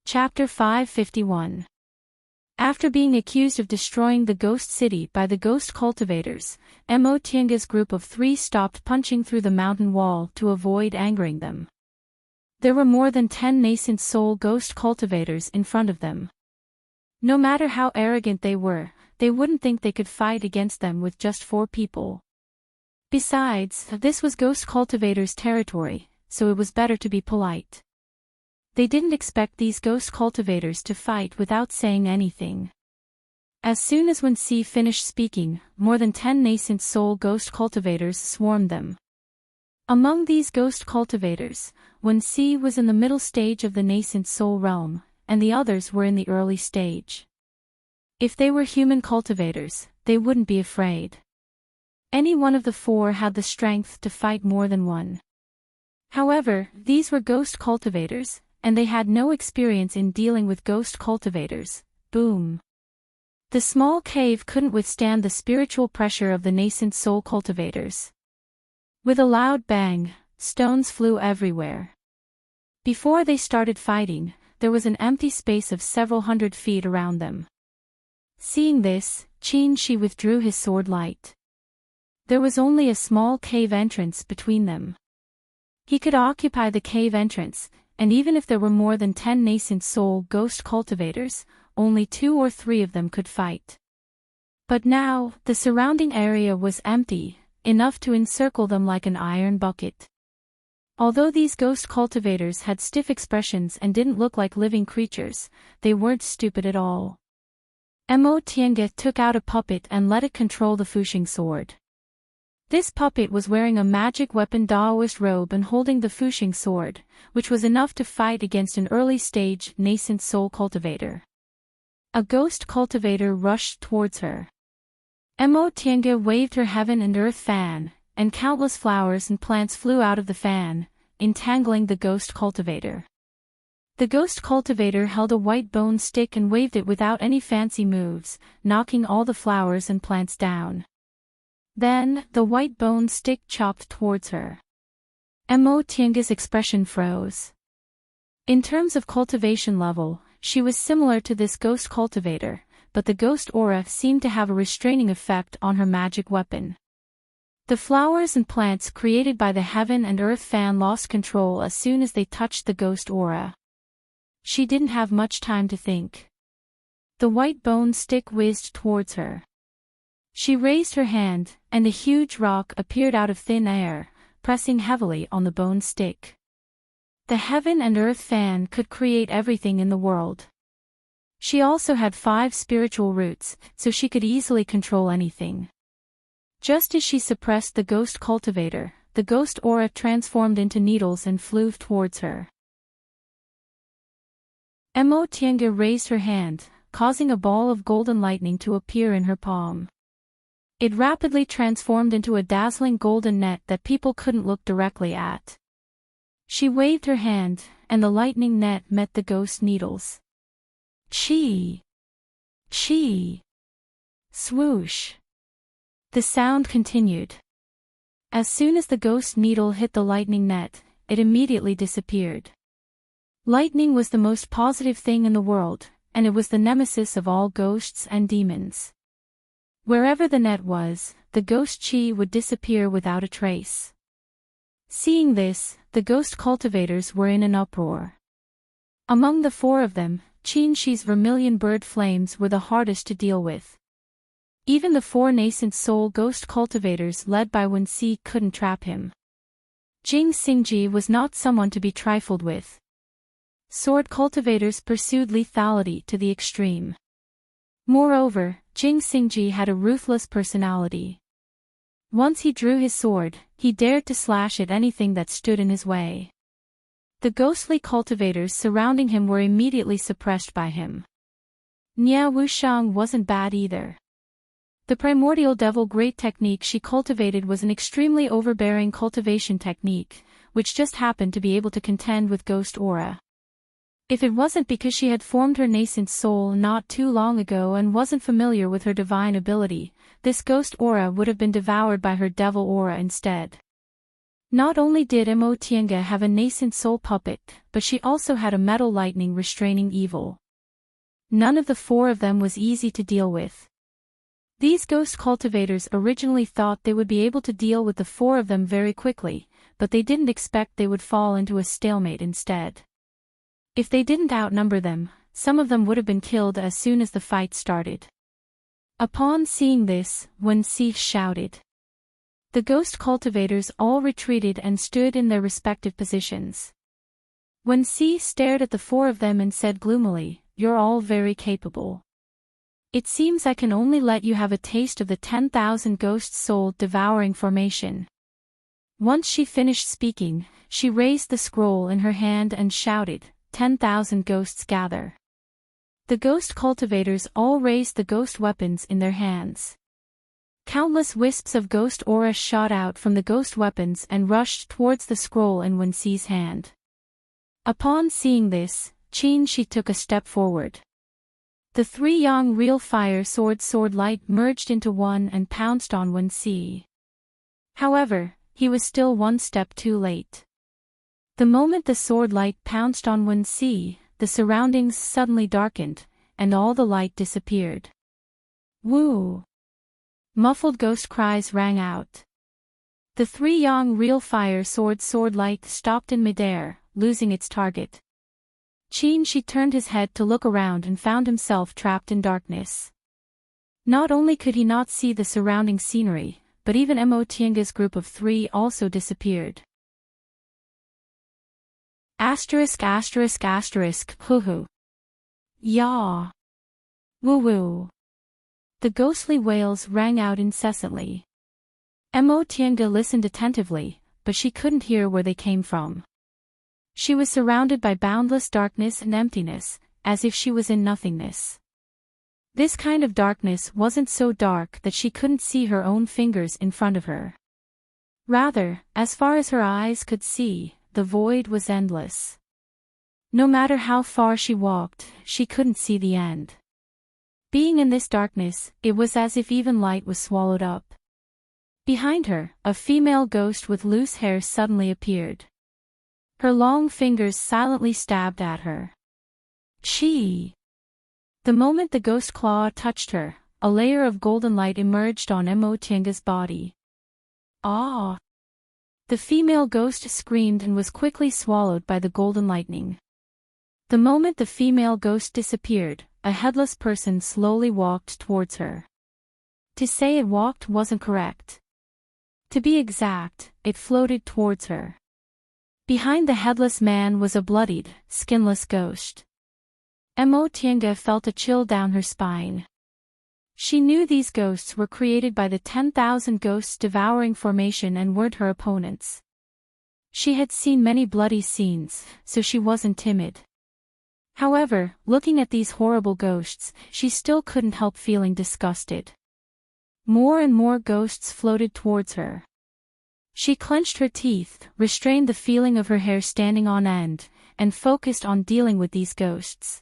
Chapter 551. After being accused of destroying the ghost city by the ghost cultivators, Mo Tiange's group of 3 stopped punching through the mountain wall to avoid angering them. There were more than 10 nascent soul ghost cultivators in front of them. No matter how arrogant they were, they wouldn't think they could fight against them with just 4 people. Besides, this was ghost cultivators' territory, so it was better to be polite. They didn't expect these ghost cultivators to fight without saying anything. As soon as Wenxi finished speaking, more than 10 nascent soul ghost cultivators swarmed them. Among these ghost cultivators, Wenxi was in the middle stage of the nascent soul realm, and the others were in the early stage. If they were human cultivators, they wouldn't be afraid. Any one of the 4 had the strength to fight more than one. However, these were ghost cultivators, and they had no experience in dealing with ghost cultivators. Boom! The small cave couldn't withstand the spiritual pressure of the nascent soul cultivators. With a loud bang, stones flew everywhere. Before they started fighting, there was an empty space of several hundred feet around them. Seeing this, Qin withdrew his sword light. There was only a small cave entrance between them. He could occupy the cave entrance, and even if there were more than 10 nascent soul ghost cultivators, only 2 or 3 of them could fight. But now, the surrounding area was empty, enough to encircle them like an iron bucket. Although these ghost cultivators had stiff expressions and didn't look like living creatures, they weren't stupid at all. Mo Tiange took out a puppet and let it control the Fuxing sword. This puppet was wearing a magic weapon Daoist robe and holding the Fuxing sword, which was enough to fight against an early-stage nascent soul cultivator. A ghost cultivator rushed towards her. Mo Tiange waved her heaven and earth fan, and countless flowers and plants flew out of the fan, entangling the ghost cultivator. The ghost cultivator held a white bone stick and waved it without any fancy moves, knocking all the flowers and plants down. Then, the white bone stick chopped towards her. Mo Tiange's expression froze. In terms of cultivation level, she was similar to this ghost cultivator, but the ghost aura seemed to have a restraining effect on her magic weapon. The flowers and plants created by the heaven and earth fan lost control as soon as they touched the ghost aura. She didn't have much time to think. The white bone stick whizzed towards her. She raised her hand, and a huge rock appeared out of thin air, pressing heavily on the bone stick. The heaven and earth fan could create everything in the world. She also had 5 spiritual roots, so she could easily control anything. Just as she suppressed the ghost cultivator, the ghost aura transformed into needles and flew towards her. Mo Tiange raised her hand, causing a ball of golden lightning to appear in her palm. It rapidly transformed into a dazzling golden net that people couldn't look directly at. She waved her hand, and the lightning net met the ghost needles. Chi! Chi! Swoosh! The sound continued. As soon as the ghost needle hit the lightning net, it immediately disappeared. Lightning was the most positive thing in the world, and it was the nemesis of all ghosts and demons. Wherever the net was, the ghost chi would disappear without a trace. Seeing this, the ghost cultivators were in an uproar. Among the 4 of them, Qin Shi's vermilion bird flames were the hardest to deal with. Even the 4 nascent soul ghost cultivators led by Wen Si couldn't trap him. Jing Xingji was not someone to be trifled with. Sword cultivators pursued lethality to the extreme. Moreover, Jing Xingji had a ruthless personality. Once he drew his sword, he dared to slash at anything that stood in his way. The ghostly cultivators surrounding him were immediately suppressed by him. Nia Wushang wasn't bad either. The primordial devil great technique she cultivated was an extremely overbearing cultivation technique, which just happened to be able to contend with ghost aura. If it wasn't because she had formed her nascent soul not too long ago and wasn't familiar with her divine ability, this ghost aura would have been devoured by her devil aura instead. Not only did Mo Tiange have a nascent soul puppet, but she also had a metal lightning restraining evil. None of the 4 of them was easy to deal with. These ghost cultivators originally thought they would be able to deal with the 4 of them very quickly, but they didn't expect they would fall into a stalemate instead. If they didn't outnumber them, some of them would have been killed as soon as the fight started. Upon seeing this, Wen Si shouted. The ghost cultivators all retreated and stood in their respective positions. Wen Si stared at the 4 of them and said gloomily, "You're all very capable. It seems I can only let you have a taste of the 10,000 ghost soul devouring formation." Once she finished speaking, she raised the scroll in her hand and shouted, 10,000 ghosts gather. The ghost cultivators all raised the ghost weapons in their hands. Countless wisps of ghost aura shot out from the ghost weapons and rushed towards the scroll in Wen Si's hand. Upon seeing this, Qin Shi took a step forward. The 3 Yang real fire sword light merged into one and pounced on Wen Si. However, he was still 1 step too late. The moment the sword light pounced on Wen Si, the surroundings suddenly darkened, and all the light disappeared. Woo! Muffled ghost cries rang out. The three young real fire sword light stopped in midair, losing its target. She turned his head to look around and found himself trapped in darkness. Not only could he not see the surrounding scenery, but even Emotienga's group of three also disappeared. Asterisk asterisk asterisk hoo-hoo. Yaw. Woo-woo. The ghostly wails rang out incessantly. Emotienga listened attentively, but she couldn't hear where they came from. She was surrounded by boundless darkness and emptiness, as if she was in nothingness. This kind of darkness wasn't so dark that she couldn't see her own fingers in front of her. Rather, as far as her eyes could see, the void was endless. No matter how far she walked, she couldn't see the end. Being in this darkness, it was as if even light was swallowed up. Behind her, a female ghost with loose hair suddenly appeared. Her long fingers silently stabbed at her. She. The moment the ghost claw touched her, a layer of golden light emerged on Emotienga's body. Ah! The female ghost screamed and was quickly swallowed by the golden lightning. The moment the female ghost disappeared, a headless person slowly walked towards her. To say it walked wasn't correct. To be exact, it floated towards her. Behind the headless man was a bloodied, skinless ghost. Emotienga felt a chill down her spine. She knew these ghosts were created by the 10,000 ghosts devouring formation and weren't her opponents. She had seen many bloody scenes, so she wasn't timid. However, looking at these horrible ghosts, she still couldn't help feeling disgusted. More and more ghosts floated towards her. She clenched her teeth, restrained the feeling of her hair standing on end, and focused on dealing with these ghosts.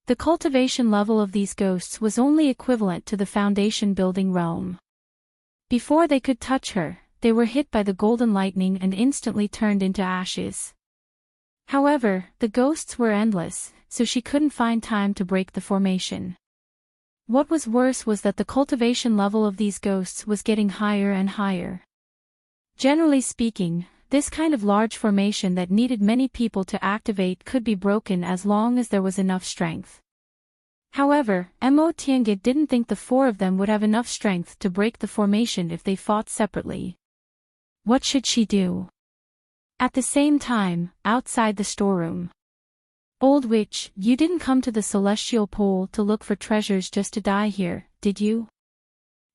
The cultivation level of these ghosts was only equivalent to the foundation building realm. Before they could touch her, they were hit by the golden lightning and instantly turned into ashes. However, the ghosts were endless, so she couldn't find time to break the formation. What was worse was that the cultivation level of these ghosts was getting higher and higher. Generally speaking, this kind of large formation that needed many people to activate could be broken as long as there was enough strength. However, Emotienga didn't think the four of them would have enough strength to break the formation if they fought separately. What should she do? At the same time, outside the storeroom. Old witch, you didn't come to the celestial pole to look for treasures just to die here, did you?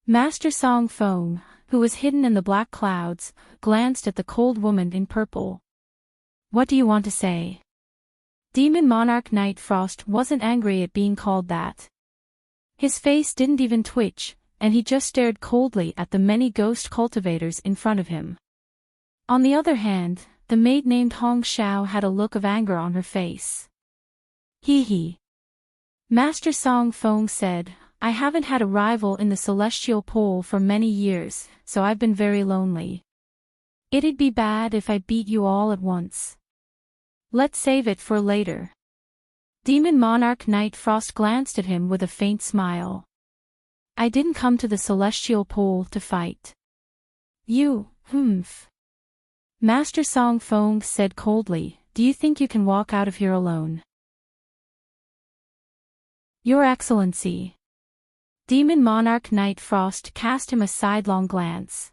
Master Song Feng, who was hidden in the black clouds, glanced at the cold woman in purple. What do you want to say? Demon Monarch Night Frost wasn't angry at being called that. His face didn't even twitch, and he just stared coldly at the many ghost cultivators in front of him. On the other hand, the maid named Hong Xiao had a look of anger on her face. Hee. Master Song Feng said, I haven't had a rival in the celestial pole for many years, so I've been very lonely. It'd be bad if I beat you all at once. Let's save it for later. Demon Monarch Night Frost glanced at him with a faint smile. I didn't come to the celestial pole to fight. You, Master Song Feng said coldly, do you think you can walk out of here alone? Your Excellency. Demon Monarch Night Frost cast him a sidelong glance.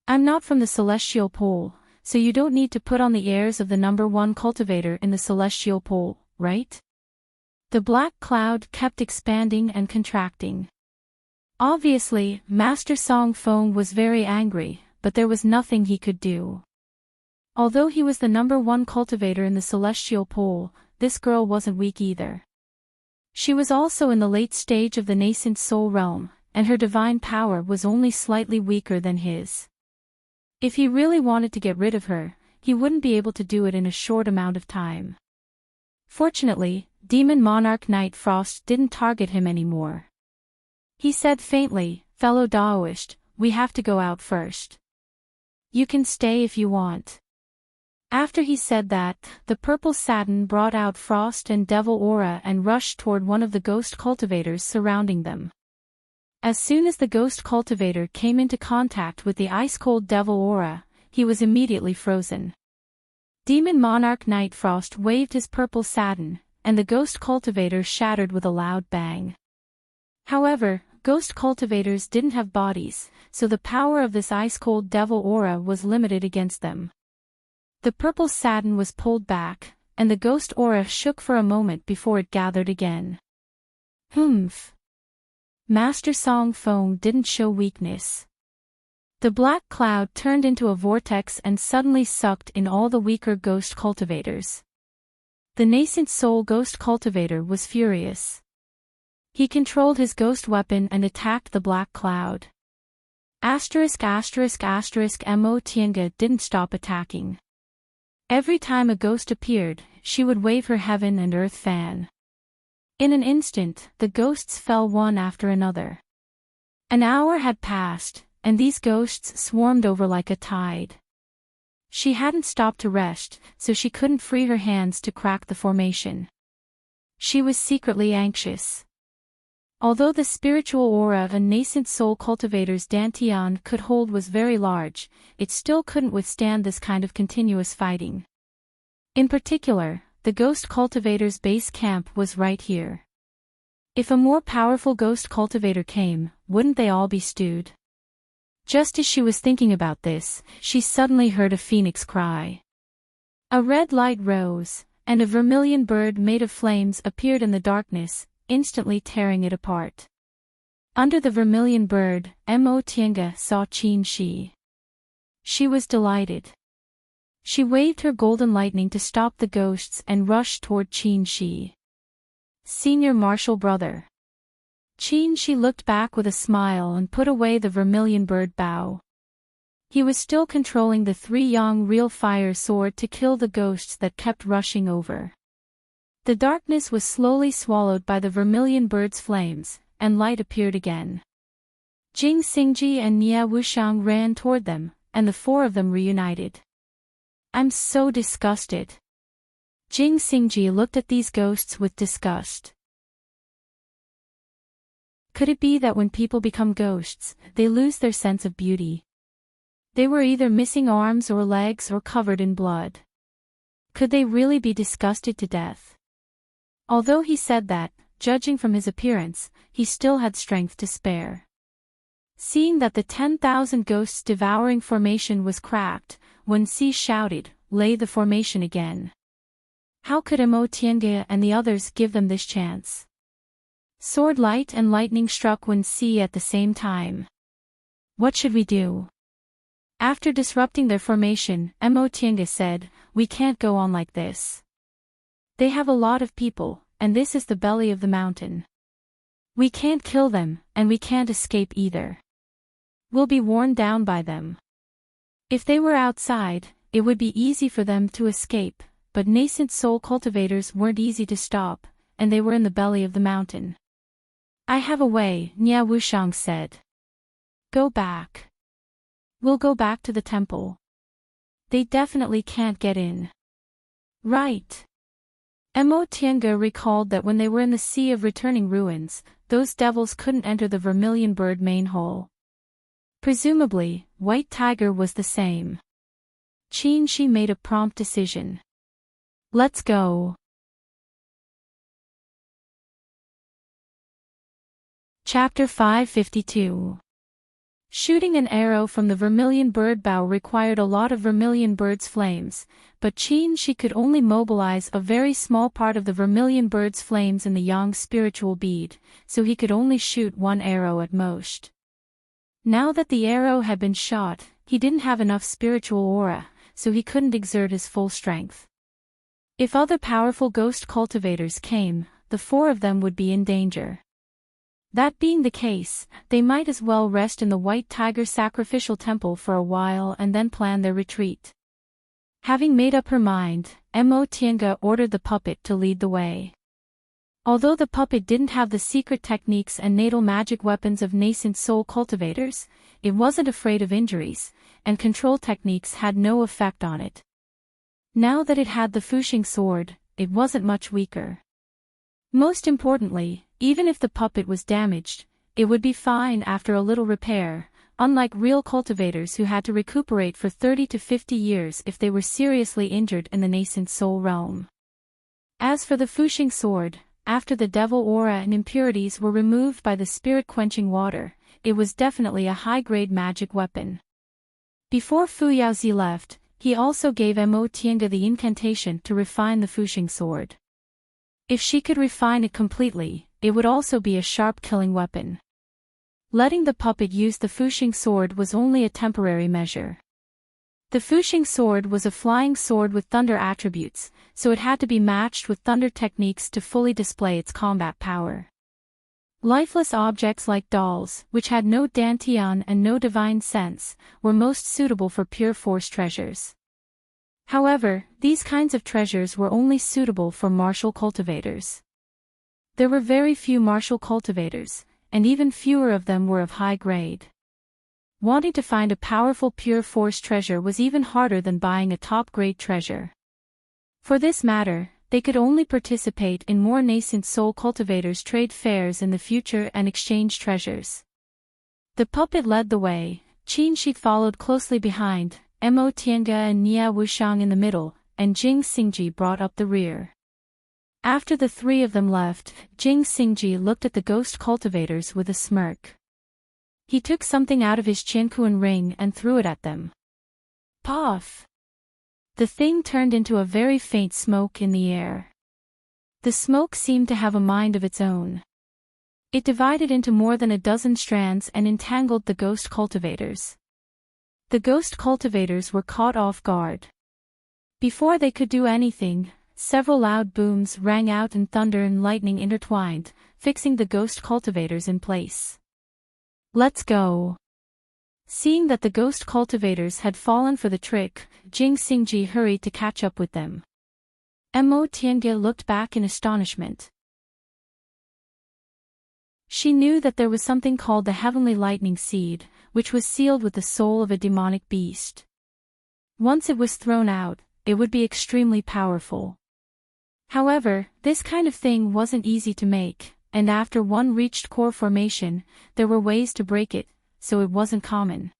I'm not from the celestial pole, so you don't need to put on the airs of the #1 cultivator in the celestial pole, right? The black cloud kept expanding and contracting. Obviously, Master Song Feng was very angry, but there was nothing he could do. Although he was the #1 cultivator in the celestial pole, this girl wasn't weak either. She was also in the late stage of the nascent soul realm, and her divine power was only slightly weaker than his. If he really wanted to get rid of her, he wouldn't be able to do it in a short amount of time. Fortunately, Demon Monarch Night Frost didn't target him anymore. He said faintly, fellow Daoist, we have to go out first. You can stay if you want. After he said that, the purple satin brought out frost and devil aura and rushed toward one of the ghost cultivators surrounding them. As soon as the ghost cultivator came into contact with the ice-cold devil aura, he was immediately frozen. Demon Monarch Nightfrost waved his purple satin, and the ghost cultivator shattered with a loud bang. However, ghost cultivators didn't have bodies, so the power of this ice-cold devil aura was limited against them. The purple satin was pulled back, and the ghost aura shook for a moment before it gathered again. Humph! Master Song Foam didn't show weakness. The black cloud turned into a vortex and suddenly sucked in all the weaker ghost cultivators. The nascent soul ghost cultivator was furious. He controlled his ghost weapon and attacked the black cloud. Mo Tienga didn't stop attacking. Every time a ghost appeared, she would wave her heaven and earth fan. In an instant, the ghosts fell one after another. An hour had passed, and these ghosts swarmed over like a tide. She hadn't stopped to rest, so she couldn't free her hands to crack the formation. She was secretly anxious. Although the spiritual aura a nascent soul cultivator's Dantian could hold was very large, it still couldn't withstand this kind of continuous fighting. In particular, the ghost cultivator's base camp was right here. If a more powerful ghost cultivator came, wouldn't they all be stewed? Just as she was thinking about this, she suddenly heard a phoenix cry. A red light rose, and a vermilion bird made of flames appeared in the darkness, instantly tearing it apart. Under the vermilion bird, Mo Tienga saw Qin Shi. She was delighted. She waved her golden lightning to stop the ghosts and rushed toward Qin Shi. Senior Martial Brother. Qin Shi looked back with a smile and put away the vermilion bird bow. He was still controlling the 3-yang real fire sword to kill the ghosts that kept rushing over. The darkness was slowly swallowed by the vermilion bird's flames, and light appeared again. Jing Xingji and Nia Wushang ran toward them, and the four of them reunited. I'm so disgusted. Jing Xingji looked at these ghosts with disgust. Could it be that when people become ghosts, they lose their sense of beauty? They were either missing arms or legs or covered in blood. Could they really be disgusted to death? Although he said that, judging from his appearance, he still had strength to spare. Seeing that the 10,000 ghosts devouring formation was cracked, Wen Si shouted, "Lay the formation again." How could Mo Tienga and the others give them this chance? Sword light and lightning struck Wen Si at the same time. What should we do? After disrupting their formation, Mo Tienga said, "We can't go on like this. They have a lot of people, and this is the belly of the mountain. We can't kill them, and we can't escape either. We'll be worn down by them. If they were outside, it would be easy for them to escape, but nascent soul cultivators weren't easy to stop, and they were in the belly of the mountain." "I have a way," Nia Wushang said. "Go back. We'll go back to the temple. They definitely can't get in." "Right." Mo Tienga recalled that when they were in the Sea of Returning Ruins, those devils couldn't enter the vermilion bird main hole. Presumably, White Tiger was the same. Qin Shi made a prompt decision. "Let's go." Chapter 552. Shooting an arrow from the vermilion bird bow required a lot of vermilion bird's flames, but Qin Shi could only mobilize a very small part of the vermilion bird's flames in the yang spiritual bead, so he could only shoot one arrow at most. Now that the arrow had been shot, he didn't have enough spiritual aura, so he couldn't exert his full strength. If other powerful ghost cultivators came, the four of them would be in danger. That being the case, they might as well rest in the White Tiger sacrificial temple for a while and then plan their retreat. Having made up her mind, Mo Tienga ordered the puppet to lead the way. Although the puppet didn't have the secret techniques and natal magic weapons of nascent soul cultivators, it wasn't afraid of injuries, and control techniques had no effect on it. Now that it had the Fushing sword, it wasn't much weaker. Most importantly, even if the puppet was damaged, it would be fine after a little repair, unlike real cultivators who had to recuperate for 30 to 50 years if they were seriously injured in the nascent soul realm. As for the Fushing sword, after the devil aura and impurities were removed by the spirit-quenching water, it was definitely a high-grade magic weapon. Before Fu Yaozi left, he also gave Mo Tiange the incantation to refine the Fushing sword. If she could refine it completely, it would also be a sharp killing weapon. Letting the puppet use the Fushing sword was only a temporary measure. The Fushing sword was a flying sword with thunder attributes, so it had to be matched with thunder techniques to fully display its combat power. Lifeless objects like dolls, which had no dantian and no divine sense, were most suitable for pure force treasures. However, these kinds of treasures were only suitable for martial cultivators. There were very few martial cultivators, and even fewer of them were of high grade. Wanting to find a powerful pure force treasure was even harder than buying a top-grade treasure. For this matter, they could only participate in more nascent soul cultivators' trade fairs in the future and exchange treasures. The puppet led the way, Qin Shi followed closely behind, Mo Tiange and Nia Wushang in the middle, and Jing Xingji brought up the rear. After the three of them left, Jing Xingji looked at the ghost cultivators with a smirk. He took something out of his Qiankuan ring and threw it at them. Puff! The thing turned into a very faint smoke in the air. The smoke seemed to have a mind of its own. It divided into more than a dozen strands and entangled the ghost cultivators. The ghost cultivators were caught off guard. Before they could do anything, several loud booms rang out and thunder and lightning intertwined, fixing the ghost cultivators in place. Let's go! Seeing that the ghost cultivators had fallen for the trick, Jing Xingji hurried to catch up with them. Mo Tiange looked back in astonishment. She knew that there was something called the Heavenly Lightning Seed, which was sealed with the soul of a demonic beast. Once it was thrown out, it would be extremely powerful. However, this kind of thing wasn't easy to make, and after one reached core formation, there were ways to break it, so it wasn't common.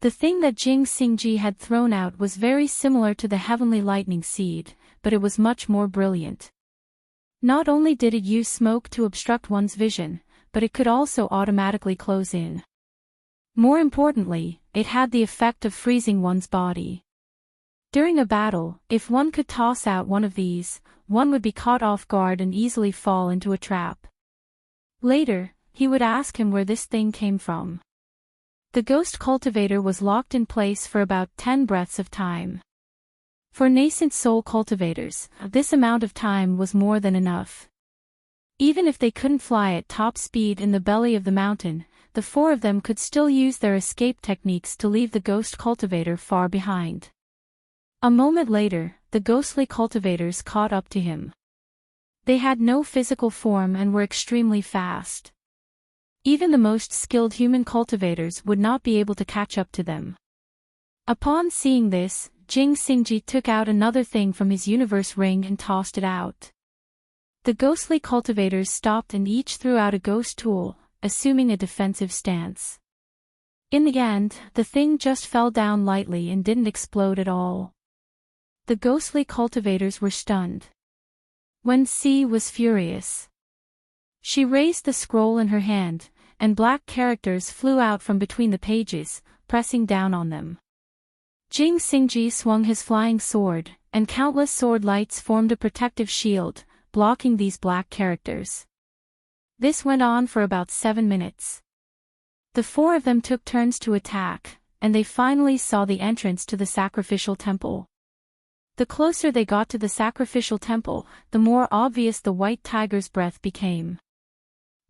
The thing that Jing Xingji had thrown out was very similar to the Heavenly Lightning Seed, but it was much more brilliant. Not only did it use smoke to obstruct one's vision, but it could also automatically close in. More importantly, it had the effect of freezing one's body. During a battle, if one could toss out one of these, one would be caught off guard and easily fall into a trap. Later, he would ask him where this thing came from. The ghost cultivator was locked in place for about 10 breaths of time. For nascent soul cultivators, this amount of time was more than enough. Even if they couldn't fly at top speed in the belly of the mountain, the four of them could still use their escape techniques to leave the ghost cultivator far behind. A moment later, the ghostly cultivators caught up to him. They had no physical form and were extremely fast. Even the most skilled human cultivators would not be able to catch up to them. Upon seeing this, Jing Xingji took out another thing from his universe ring and tossed it out. The ghostly cultivators stopped and each threw out a ghost tool, assuming a defensive stance. In the end, the thing just fell down lightly and didn't explode at all. The ghostly cultivators were stunned. Wen Si was furious. She raised the scroll in her hand, and black characters flew out from between the pages, pressing down on them. Jing Xingji swung his flying sword, and countless sword lights formed a protective shield, blocking these black characters. This went on for about 7 minutes. The four of them took turns to attack, and they finally saw the entrance to the sacrificial temple. The closer they got to the sacrificial temple, the more obvious the white tiger's breath became.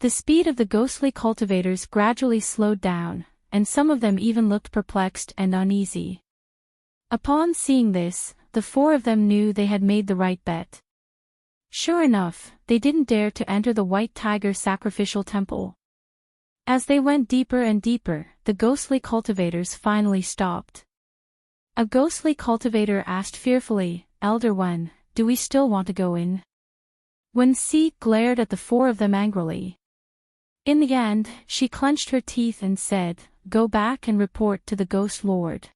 The speed of the ghostly cultivators gradually slowed down, and some of them even looked perplexed and uneasy. Upon seeing this, the four of them knew they had made the right bet. Sure enough, they didn't dare to enter the white tiger sacrificial temple. As they went deeper and deeper, the ghostly cultivators finally stopped. A ghostly cultivator asked fearfully, Elder One, do we still want to go in? Wen Si glared at the four of them angrily. In the end, she clenched her teeth and said, go back and report to the Ghost Lord.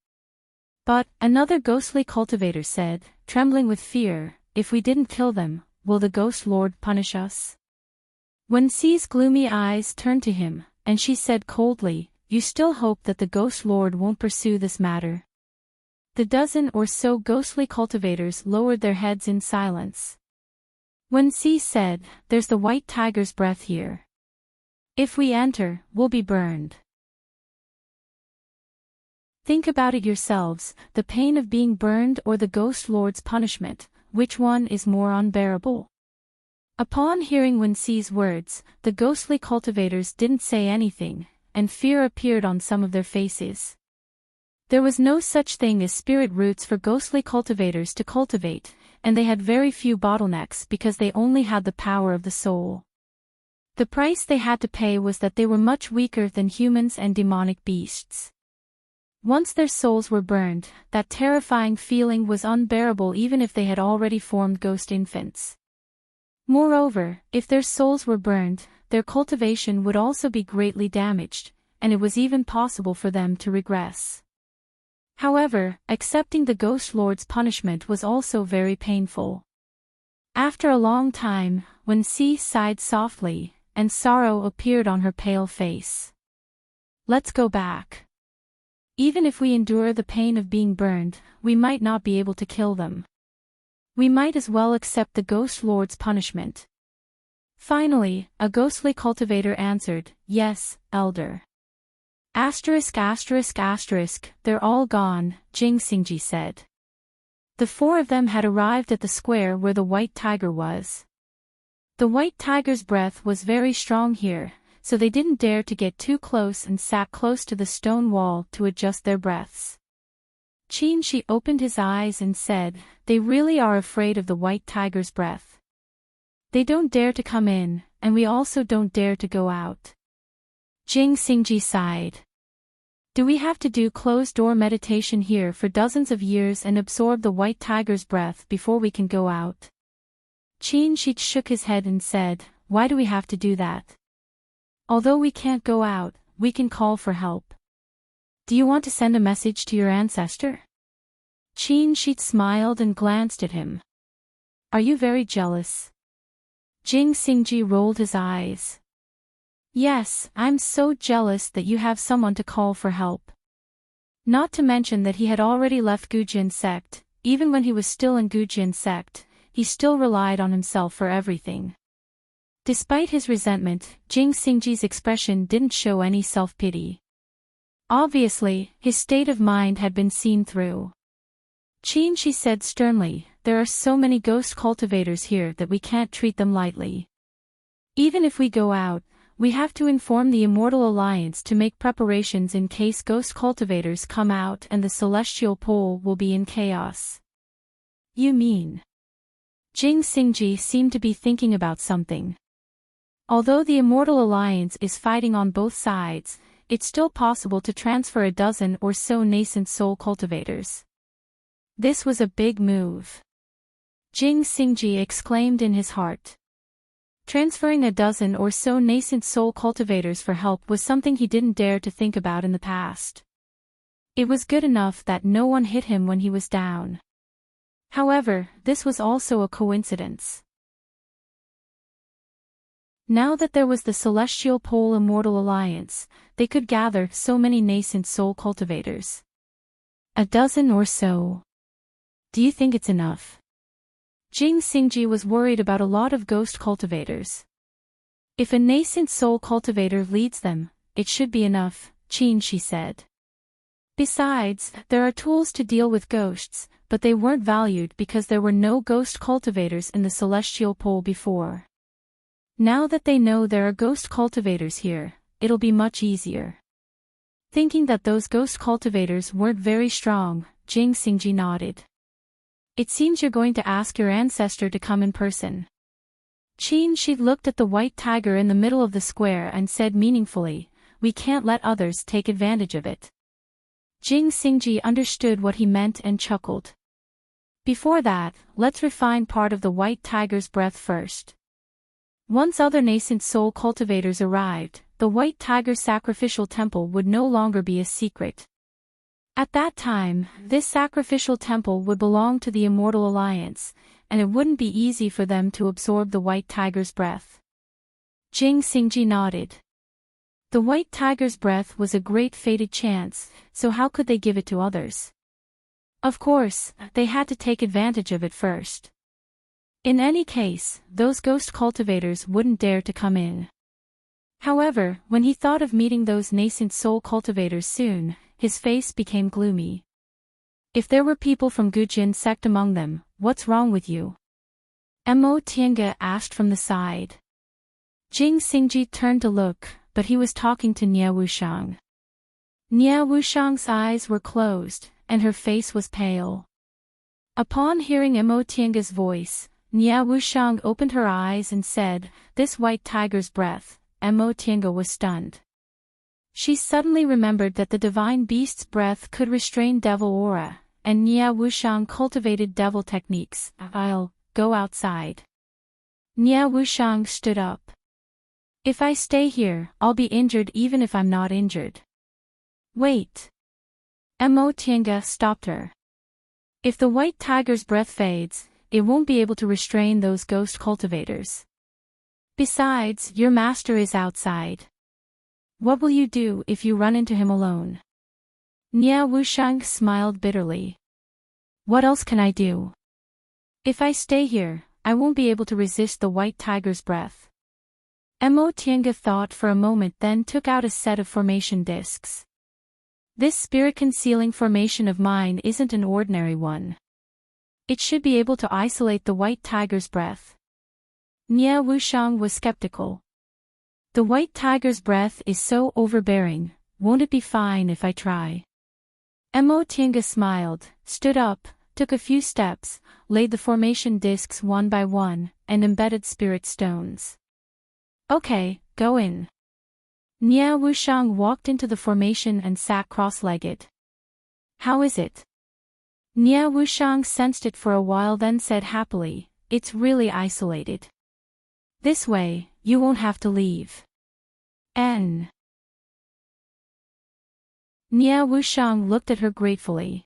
But, another ghostly cultivator said, trembling with fear, if we didn't kill them, will the Ghost Lord punish us? Wen Si's gloomy eyes turned to him, and she said coldly, you still hope that the Ghost Lord won't pursue this matter? The dozen or so ghostly cultivators lowered their heads in silence. Wen Si said, there's the white tiger's breath here. If we enter, we'll be burned. Think about it yourselves, the pain of being burned or the Ghost Lord's punishment, which one is more unbearable? Upon hearing Wen Si's words, the ghostly cultivators didn't say anything, and fear appeared on some of their faces. There was no such thing as spirit roots for ghostly cultivators to cultivate, and they had very few bottlenecks because they only had the power of the soul. The price they had to pay was that they were much weaker than humans and demonic beasts. Once their souls were burned, that terrifying feeling was unbearable even if they had already formed ghost infants. Moreover, if their souls were burned, their cultivation would also be greatly damaged, and it was even possible for them to regress. However, accepting the Ghost Lord's punishment was also very painful. After a long time, Wen Si sighed softly, and sorrow appeared on her pale face. Let's go back. Even if we endure the pain of being burned, we might not be able to kill them. We might as well accept the Ghost Lord's punishment. Finally, a ghostly cultivator answered, yes, Elder. Asterisk asterisk asterisk, they're all gone, Jing Xingji said. The four of them had arrived at the square where the white tiger was. The white tiger's breath was very strong here, so they didn't dare to get too close and sat close to the stone wall to adjust their breaths. Qin Shi opened his eyes and said, they really are afraid of the white tiger's breath. They don't dare to come in, and we also don't dare to go out. Jing Xingji sighed. Do we have to do closed-door meditation here for dozens of years and absorb the white tiger's breath before we can go out? Qin Shi shook his head and said, why do we have to do that? Although we can't go out, we can call for help. Do you want to send a message to your ancestor? Qin Shi smiled and glanced at him. Are you very jealous? Jing Xingji rolled his eyes. Yes, I'm so jealous that you have someone to call for help. Not to mention that he had already left Gujin sect, even when he was still in Gujin sect, he still relied on himself for everything. Despite his resentment, Jing Xingji's expression didn't show any self-pity. Obviously, his state of mind had been seen through. Qin Shi said sternly, there are so many ghost cultivators here that we can't treat them lightly. Even if we go out, we have to inform the Immortal Alliance to make preparations in case ghost cultivators come out and the celestial pole will be in chaos. You mean? Jing Xingji seemed to be thinking about something. Although the Immortal Alliance is fighting on both sides, it's still possible to transfer a dozen or so nascent soul cultivators. This was a big move. Jing Xingji exclaimed in his heart. Transferring a dozen or so nascent soul cultivators for help was something he didn't dare to think about in the past. It was good enough that no one hit him when he was down. However, this was also a coincidence. Now that there was the Celestial Pole Immortal Alliance, they could gather so many nascent soul cultivators. A dozen or so. Do you think it's enough? Jing Xingji was worried about a lot of ghost cultivators. If a nascent soul cultivator leads them, it should be enough, Qin Shi said. Besides, there are tools to deal with ghosts, but they weren't valued because there were no ghost cultivators in the Celestial Pole before. Now that they know there are ghost cultivators here, it'll be much easier. Thinking that those ghost cultivators weren't very strong, Jing Xingji nodded. It seems you're going to ask your ancestor to come in person. Qin Shi looked at the white tiger in the middle of the square and said meaningfully, we can't let others take advantage of it. Jing Xingji understood what he meant and chuckled. Before that, let's refine part of the white tiger's breath first. Once other nascent soul cultivators arrived, the white tiger's sacrificial temple would no longer be a secret. At that time, this sacrificial temple would belong to the Immortal Alliance, and it wouldn't be easy for them to absorb the white tiger's breath. Jing Xingji nodded. The white tiger's breath was a great fated chance, so how could they give it to others? Of course, they had to take advantage of it first. In any case, those ghost cultivators wouldn't dare to come in. However, when he thought of meeting those nascent soul cultivators soon, his face became gloomy. If there were people from Gujin sect among them, what's wrong with you? Mo Tiange asked from the side. Jing Xingji turned to look, but he was talking to Nie Wushang. Nie Wushang's eyes were closed, and her face was pale. Upon hearing Mo Tiange's voice, Nie Wushang opened her eyes and said, "This white tiger's breath." Mo Tiange was stunned. She suddenly remembered that the divine beast's breath could restrain devil aura, and Nie Wushang cultivated devil techniques. "I'll go outside." Nie Wushang stood up. "If I stay here, I'll be injured even if I'm not injured." "Wait." Mo Tiange stopped her. "If the white tiger's breath fades, it won't be able to restrain those ghost cultivators. Besides, your master is outside. What will you do if you run into him alone?" Nie Wushang smiled bitterly. "What else can I do? If I stay here, I won't be able to resist the white tiger's breath." Mo Tiange thought for a moment, then took out a set of formation discs. "This spirit-concealing formation of mine isn't an ordinary one. It should be able to isolate the white tiger's breath." Nie Wushang was skeptical. "The white tiger's breath is so overbearing, won't it be fine if I try?" Mo Tiange smiled, stood up, took a few steps, laid the formation discs one by one, and embedded spirit stones. "Okay, go in." Nie Wushang walked into the formation and sat cross-legged. "How is it?" Nie Wushang sensed it for a while, then said happily, "It's really isolated. This way, you won't have to leave." Nie Wushang looked at her gratefully.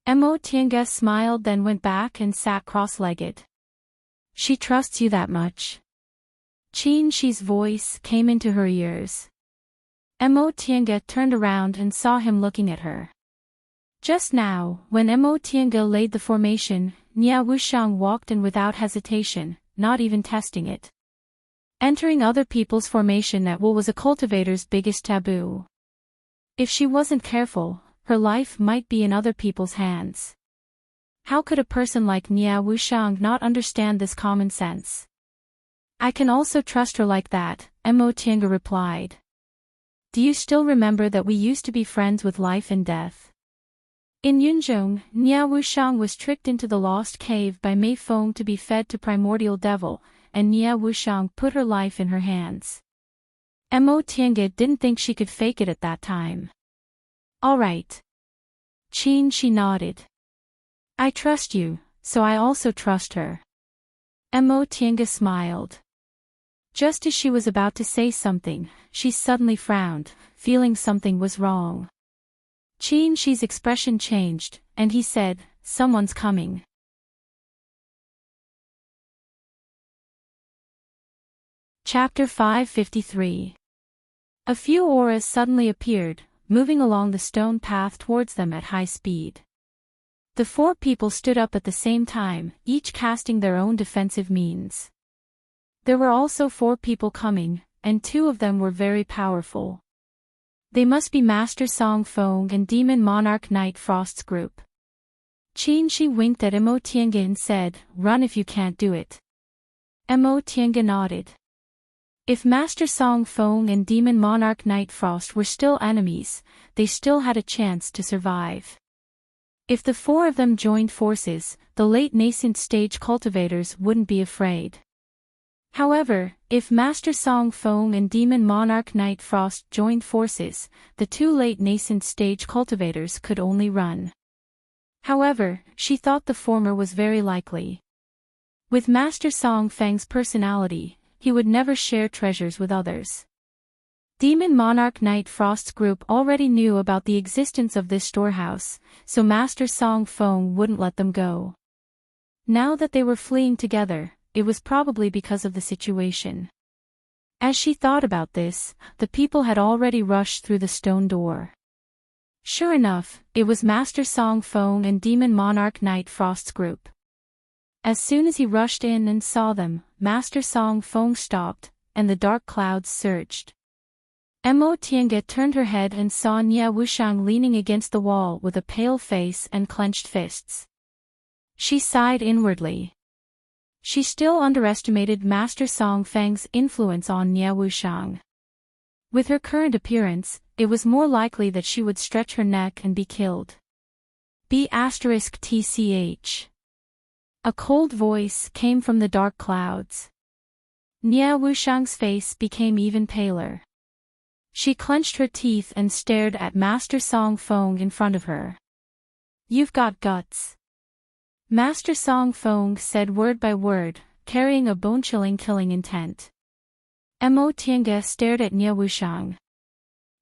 Mo Tiange smiled, then went back and sat cross-legged. "She trusts you that much?" Qin Shi's voice came into her ears. Mo Tiange turned around and saw him looking at her. Just now, when Mo Tiange laid the formation, Nie Wushang walked in without hesitation, not even testing it. Entering other people's formation at will was a cultivator's biggest taboo. If she wasn't careful, her life might be in other people's hands. How could a person like Nie Wushang not understand this common sense? "I can also trust her like that," Mo Tiange replied. "Do you still remember that we used to be friends with life and death?" In Yunzhong, Nie Wushang was tricked into the lost cave by Mei Feng to be fed to primordial devil, and Nie Wushang put her life in her hands. Mo Tiange didn't think she could fake it at that time. "All right." Qin Shi nodded. "I trust you, so I also trust her." Mo Tiange smiled. Just as she was about to say something, she suddenly frowned, feeling something was wrong. Qin Shi's expression changed, and he said, "Someone's coming." Chapter 553. A few auras suddenly appeared, moving along the stone path towards them at high speed. The four people stood up at the same time, each casting their own defensive means. There were also 4 people coming, and 2 of them were very powerful. They must be Master Song Feng and Demon Monarch Night Frost's group. Qin Shi winked at Mo Tiange and said, "Run if you can't do it." Mo Tiange nodded. If Master Song Feng and Demon Monarch Night Frost were still enemies, they still had a chance to survive. If the 4 of them joined forces, the late nascent stage cultivators wouldn't be afraid. However, if Master Song Feng and Demon Monarch Night Frost joined forces, the two late nascent stage cultivators could only run. However, she thought the former was very likely. With Master Song Feng's personality, he would never share treasures with others. Demon Monarch Night Frost's group already knew about the existence of this storehouse, so Master Song Feng wouldn't let them go. Now that they were fleeing together, it was probably because of the situation. As she thought about this, the people had already rushed through the stone door. Sure enough, it was Master Song Feng and Demon Monarch Night Frost's group. As soon as he rushed in and saw them, Master Song Feng stopped, and the dark clouds surged. Mo Tiange turned her head and saw Nia Wushang leaning against the wall with a pale face and clenched fists. She sighed inwardly. She still underestimated Master Song Feng's influence on Nia Wushang. With her current appearance, it was more likely that she would stretch her neck and be killed. *TCH. A cold voice came from the dark clouds. Nia Wushang's face became even paler. She clenched her teeth and stared at Master Song Feng in front of her. "You've got guts." Master Song Feng said word by word, carrying a bone-chilling killing intent. Mo Tiange stared at Nia Wushang.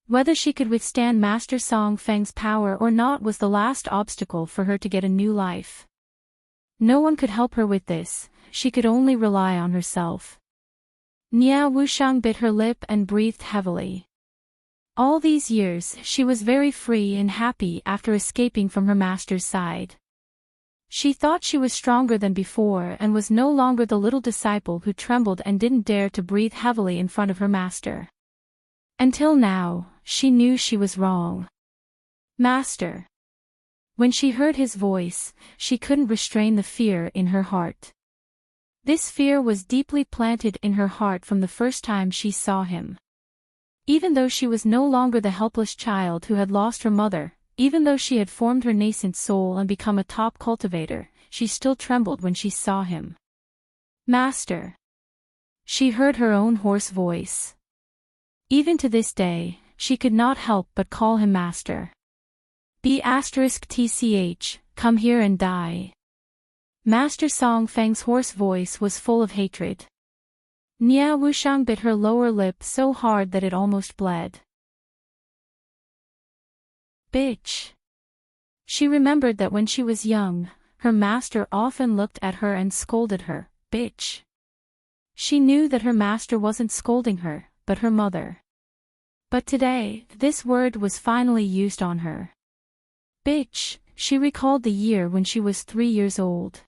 Whether she could withstand Master Song Feng's power or not was the last obstacle for her to get a new life. No one could help her with this, she could only rely on herself. Nia Wushang bit her lip and breathed heavily. All these years she was very free and happy after escaping from her master's side. She thought she was stronger than before and was no longer the little disciple who trembled and didn't dare to breathe heavily in front of her master. Until now, she knew she was wrong. "Master." When she heard his voice, she couldn't restrain the fear in her heart. This fear was deeply planted in her heart from the first time she saw him. Even though she was no longer the helpless child who had lost her mother, even though she had formed her nascent soul and become a top cultivator, she still trembled when she saw him. "Master." She heard her own hoarse voice. Even to this day, she could not help but call him master. *TCH, come here and die. Master Song Feng's hoarse voice was full of hatred. Nia Wushang bit her lower lip so hard that it almost bled. "Bitch." She remembered that when she was young, her master often looked at her and scolded her, "Bitch." She knew that her master wasn't scolding her, but her mother. But today, this word was finally used on her. "Bitch." She recalled the year when she was 3 years old.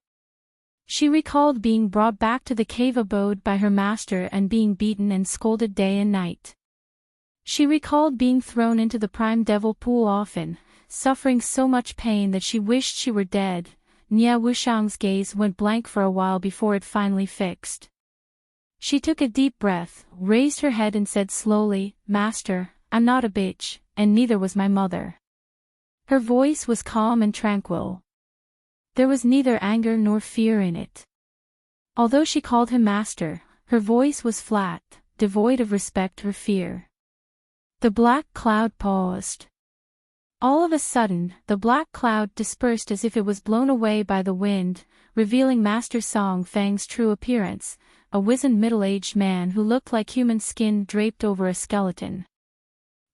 She recalled being brought back to the cave abode by her master and being beaten and scolded day and night. She recalled being thrown into the prime devil pool often, suffering so much pain that she wished she were dead. Nia Wushang's gaze went blank for a while before it finally fixed. She took a deep breath, raised her head and said slowly, "Master, I'm not a bitch, and neither was my mother." Her voice was calm and tranquil. There was neither anger nor fear in it. Although she called him master, her voice was flat, devoid of respect or fear. The black cloud paused. All of a sudden, the black cloud dispersed as if it was blown away by the wind, revealing Master Song Feng's true appearance, a wizened middle-aged man who looked like human skin draped over a skeleton.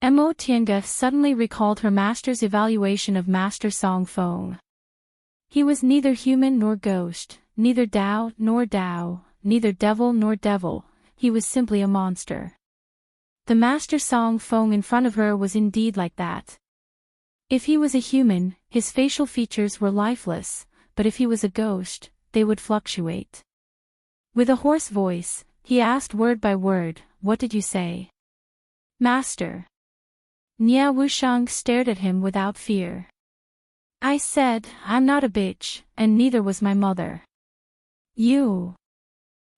Mo Tiange suddenly recalled her master's evaluation of Master Song Feng. He was neither human nor ghost, neither Dao nor Dao, neither devil nor devil, he was simply a monster. The Master Song Feng in front of her was indeed like that. If he was a human, his facial features were lifeless, but if he was a ghost, they would fluctuate. With a hoarse voice, he asked word by word, "What did you say?" "Master." Nia Wushang stared at him without fear. "I said, I'm not a bitch, and neither was my mother." "You."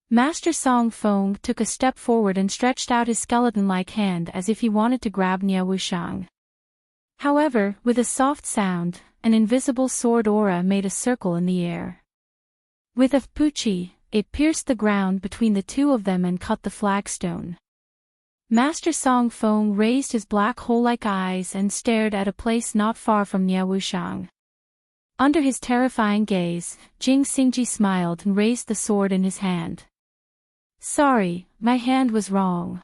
Master Song Feng took a step forward and stretched out his skeleton-like hand as if he wanted to grab Nia Wushang. However, with a soft sound, an invisible sword aura made a circle in the air. With a puchi, it pierced the ground between the two of them and cut the flagstone. Master Song Feng raised his black hole-like eyes and stared at a place not far from Nia Wushang. Under his terrifying gaze, Jing Xingji smiled and raised the sword in his hand. Sorry, my hand was wrong.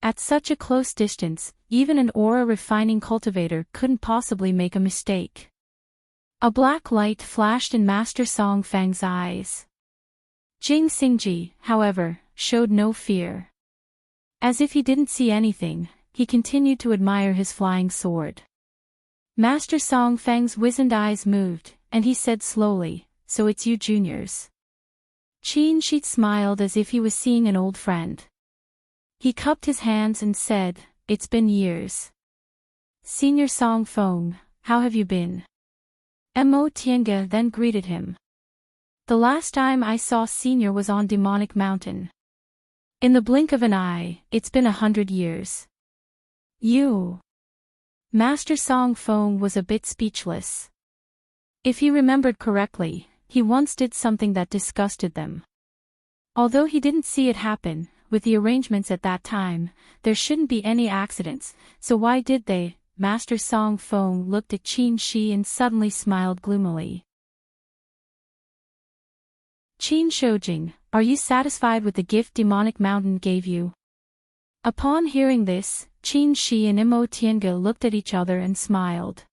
At such a close distance, even an aura-refining cultivator couldn't possibly make a mistake. A black light flashed in Master Song Feng's eyes. Jing Xingji, however, showed no fear. As if he didn't see anything, he continued to admire his flying sword. Master Song Feng's wizened eyes moved, and he said slowly, "So it's you juniors." Qin Shi smiled as if he was seeing an old friend. He cupped his hands and said, "It's been years. Senior Song Feng, how have you been?" Mo Tiange then greeted him. "The last time I saw Senior was on Demonic Mountain. In the blink of an eye, it's been 100 years. You." Master Song Feng was a bit speechless. If he remembered correctly, he once did something that disgusted them. Although he didn't see it happen, with the arrangements at that time, there shouldn't be any accidents, so why did they? Master Song Feng looked at Qin Shi and suddenly smiled gloomily. "Qin Shoujing, are you satisfied with the gift Demonic Mountain gave you?" Upon hearing this, Qin Shi and Mo Tiange looked at each other and smiled.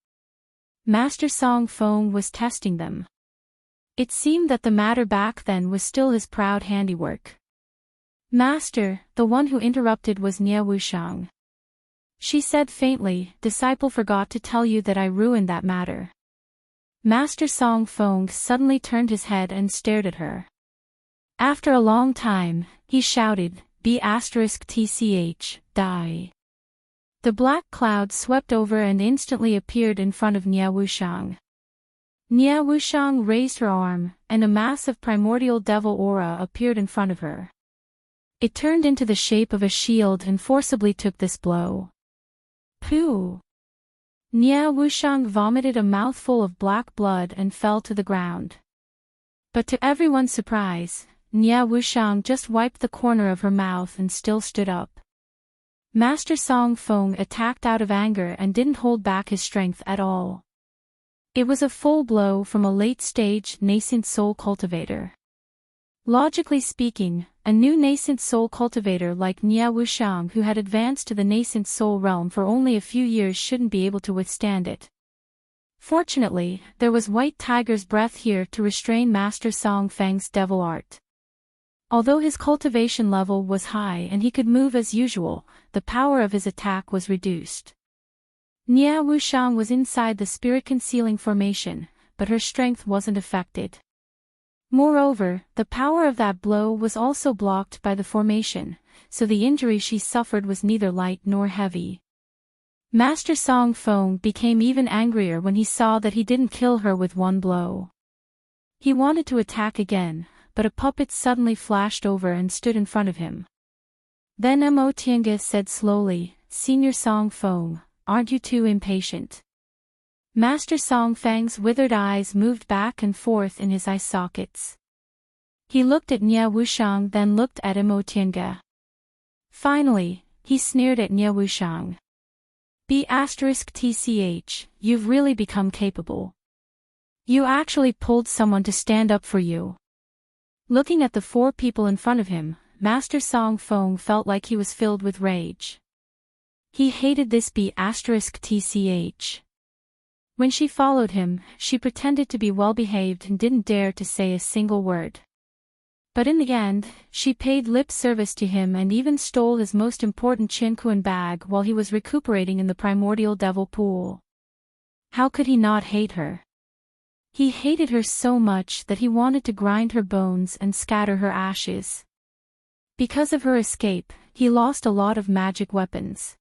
Master Song Feng was testing them. It seemed that the matter back then was still his proud handiwork. "Master," the one who interrupted was Nia Wushang. She said faintly, "Disciple forgot to tell you that I ruined that matter." Master Song Feng suddenly turned his head and stared at her. After a long time, he shouted, "B*TCH, die." The black cloud swept over and instantly appeared in front of Nia Wushang. Nia Wushang raised her arm, and a massive primordial devil aura appeared in front of her. It turned into the shape of a shield and forcibly took this blow. Pooh! Nia Wushang vomited a mouthful of black blood and fell to the ground. But to everyone's surprise, Nia Wushang just wiped the corner of her mouth and still stood up. Master Song Feng attacked out of anger and didn't hold back his strength at all. It was a full blow from a late-stage nascent soul cultivator. Logically speaking, a new nascent soul cultivator like Nia Wushang who had advanced to the nascent soul realm for only a few years shouldn't be able to withstand it. Fortunately, there was White Tiger's breath here to restrain Master Song Feng's devil art. Although his cultivation level was high and he could move as usual, the power of his attack was reduced. Nia Wushang was inside the spirit-concealing formation, but her strength wasn't affected. Moreover, the power of that blow was also blocked by the formation, so the injury she suffered was neither light nor heavy. Master Song Feng became even angrier when he saw that he didn't kill her with one blow. He wanted to attack again, but a puppet suddenly flashed over and stood in front of him. Then Mo Tiange said slowly, "Senior Song Feng, aren't you too impatient?" Master Song Feng's withered eyes moved back and forth in his eye sockets. He looked at Nia Wushang then looked at Mo Tiange. Finally, he sneered at Nia Wushang. B*TCH, you've really become capable. You actually pulled someone to stand up for you. Looking at the four people in front of him, Master Song Feng felt like he was filled with rage. He hated this B*TCH. When she followed him, she pretended to be well-behaved and didn't dare to say a single word. But in the end, she paid lip service to him and even stole his most important Qinquan bag while he was recuperating in the primordial devil pool. How could he not hate her? He hated her so much that he wanted to grind her bones and scatter her ashes. Because of her escape, he lost a lot of magic weapons.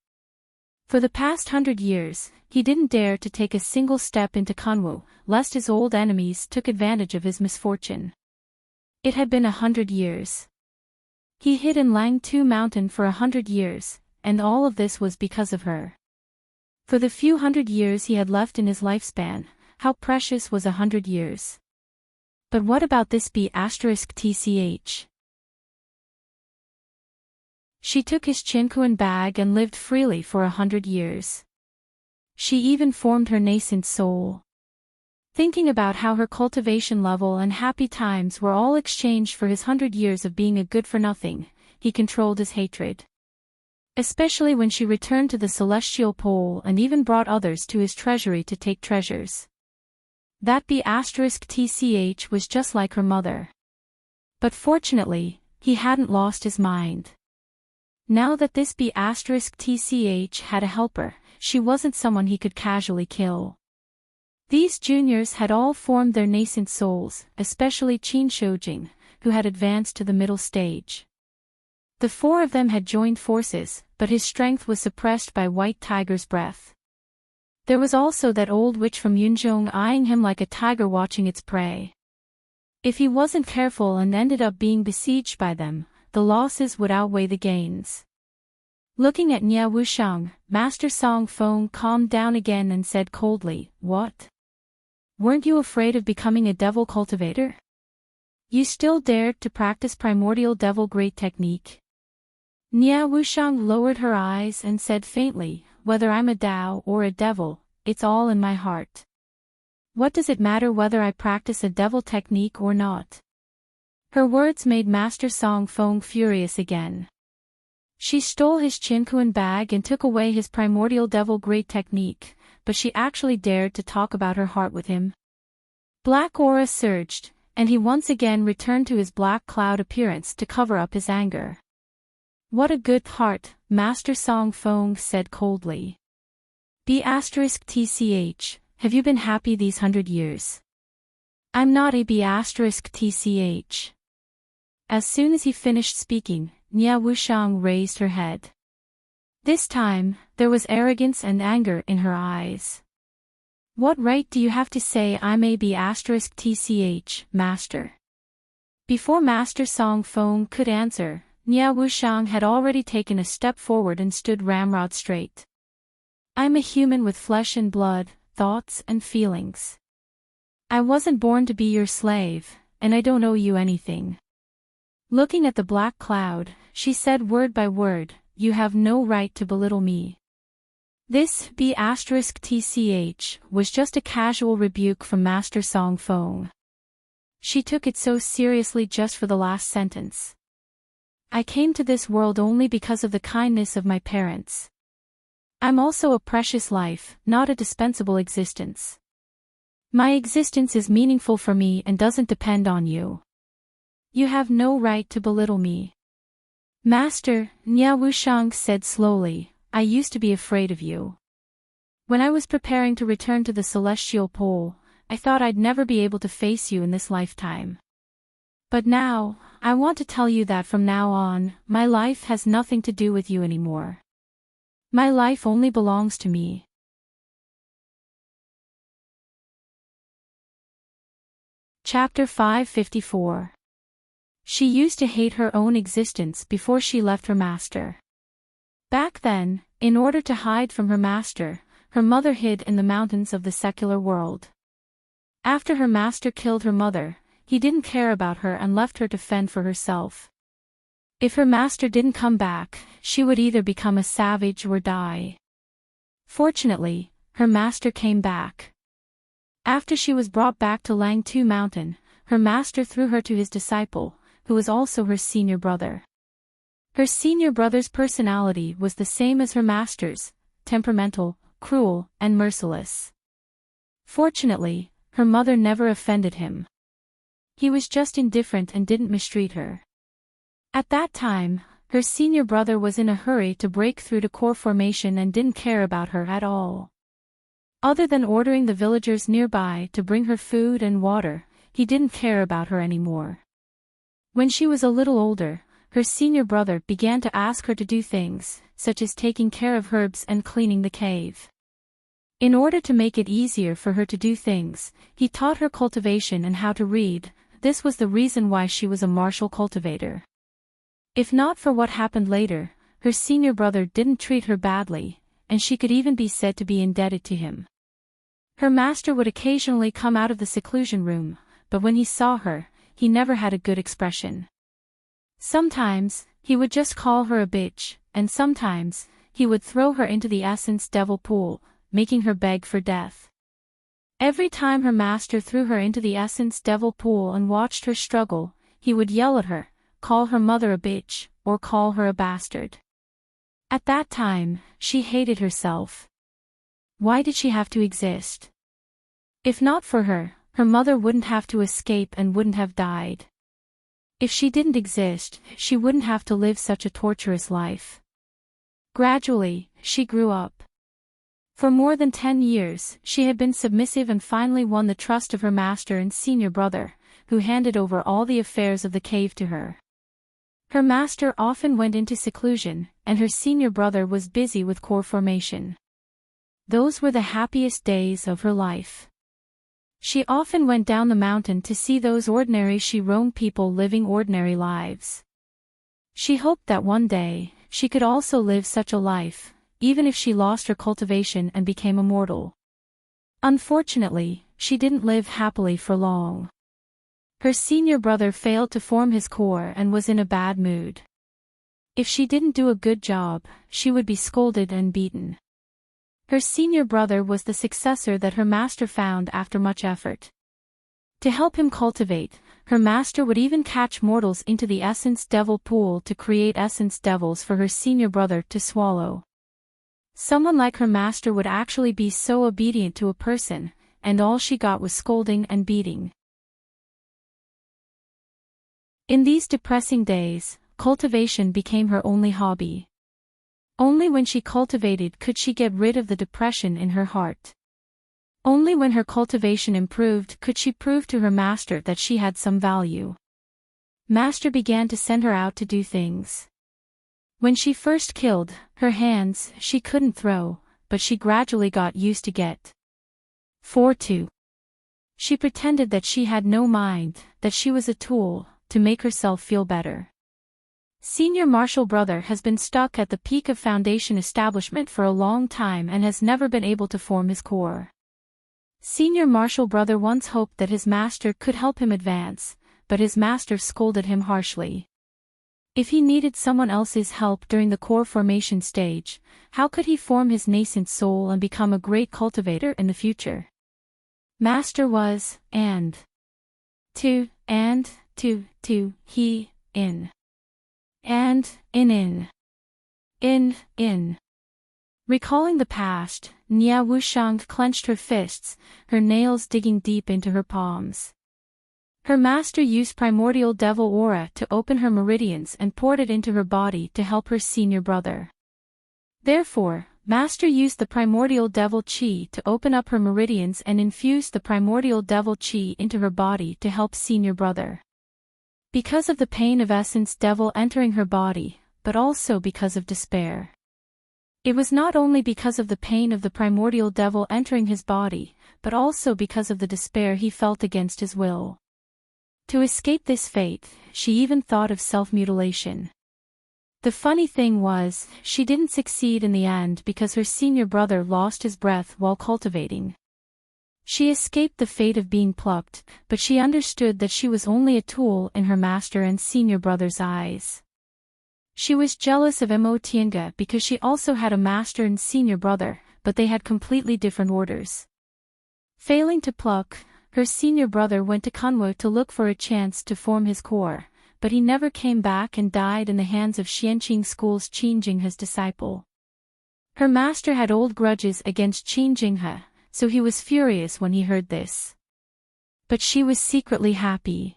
For the past 100 years, he didn't dare to take a single step into Kunwu, lest his old enemies took advantage of his misfortune. It had been 100 years. He hid in Langtu Mountain for 100 years, and all of this was because of her. For the few hundred years he had left in his lifespan, how precious was 100 years. But what about this B*TCH? She took his Chinkuan bag and lived freely for 100 years. She even formed her nascent soul. Thinking about how her cultivation level and happy times were all exchanged for his 100 years of being a good-for-nothing, he controlled his hatred. Especially when she returned to the celestial pole and even brought others to his treasury to take treasures. That B*TCH was just like her mother. But fortunately, he hadn't lost his mind. Now that this B*TCH had a helper, she wasn't someone he could casually kill. These juniors had all formed their nascent souls, especially Qin Shoujing, who had advanced to the middle stage. The four of them had joined forces, but his strength was suppressed by White Tiger's breath. There was also that old witch from Yunzhong eyeing him like a tiger watching its prey. If he wasn't careful and ended up being besieged by them, the losses would outweigh the gains. Looking at Nia Wushang, Master Song Feng calmed down again and said coldly, "What? Weren't you afraid of becoming a devil cultivator? You still dared to practice primordial devil great technique?" Nia Wushang lowered her eyes and said faintly, "Whether I'm a Dao or a devil, it's all in my heart. What does it matter whether I practice a devil technique or not?" Her words made Master Song Feng furious again. She stole his Chinkuan bag and took away his primordial devil great technique, but she actually dared to talk about her heart with him. Black aura surged, and he once again returned to his black cloud appearance to cover up his anger. "What a good heart," Master Song Feng said coldly. B*TCH, have you been happy these 100 years? I'm not a B*TCH. As soon as he finished speaking, Nia Wushang raised her head. This time, there was arrogance and anger in her eyes. "What right do you have to say I'm a B*TCH, Master?" Before Master Song Feng could answer, Nia Wushang had already taken a step forward and stood ramrod straight. "I'm a human with flesh and blood, thoughts and feelings. I wasn't born to be your slave, and I don't owe you anything." Looking at the black cloud, she said word by word, "You have no right to belittle me." This B*TCH was just a casual rebuke from Master Song Feng. She took it so seriously just for the last sentence. "I came to this world only because of the kindness of my parents. I'm also a precious life, not a dispensable existence. My existence is meaningful for me and doesn't depend on you. You have no right to belittle me." "Master," Nia Wushang said slowly, "I used to be afraid of you. When I was preparing to return to the celestial pole, I thought I'd never be able to face you in this lifetime. But now, I want to tell you that from now on, my life has nothing to do with you anymore. My life only belongs to me." Chapter 554. She used to hate her own existence before she left her master. Back then, in order to hide from her master, her mother hid in the mountains of the secular world. After her master killed her mother, he didn't care about her and left her to fend for herself. If her master didn't come back, she would either become a savage or die. Fortunately, her master came back. After she was brought back to Langtu Mountain, her master threw her to his disciple, who was also her senior brother. Her senior brother's personality was the same as her master's, temperamental, cruel, and merciless. Fortunately, her mother never offended him. He was just indifferent and didn't mistreat her. At that time, her senior brother was in a hurry to break through to core formation and didn't care about her at all. Other than ordering the villagers nearby to bring her food and water, he didn't care about her anymore. When she was a little older, her senior brother began to ask her to do things, such as taking care of herbs and cleaning the cave. In order to make it easier for her to do things, he taught her cultivation and how to read. This was the reason why she was a martial cultivator. If not for what happened later, her senior brother didn't treat her badly, and she could even be said to be indebted to him. Her master would occasionally come out of the seclusion room, but when he saw her, he never had a good expression. Sometimes, he would just call her a bitch, and sometimes, he would throw her into the essence devil pool, making her beg for death. Every time her master threw her into the essence devil pool and watched her struggle, he would yell at her, call her mother a bitch, or call her a bastard. At that time, she hated herself. Why did she have to exist? If not for her, her mother wouldn't have to escape and wouldn't have died. If she didn't exist, she wouldn't have to live such a torturous life. Gradually, she grew up. For more than 10 years, she had been submissive and finally won the trust of her master and senior brother, who handed over all the affairs of the cave to her. Her master often went into seclusion, and her senior brother was busy with core formation. Those were the happiest days of her life. She often went down the mountain to see those ordinary she-roamed people living ordinary lives. She hoped that one day, she could also live such a life, even if she lost her cultivation and became immortal. Unfortunately, she didn't live happily for long. Her senior brother failed to form his core and was in a bad mood. If she didn't do a good job, she would be scolded and beaten. Her senior brother was the successor that her master found after much effort. To help him cultivate, her master would even catch mortals into the essence devil pool to create essence devils for her senior brother to swallow. Someone like her master would actually be so obedient to a person, and all she got was scolding and beating. In these depressing days, cultivation became her only hobby. Only when she cultivated could she get rid of the depression in her heart. Only when her cultivation improved could she prove to her master that she had some value. Master began to send her out to do things. When she first killed, her hands she couldn't throw, but she gradually got used to get. 4-2. She pretended that she had no mind, that she was a tool, to make herself feel better. Senior Marshall brother has been stuck at the peak of foundation establishment for a long time and has never been able to form his core. Senior Marshall brother once hoped that his master could help him advance, but his master scolded him harshly. If he needed someone else's help during the core formation stage, how could he form his nascent soul and become a great cultivator in the future? Master was, to, he, in. Recalling the past, Nia Wushang clenched her fists, her nails digging deep into her palms. Her master used primordial devil aura to open her meridians and poured it into her body to help her senior brother. Therefore, master used the primordial devil chi to open up her meridians and infused the primordial devil chi into her body to help senior brother. Because of the pain of essence devil entering her body, but also because of despair. It was not only because of the pain of the primordial devil entering his body, but also because of the despair he felt against his will. To escape this fate, she even thought of self-mutilation. The funny thing was, she didn't succeed in the end because her senior brother lost his breath while cultivating. She escaped the fate of being plucked, but she understood that she was only a tool in her master and senior brother's eyes. She was jealous of Mo Tiange because she also had a master and senior brother, but they had completely different orders. Failing to pluck, her senior brother went to Kunwu to look for a chance to form his core, but he never came back and died in the hands of Xianqing School's Qin Jinghe, his disciple. Her master had old grudges against Qin Jinghe, so he was furious when he heard this. But she was secretly happy.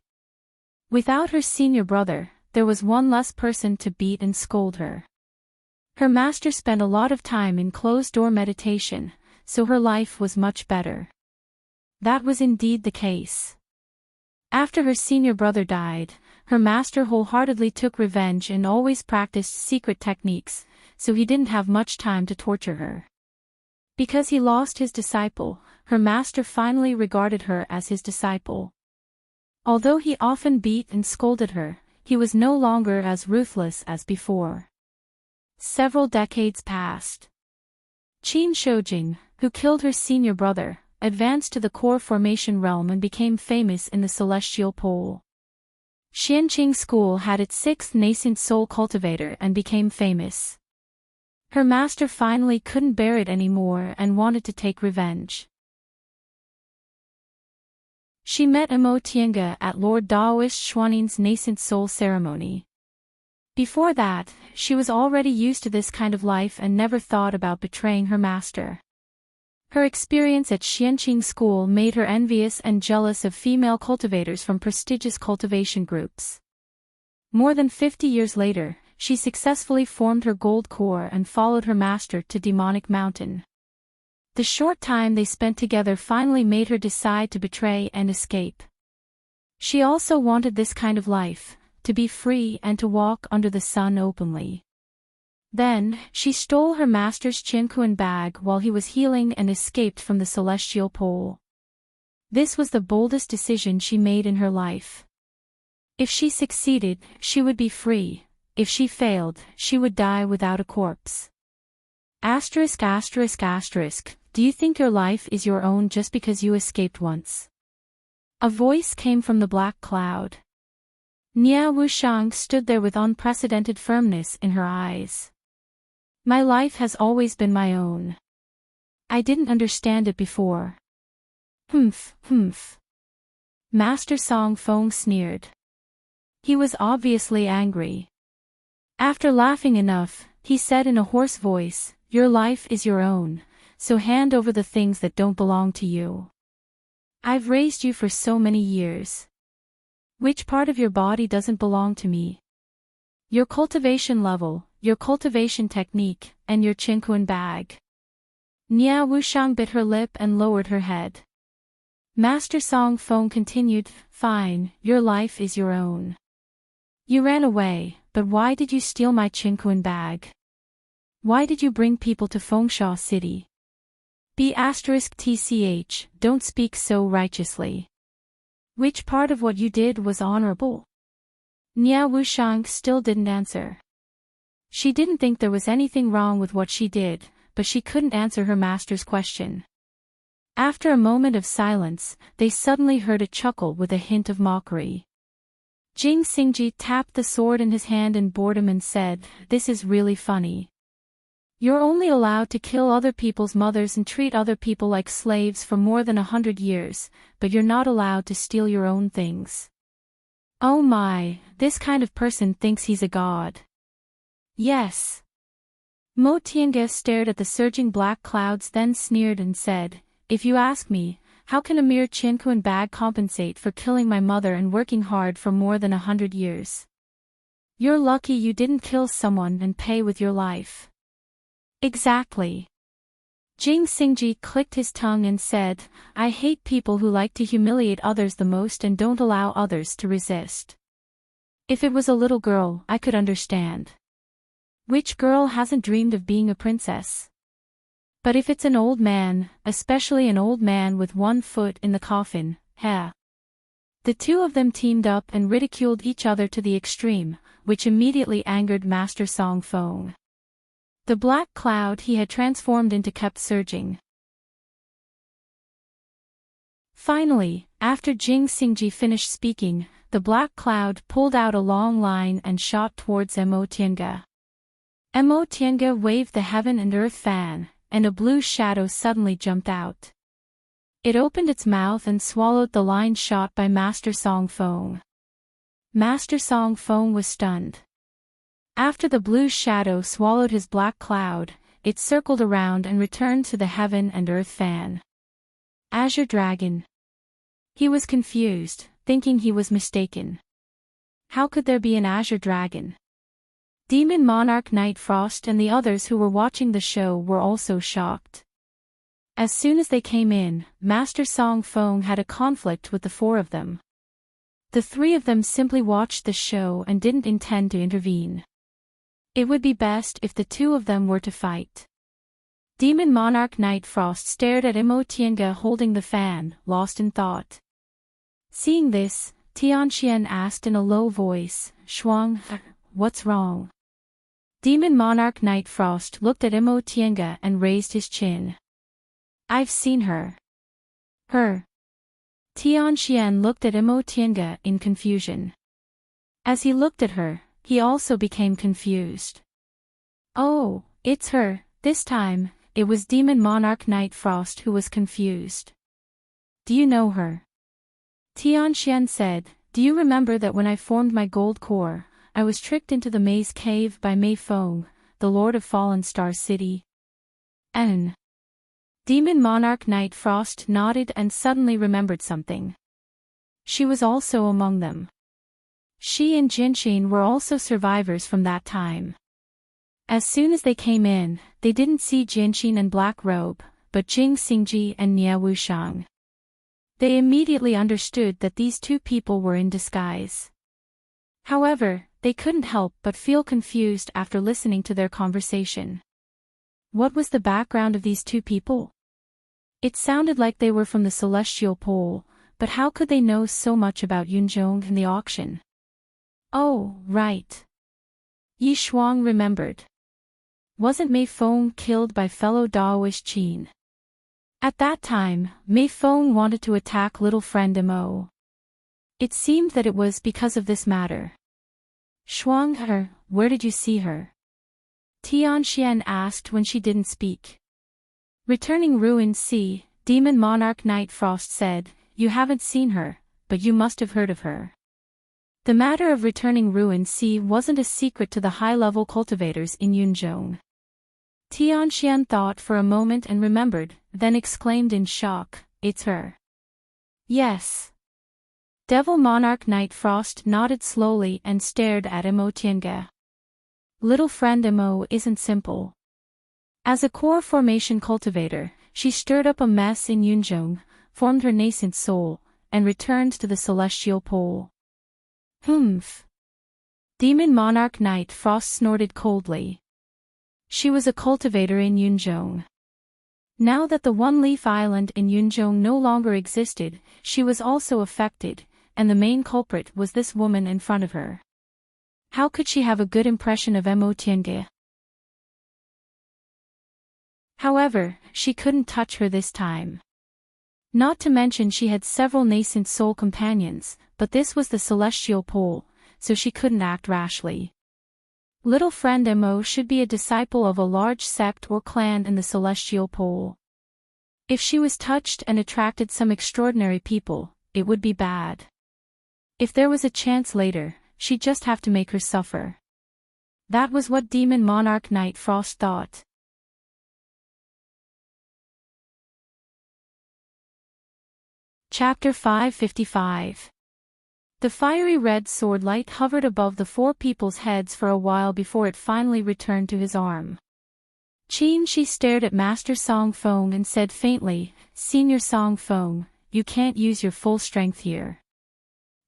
Without her senior brother, there was one less person to beat and scold her. Her master spent a lot of time in closed-door meditation, so her life was much better. That was indeed the case. After her senior brother died, her master wholeheartedly took revenge and always practiced secret techniques, so he didn't have much time to torture her. Because he lost his disciple, her master finally regarded her as his disciple. Although he often beat and scolded her, he was no longer as ruthless as before. Several decades passed. Qin Shoujing, who killed her senior brother, advanced to the core formation realm and became famous in the celestial pole. Xianqing School had its sixth nascent soul cultivator and became famous. Her master finally couldn't bear it anymore and wanted to take revenge. She met Imo Tiange at Lord Daoist Xuanin's nascent soul ceremony. Before that, she was already used to this kind of life and never thought about betraying her master. Her experience at Xianqing School made her envious and jealous of female cultivators from prestigious cultivation groups. More than 50 years later, she successfully formed her gold core and followed her master to Demonic Mountain. The short time they spent together finally made her decide to betray and escape. She also wanted this kind of life, to be free and to walk under the sun openly. Then, she stole her master's Qianquan bag while he was healing and escaped from the celestial pole. This was the boldest decision she made in her life. If she succeeded, she would be free. If she failed, she would die without a corpse. Asterisk asterisk asterisk, do you think your life is your own just because you escaped once? A voice came from the black cloud. Nia Wushang stood there with unprecedented firmness in her eyes. My life has always been my own. I didn't understand it before. Humph, humph. Master Song Feng sneered. He was obviously angry. After laughing enough, he said in a hoarse voice, "Your life is your own, so hand over the things that don't belong to you. I've raised you for so many years. Which part of your body doesn't belong to me? Your cultivation level, your cultivation technique, and your Qinquan bag." Nia Wushang bit her lip and lowered her head. Master Song Feng continued, "Fine, your life is your own. You ran away, but why did you steal my Qinquan bag? Why did you bring people to Fengsha City? *tch, don't speak so righteously. Which part of what you did was honorable?" Nia Wushang still didn't answer. She didn't think there was anything wrong with what she did, but she couldn't answer her master's question. After a moment of silence, they suddenly heard a chuckle with a hint of mockery. Jing Xingji tapped the sword in his hand in boredom and said, "This is really funny. You're only allowed to kill other people's mothers and treat other people like slaves for more than 100 years, but you're not allowed to steal your own things. Oh my, this kind of person thinks he's a god." "Yes." Mo Tiange stared at the surging black clouds, then sneered and said, "If you ask me, how can a mere Qinquan bag compensate for killing my mother and working hard for more than 100 years? You're lucky you didn't kill someone and pay with your life." "Exactly." Jing Xingji clicked his tongue and said, "I hate people who like to humiliate others the most and don't allow others to resist. If it was a little girl, I could understand. Which girl hasn't dreamed of being a princess? But if it's an old man, especially an old man with one foot in the coffin, heh." The two of them teamed up and ridiculed each other to the extreme, which immediately angered Master Song Feng. The black cloud he had transformed into kept surging. Finally, after Jing Xingji finished speaking, the black cloud pulled out a long line and shot towards Mo Tiange. Mo Tiange waved the heaven and earth fan, and a blue shadow suddenly jumped out. It opened its mouth and swallowed the line shot by Master Song Feng. Master Song Feng was stunned. After the blue shadow swallowed his black cloud, it circled around and returned to the heaven and earth fan. Azure Dragon. He was confused, thinking he was mistaken. How could there be an Azure Dragon? Demon Monarch Night Frost and the others who were watching the show were also shocked. As soon as they came in, Master Song Feng had a conflict with the four of them. The three of them simply watched the show and didn't intend to intervene. It would be best if the two of them were to fight. Demon Monarch Night Frost stared at Mo Tiange holding the fan, lost in thought. Seeing this, Tianxian asked in a low voice, "Shuang, what's wrong?" Demon Monarch Night Frost looked at Mo Tiange and raised his chin. "I've seen her. Her. Tianxian looked at Imo Tiange in confusion. As he looked at her, he also became confused. Oh, it's her. This time, it was Demon Monarch Night Frost who was confused. Do you know her? Tianxian said, do you remember that when I formed my gold core, I was tricked into the maze cave by Mei Feng, the Lord of Fallen Star City? Demon Monarch Night Frost nodded and suddenly remembered something. She was also among them. She and Jinxin were also survivors from that time. As soon as they came in, they didn't see Jinxin and Black Robe, but Jing Xingji and Nie Wushang. They immediately understood that these two people were in disguise. However, they couldn't help but feel confused after listening to their conversation. What was the background of these two people? It sounded like they were from the Celestial Pole, but how could they know so much about Yunzhong and the auction? Oh, right. Yi Shuang remembered. Wasn't Mei Feng killed by fellow Daoist Qin? At that time, Mei Feng wanted to attack little friend Imo. It seemed that it was because of this matter. Shuang her, where did you see her? Tianxian asked when she didn't speak. Returning Ruin Sea, Demon Monarch Night Frost said, you haven't seen her, but you must have heard of her. The matter of returning Ruin Sea wasn't a secret to the high-level cultivators in Yunzhong. Tianxian thought for a moment and remembered, then exclaimed in shock, it's her. Yes. Devil Monarch Night Frost nodded slowly and stared at Imo Tiange. Little friend Imo isn't simple. As a core formation cultivator, she stirred up a mess in Yunzhong, formed her nascent soul, and returned to the Celestial Pole. Humph. Demon Monarch Night Frost snorted coldly. She was a cultivator in Yunzhong. Now that the One-Leaf Island in Yunzhong no longer existed, she was also affected, and the main culprit was this woman in front of her. How could she have a good impression of Imo Tiange? However, she couldn't touch her this time. Not to mention she had several nascent soul companions, but this was the Celestial Pole, so she couldn't act rashly. Little friend Imo should be a disciple of a large sect or clan in the Celestial Pole. If she was touched and attracted some extraordinary people, it would be bad. If there was a chance later, she'd just have to make her suffer. That was what Demon Monarch Night Frost thought. Chapter 555. The fiery red sword light hovered above the four people's heads for a while before it finally returned to his arm. She stared at Master Song Feng and said faintly, Senior Song Feng, you can't use your full strength here.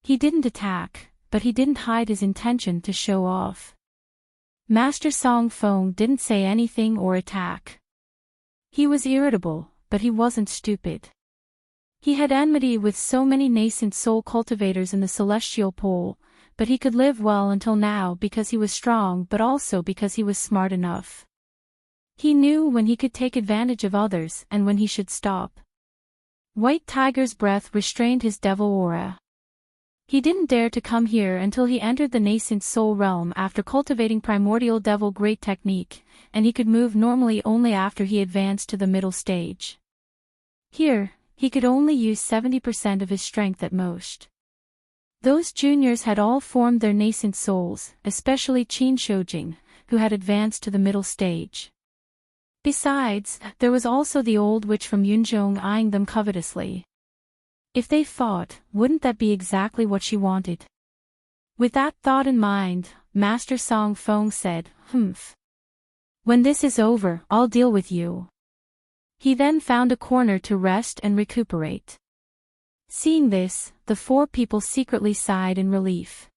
He didn't attack, but he didn't hide his intention to show off. Master Song Feng didn't say anything or attack. He was irritable, but he wasn't stupid. He had enmity with so many nascent soul cultivators in the Celestial Pole, but he could live well until now because he was strong but also because he was smart enough. He knew when he could take advantage of others and when he should stop. White Tiger's breath restrained his devil aura. He didn't dare to come here until he entered the nascent soul realm after cultivating primordial devil great technique, and he could move normally only after he advanced to the middle stage. Here, he could only use 70% of his strength at most. Those juniors had all formed their nascent souls, especially Qin Shoujing, who had advanced to the middle stage. Besides, there was also the old witch from Yunzhong eyeing them covetously. If they fought, wouldn't that be exactly what she wanted? With that thought in mind, Master Song Feng said, Humph. When this is over, I'll deal with you. He then found a corner to rest and recuperate. Seeing this, the four people secretly sighed in relief.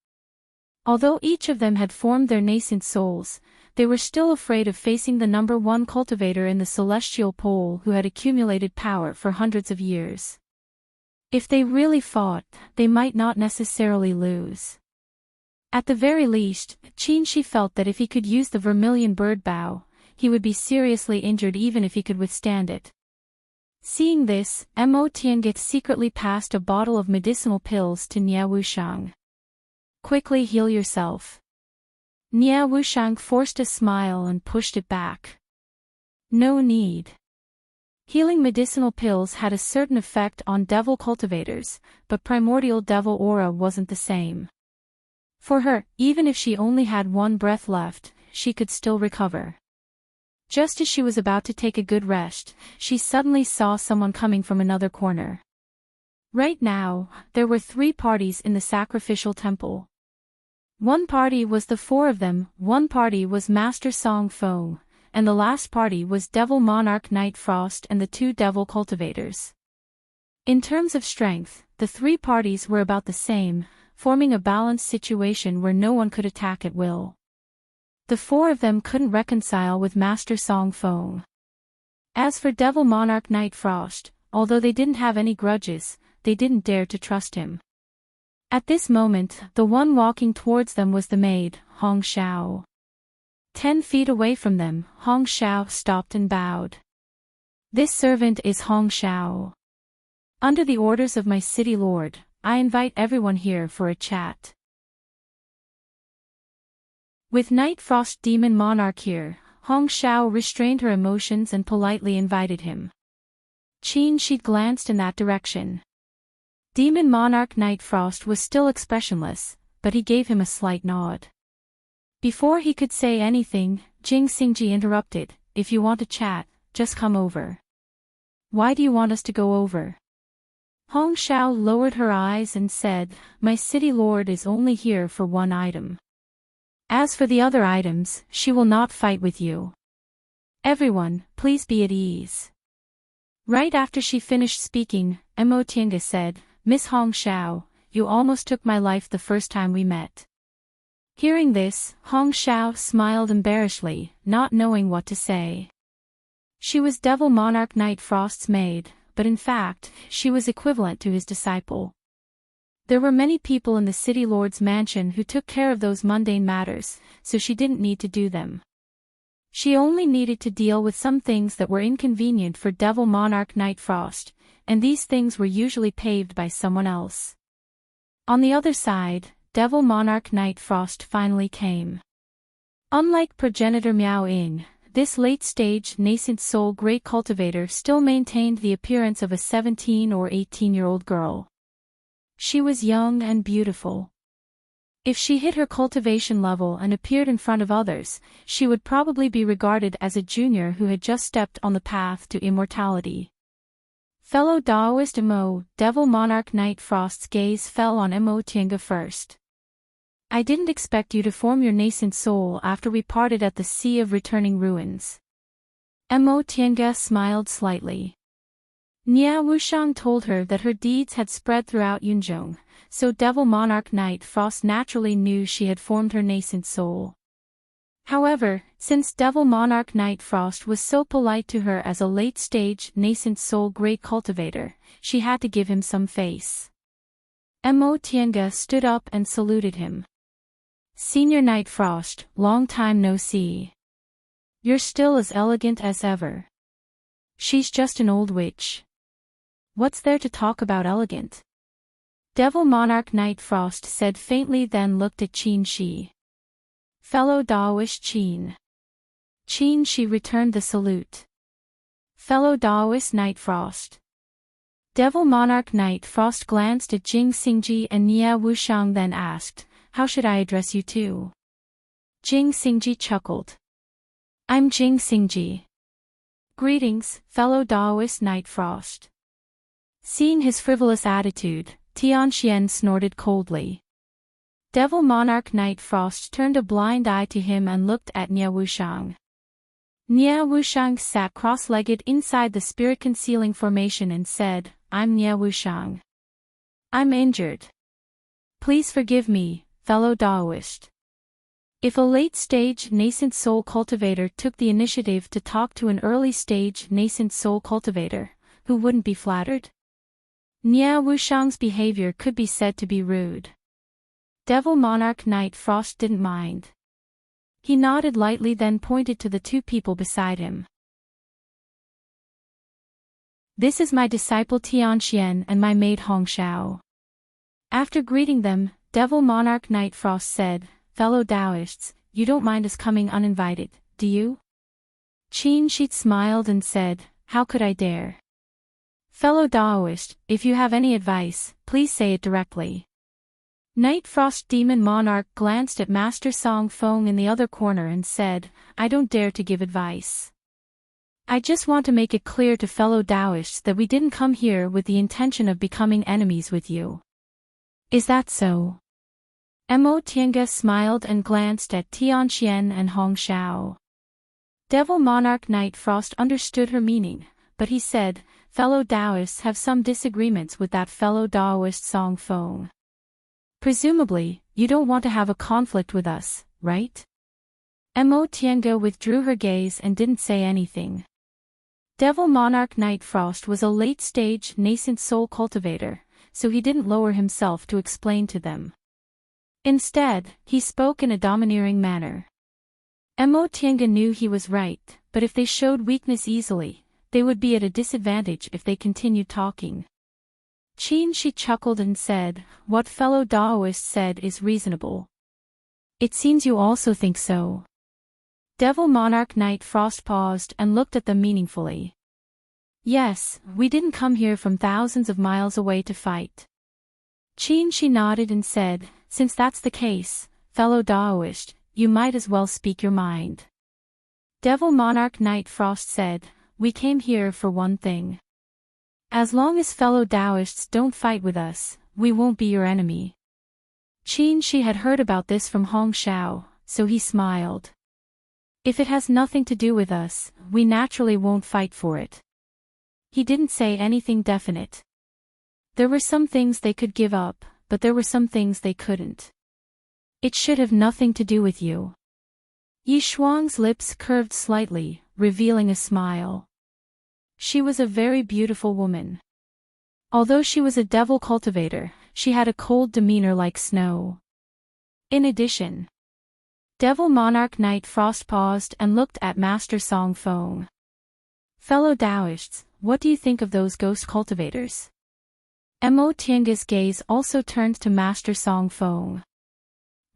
Although each of them had formed their nascent souls, they were still afraid of facing the number one cultivator in the Celestial Pole who had accumulated power for hundreds of years. If they really fought, they might not necessarily lose. At the very least, Qin felt that if he could use the Vermilion Bird Bow, he would be seriously injured even if he could withstand it. Seeing this, Mo Tiange secretly passed a bottle of medicinal pills to Nia Wushang. Quickly heal yourself. Nia Wushang forced a smile and pushed it back. No need. Healing medicinal pills had a certain effect on devil cultivators, but primordial devil aura wasn't the same. For her, even if she only had one breath left, she could still recover. Just as she was about to take a good rest, she suddenly saw someone coming from another corner. Right now, there were 3 parties in the sacrificial temple. One party was the 4 of them, one party was Master Song Feng, and the last party was Devil Monarch Night Frost and the 2 devil cultivators. In terms of strength, the 3 parties were about the same, forming a balanced situation where no one could attack at will. The 4 of them couldn't reconcile with Master Song Feng. As for Devil Monarch Night Frost, although they didn't have any grudges, they didn't dare to trust him. At this moment, the one walking towards them was the maid, Hong Xiao. 10 feet away from them, Hong Xiao stopped and bowed. This servant is Hong Xiao. Under the orders of my city lord, I invite everyone here for a chat. With Night Frost Demon Monarch here, Hong Xiao restrained her emotions and politely invited him. Qin Shi glanced in that direction. Demon Monarch Night Frost was still expressionless, but he gave him a slight nod. Before he could say anything, Jing Xingji interrupted, "If you want to chat, just come over." "Why do you want us to go over?" Hong Xiao lowered her eyes and said, "My city lord is only here for one item. As for the other items, she will not fight with you. Everyone, please be at ease." Right after she finished speaking, Mo Tiange said, "Miss Hong Xiao, you almost took my life the first time we met." Hearing this, Hong Xiao smiled embarrassedly, not knowing what to say. She was Devil Monarch Night Frost's maid, but in fact, she was equivalent to his disciple. There were many people in the city lord's mansion who took care of those mundane matters, so she didn't need to do them. She only needed to deal with some things that were inconvenient for Devil Monarch Night Frost, and these things were usually paved by someone else. On the other side, Devil Monarch Night Frost finally came. Unlike progenitor Miao Ying, this late-stage nascent soul great cultivator still maintained the appearance of a 17 or 18-year-old girl. She was young and beautiful. If she hit her cultivation level and appeared in front of others, she would probably be regarded as a junior who had just stepped on the path to immortality. Fellow Daoist Mo, Devil Monarch Night Frost's gaze fell on Mo Tiange first. "I didn't expect you to form your nascent soul after we parted at the Sea of Returning Ruins." Mo Tiange smiled slightly. Nia Wushang told her that her deeds had spread throughout Yunzhong, so Devil Monarch Night Frost naturally knew she had formed her nascent soul. However, since Devil Monarch Night Frost was so polite to her as a late-stage nascent soul great cultivator, she had to give him some face. Mo Tiange stood up and saluted him. "Senior Night Frost, long time no see. You're still as elegant as ever." "She's just an old witch. What's there to talk about elegant?" Devil Monarch Night Frost said faintly, then looked at Qin Shi. "Fellow Daoist Qin." Qin Shi returned the salute. "Fellow Daoist Night Frost." Devil Monarch Night Frost glanced at Jing Xingji and Nia Wushang, then asked, "How should I address you two?" Jing Xingji chuckled. "I'm Jing Xingji. Greetings, fellow Daoist Night Frost." Seeing his frivolous attitude, Tianxian snorted coldly. Devil Monarch Night Frost turned a blind eye to him and looked at Nia Wushang. Nia Wushang sat cross-legged inside the spirit-concealing formation and said, "I'm Nia Wushang. I'm injured. Please forgive me, fellow Daoist." If a late-stage nascent soul cultivator took the initiative to talk to an early-stage nascent soul cultivator, who wouldn't be flattered? Nia Wushang's behavior could be said to be rude. Devil Monarch Night Frost didn't mind. He nodded lightly, then pointed to the 2 people beside him. This is my disciple Tianxian and my maid Hongxiao. After greeting them, Devil Monarch Night Frost said, "Fellow Taoists, you don't mind us coming uninvited, do you?" Qin Shi smiled and said, "How could I dare? Fellow Taoist, if you have any advice, please say it directly." Night Frost Demon Monarch glanced at Master Song Feng in the other corner and said, "I don't dare to give advice. I just want to make it clear to fellow Taoists that we didn't come here with the intention of becoming enemies with you. Is that so?" Mo Tiange smiled and glanced at Tianxian and Hongxiao. Devil Monarch Night Frost understood her meaning, but he said, "Fellow Taoists have some disagreements with that fellow Taoist Song Feng. Presumably, you don't want to have a conflict with us, right?" Mo Tiange withdrew her gaze and didn't say anything. Devil Monarch Night Frost was a late-stage nascent soul cultivator, so he didn't lower himself to explain to them. Instead, he spoke in a domineering manner. Mo Tiange knew he was right, but if they showed weakness easily, they would be at a disadvantage if they continued talking. Qin Shi chuckled and said, "What fellow Taoist said is reasonable. It seems you also think so." Devil Monarch Night Frost paused and looked at them meaningfully. "Yes, we didn't come here from thousands of miles away to fight." Qin Shi nodded and said, "Since that's the case, fellow Taoist, you might as well speak your mind." Devil Monarch Night Frost said, "We came here for one thing. As long as fellow Taoists don't fight with us, we won't be your enemy." Qin Shi had heard about this from Hongxiao, so he smiled. "If it has nothing to do with us, we naturally won't fight for it." He didn't say anything definite. There were some things they could give up, but there were some things they couldn't. "It should have nothing to do with you." Yi Shuang's lips curved slightly, revealing a smile. She was a very beautiful woman. Although she was a devil cultivator, she had a cold demeanor like snow. In addition, Devil Monarch Night Frost paused and looked at Master Song Feng. "Fellow Taoists, what do you think of those ghost cultivators?" Mo Tiange's gaze also turned to Master Song Feng.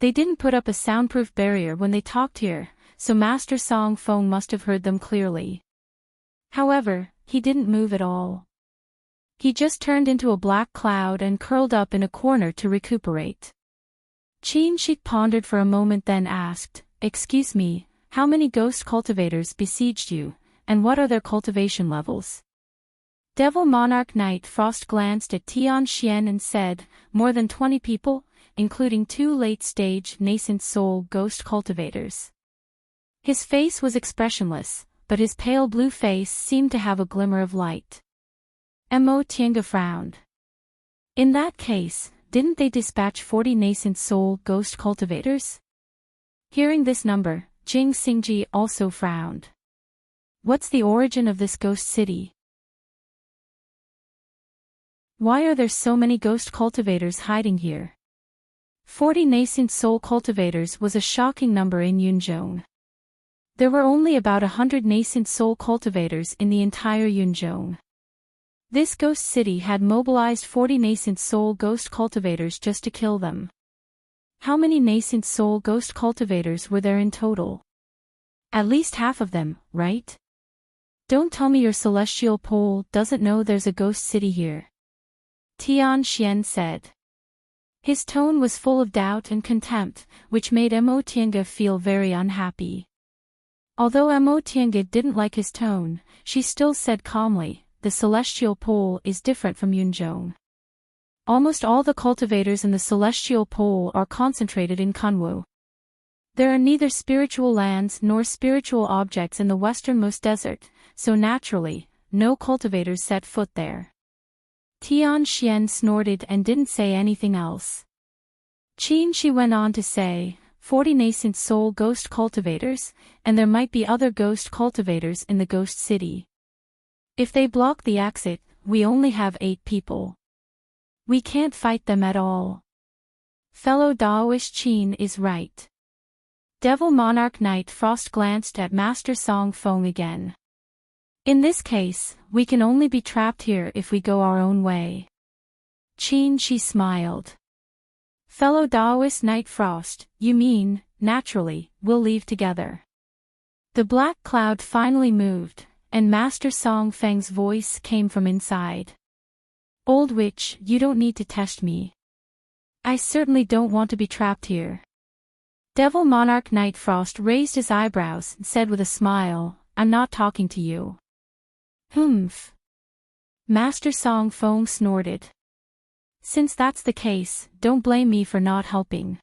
They didn't put up a soundproof barrier when they talked here, so Master Song Feng must have heard them clearly. However, he didn't move at all. He just turned into a black cloud and curled up in a corner to recuperate. Qin Shi pondered for a moment then asked, "Excuse me, how many ghost cultivators besieged you, and what are their cultivation levels?" Devil Monarch Night Frost glanced at Tianxian and said, "More than 20 people, including 2 late-stage nascent soul ghost cultivators." His face was expressionless, but his pale blue face seemed to have a glimmer of light. Mo Tiange frowned. "In that case, didn't they dispatch 40 nascent soul ghost cultivators?" Hearing this number, Jing Xingji also frowned. "What's the origin of this ghost city? Why are there so many ghost cultivators hiding here?" 40 nascent soul cultivators was a shocking number in Yunzhong. There were only about 100 nascent soul cultivators in the entire Yunzhong. This ghost city had mobilized 40 nascent soul ghost cultivators just to kill them. How many nascent soul ghost cultivators were there in total? At least half of them, right? Don't tell me your celestial pole doesn't know there's a ghost city here. Tianxian said. His tone was full of doubt and contempt, which made Mo Tiange feel very unhappy. Although Mo Tiange didn't like his tone, she still said calmly, "The celestial pole is different from Yunzhong. Almost all the cultivators in the celestial pole are concentrated in Kunwu. There are neither spiritual lands nor spiritual objects in the westernmost desert, so naturally, no cultivators set foot there." Tianxian snorted and didn't say anything else. Qin Shi went on to say, 40 nascent soul ghost cultivators, and there might be other ghost cultivators in the ghost city. If they block the exit, we only have 8 people. We can't fight them at all. Fellow Daoist Qin is right. Devil Monarch Night Frost glanced at Master Song Feng again. In this case, we can only be trapped here if we go our own way. She smiled. Fellow Daoist Night Frost, you mean, naturally, we'll leave together. The black cloud finally moved, and Master Song Feng's voice came from inside. Old witch, you don't need to test me. I certainly don't want to be trapped here. Devil Monarch Night Frost raised his eyebrows and said with a smile, I'm not talking to you. Humph. Master Song Feng snorted. Since that's the case, don't blame me for not helping.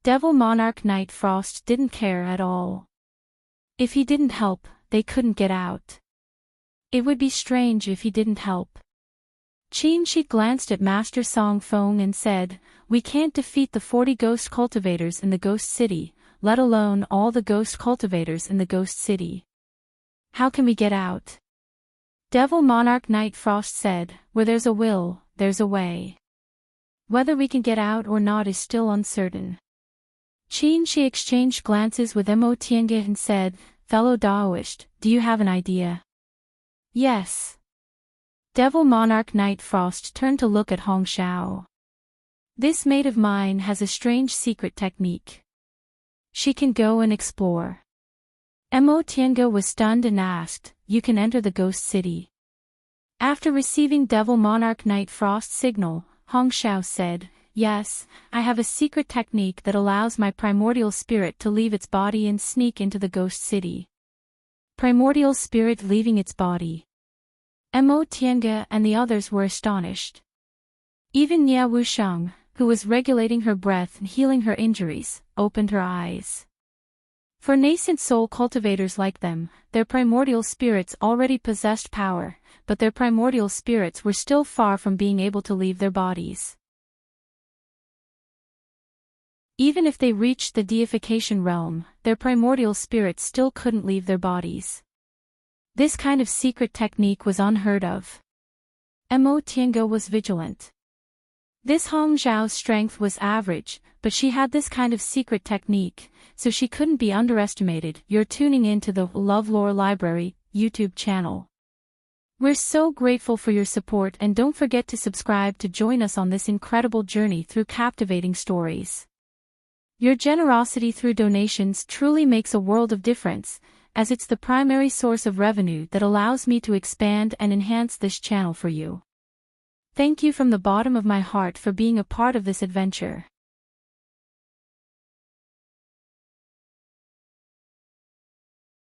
Devil Monarch Night Frost didn't care at all. If he didn't help, they couldn't get out. It would be strange if he didn't help. She glanced at Master Song Feng and said, we can't defeat the 40 ghost cultivators in the ghost city, let alone all the ghost cultivators in the ghost city. How can we get out? Devil Monarch Night Frost said, where there's a will, there's a way. Whether we can get out or not is still uncertain. She exchanged glances with Mo Tiange and said, fellow Daoist, do you have an idea? Yes. Devil Monarch Night Frost turned to look at Hong Xiao. This mate of mine has a strange secret technique. She can go and explore. Mo Tiange was stunned and asked, you can enter the ghost city. After receiving Devil Monarch Night Frost's signal, Hong Xiao said, yes, I have a secret technique that allows my primordial spirit to leave its body and sneak into the ghost city. Primordial spirit leaving its body. Mo Tiange and the others were astonished. Even Nia Wusheng, who was regulating her breath and healing her injuries, opened her eyes. For nascent soul cultivators like them, their primordial spirits already possessed power, but their primordial spirits were still far from being able to leave their bodies. Even if they reached the deification realm, their primordial spirits still couldn't leave their bodies. This kind of secret technique was unheard of. Mo Tiange was vigilant. This Hong Xiao's strength was average, but she had this kind of secret technique, so she couldn't be underestimated. You're tuning in to the LoveLore Library YouTube channel. We're so grateful for your support, and don't forget to subscribe to join us on this incredible journey through captivating stories. Your generosity through donations truly makes a world of difference, as it's the primary source of revenue that allows me to expand and enhance this channel for you. Thank you from the bottom of my heart for being a part of this adventure.